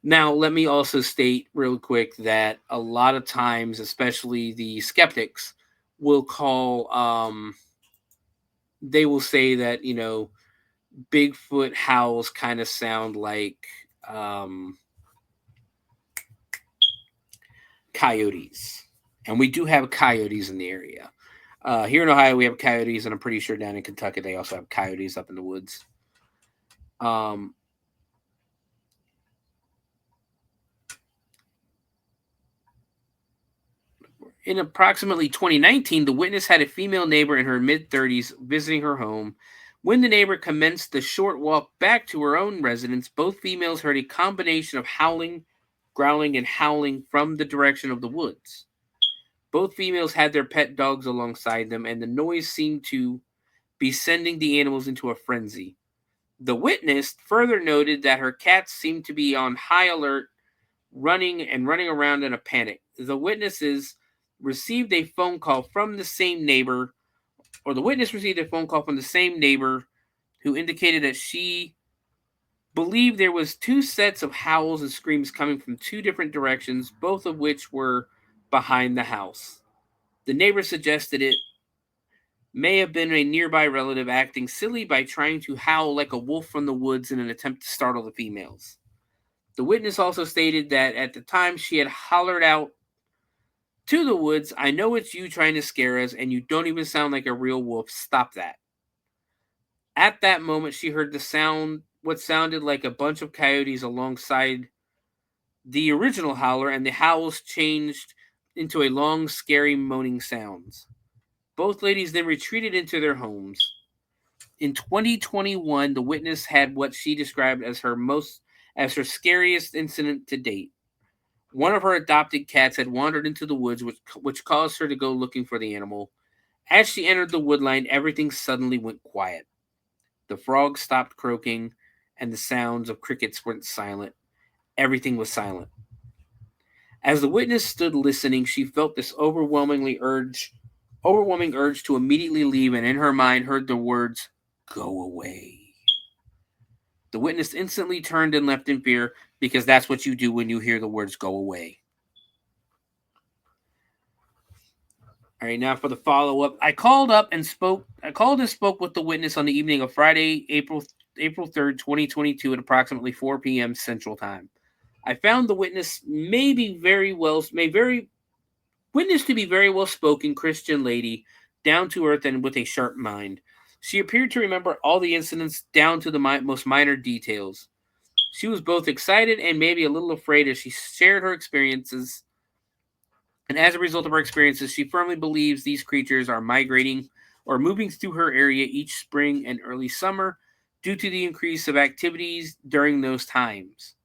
Now, let me also state real quick that a lot of times, especially the skeptics, will they will say that, Bigfoot howls kind of sound like coyotes. And we do have coyotes in the area. Here in Ohio, we have coyotes, and I'm pretty sure down in Kentucky, they also have coyotes up in the woods. In approximately 2019, the witness had a female neighbor in her mid-30s visiting her home. When the neighbor commenced the short walk back to her own residence, both females heard a combination of howling, growling, and howling from the direction of the woods. Both females had their pet dogs alongside them, and the noise seemed to be sending the animals into a frenzy. The witness further noted that her cats seemed to be on high alert, running around in a panic. The witness received a phone call from the same neighbor who indicated that she believed there was two sets of howls and screams coming from two different directions, both of which were behind the house. The neighbor suggested it may have been a nearby relative acting silly by trying to howl like a wolf from the woods in an attempt to startle the females. The witness also stated that at the time she had hollered out to the woods, "I know it's you trying to scare us, and you don't even sound like a real wolf. Stop that." At that moment, she heard what sounded like a bunch of coyotes alongside the original howler, and the howls changed into a long, scary, moaning sounds. Both ladies then retreated into their homes. In 2021, the witness had what she described as her scariest incident to date. One of her adopted cats had wandered into the woods, which caused her to go looking for the animal. As she entered the woodline, everything suddenly went quiet. The frogs stopped croaking, and the sounds of crickets went silent. Everything was silent. As the witness stood listening, she felt this overwhelming urge to immediately leave, and in her mind heard the words, "Go away." The witness instantly turned and left in fear, because that's what you do when you hear the words "go away." All right, now for the follow-up. I called and spoke with the witness on the evening of Friday, April 3rd, 2022 at approximately 4 p.m. Central Time. I found the witness to be very well-spoken Christian lady, down to earth and with a sharp mind. She appeared to remember all the incidents down to the most minor details. She was both excited and maybe a little afraid as she shared her experiences. And as a result of her experiences, she firmly believes these creatures are migrating or moving through her area each spring and early summer due to the increase of activities during those times.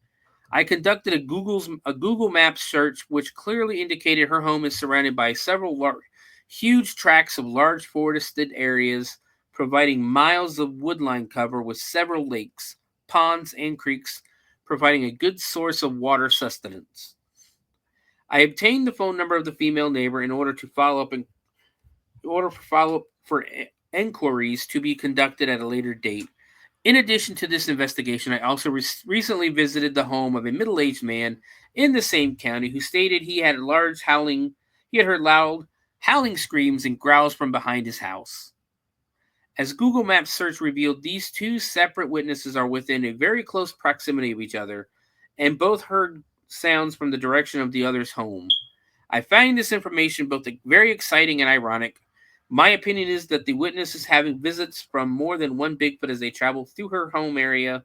I conducted a Google Maps search, which clearly indicated her home is surrounded by several huge tracts of large forested areas, providing miles of woodline cover with several lakes, ponds, and creeks, providing a good source of water sustenance. I obtained the phone number of the female neighbor in order to follow up for inquiries to be conducted at a later date. In addition to this investigation, I also recently visited the home of a middle-aged man in the same county who stated he had heard loud howling screams and growls from behind his house. As Google Maps search revealed, these two separate witnesses are within a very close proximity of each other, and both heard sounds from the direction of the other's home. I find this information both very exciting and ironic. My opinion is that the witness is having visits from more than one Bigfoot as they travel through her home area.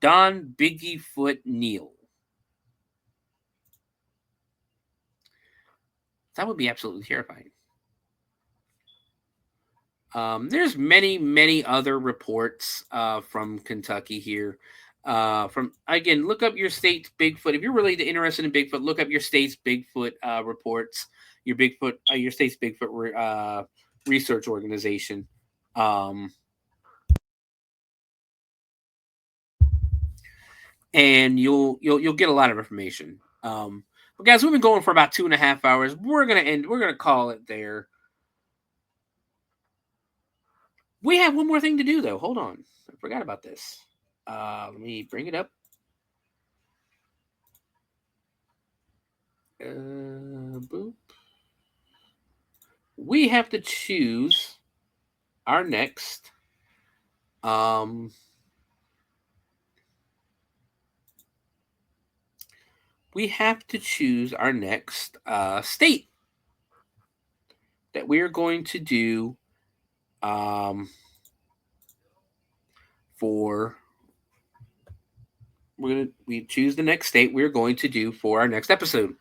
Don Biggiefoot Neal. That would be absolutely terrifying. There's many other reports from Kentucky here. Look up your state's Bigfoot. If you're really interested in Bigfoot, look up your state's Bigfoot reports. Your state's Bigfoot research organization. And you'll get a lot of information. But guys, we've been going for about 2.5 hours. We're gonna call it there. We have one more thing to do, though. Hold on. I forgot about this. Let me bring it up. Boop. We have to choose our next state that we are going to do we choose the next state we're going to do for our next episode.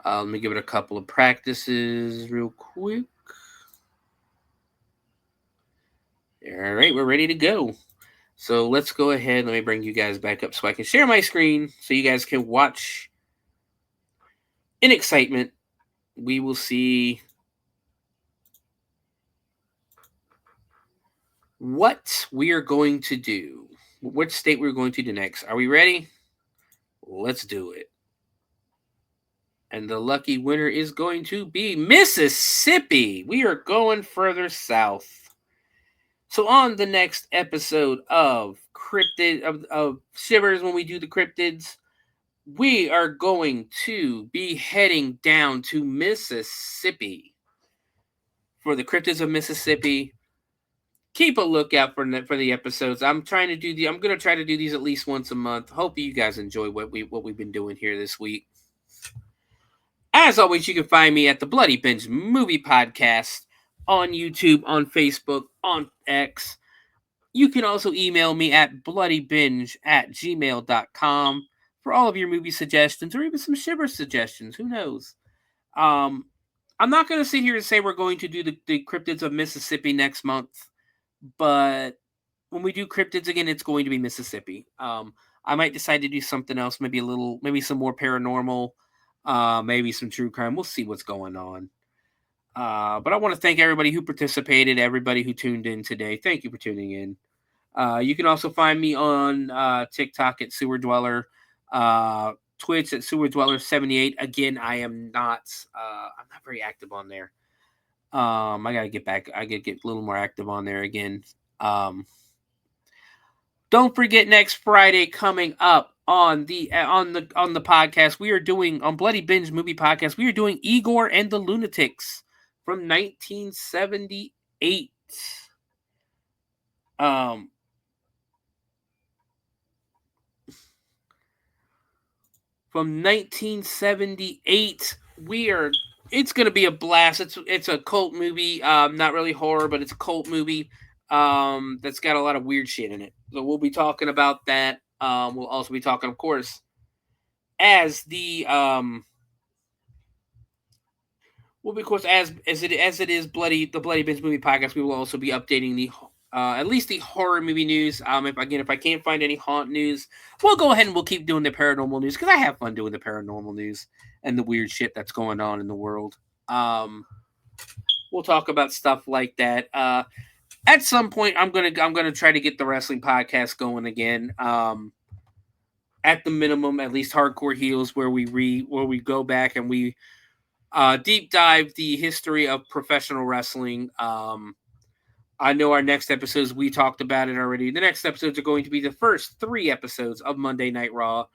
Let me give it a couple of practices real quick. All right, we're ready to go. So let's go ahead. Let me bring you guys back up so I can share my screen so you guys can watch in excitement. We will see what we are going to do. Which state we're going to do next. Are we ready? Let's do it. And the lucky winner is going to be Mississippi. We are going further south. So on the next episode of of Shivers, when we do the Cryptids, we are going to be heading down to Mississippi for the Cryptids of Mississippi. Keep a lookout for the episodes. I'm going to try to do these at least once a month. Hope you guys enjoy what we've been doing here this week. As always, you can find me at the Bloody Binge Movie Podcast on YouTube, on Facebook, on X. You can also email me at bloodybinge@gmail.com for all of your movie suggestions or even some Shiver suggestions. Who knows? I'm not going to sit here and say we're going to do the Cryptids of Mississippi next month, but when we do Cryptids again, it's going to be Mississippi. I might decide to do something else, maybe some more paranormal, maybe some true crime. We'll see what's going on. But I want to thank everybody who participated, everybody who tuned in today. Thank you for tuning in. You can also find me on TikTok at Sewer Dweller, Twitch at Sewer Dweller 78. Again, I'm not very active on there. I gotta get back. I gotta get a little more active on there again. Don't forget, next Friday coming up on the podcast, we are doing on Bloody Binge Movie Podcast. We are doing Igor and the Lunatics from 1978. From 1978, it's going to be a blast. It's a cult movie, not really horror, but it's a cult movie that's got a lot of weird shit in it. So we'll be talking about that. We'll also be talking, of course, as it is the Bloody Binge Movie Podcast. We will also be updating the at least the horror movie news. If I can't find any haunt news, we'll go ahead and we'll keep doing the paranormal news because I have fun doing the paranormal news and the weird shit that's going on in the world. We'll talk about stuff like that. at some point, I'm gonna try to get the wrestling podcast going again. At the minimum, at least Hardcore Heels, where we go back and we deep dive the history of professional wrestling. I know our next episodes, we talked about it already. The next episodes are going to be the first 3 episodes of Monday Night Raw.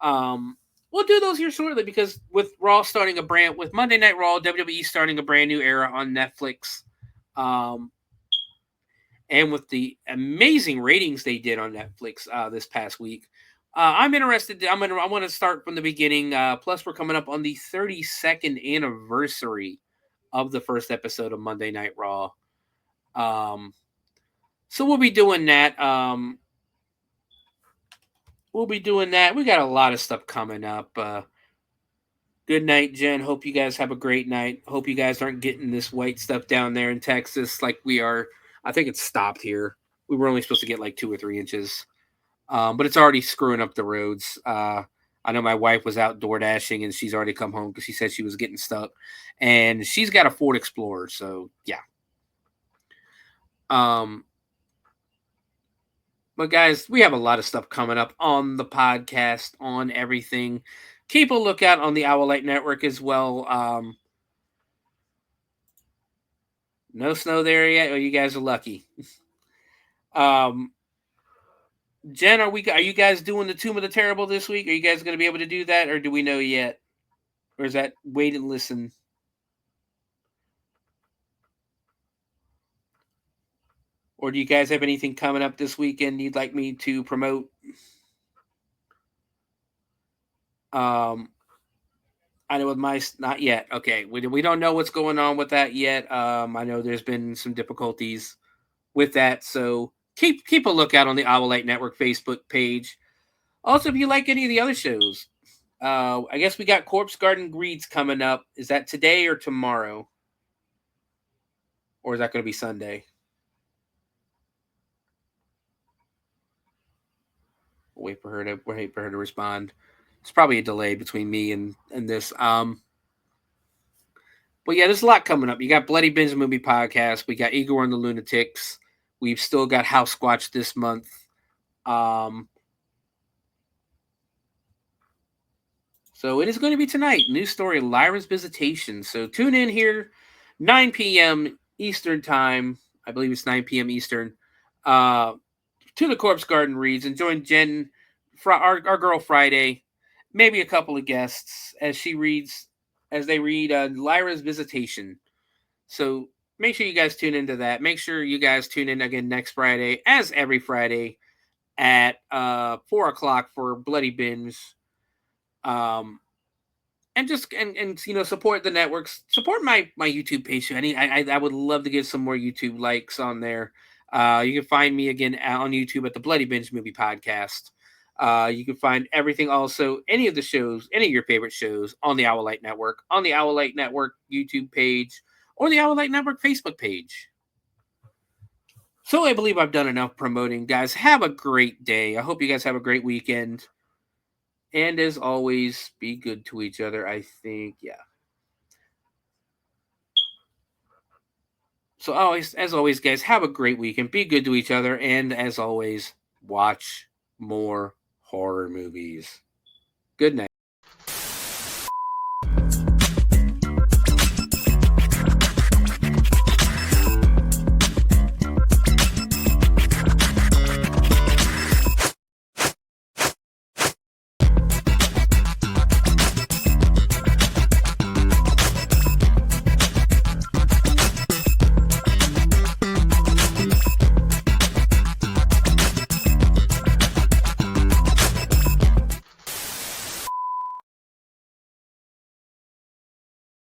We'll do those here shortly because with Raw starting with Monday Night Raw, WWE starting a brand new era on Netflix. And with the amazing ratings they did on Netflix this past week, I'm interested. I want to start from the beginning. Plus, we're coming up on the 32nd anniversary of the first episode of Monday Night Raw. So we'll be doing that. We got a lot of stuff coming up. Good night, Jen. Hope you guys have a great night. Hope you guys aren't getting this white stuff down there in Texas like we are. I think it's stopped here. We were only supposed to get like 2 or 3 inches. But it's already screwing up the roads. I know my wife was out door dashing and she's already come home because she said she was getting stuck. And she's got a Ford Explorer, so yeah. But guys, we have a lot of stuff coming up on the podcast, on everything. Keep a lookout on the Owlite Network as well. No snow there yet. Oh, you guys are lucky. Jen, are you guys doing the Tomb of the Terrible this week? Are you guys going to be able to do that, or do we know yet? Or is that wait and listen? Or do you guys have anything coming up this weekend you'd like me to promote? I know with not yet. Okay, we don't know what's going on with that yet. I know there's been some difficulties with that, so keep a lookout on the Owlite Network Facebook page. Also, if you like any of the other shows, I guess we got Corpse Garden Greets coming up. Is that today or tomorrow? Or is that going to be Sunday? We'll wait for her to respond. It's probably a delay between me and this. But yeah, there's a lot coming up. You got Bloody Binge Movie Podcast. We got Igor and the Lunatics. We've still got House Squatch this month. So it is going to be tonight. New story, Lyra's Visitation. So tune in here, 9 p.m. Eastern time. I believe it's 9 p.m. Eastern. To the Corpse Garden Reads and join Jen, our girl Friday, maybe a couple of guests as they read Lyra's Visitation. So make sure you guys tune into that. Make sure you guys tune in again next Friday, as every Friday, at 4:00 for Bloody Binge. And support the networks, support my YouTube page. I would love to get some more YouTube likes on there. You can find me again on YouTube at the Bloody Binge Movie Podcast. You can find everything also, any of your favorite shows on the Owlite Network, on the Owlite Network YouTube page, or the Owlite Network Facebook page. So I believe I've done enough promoting, guys. Have a great day. I hope you guys have a great weekend. And as always, be good to each other, I think. Yeah. So as always, guys, have a great weekend. Be good to each other. And as always, watch more horror movies. Good night.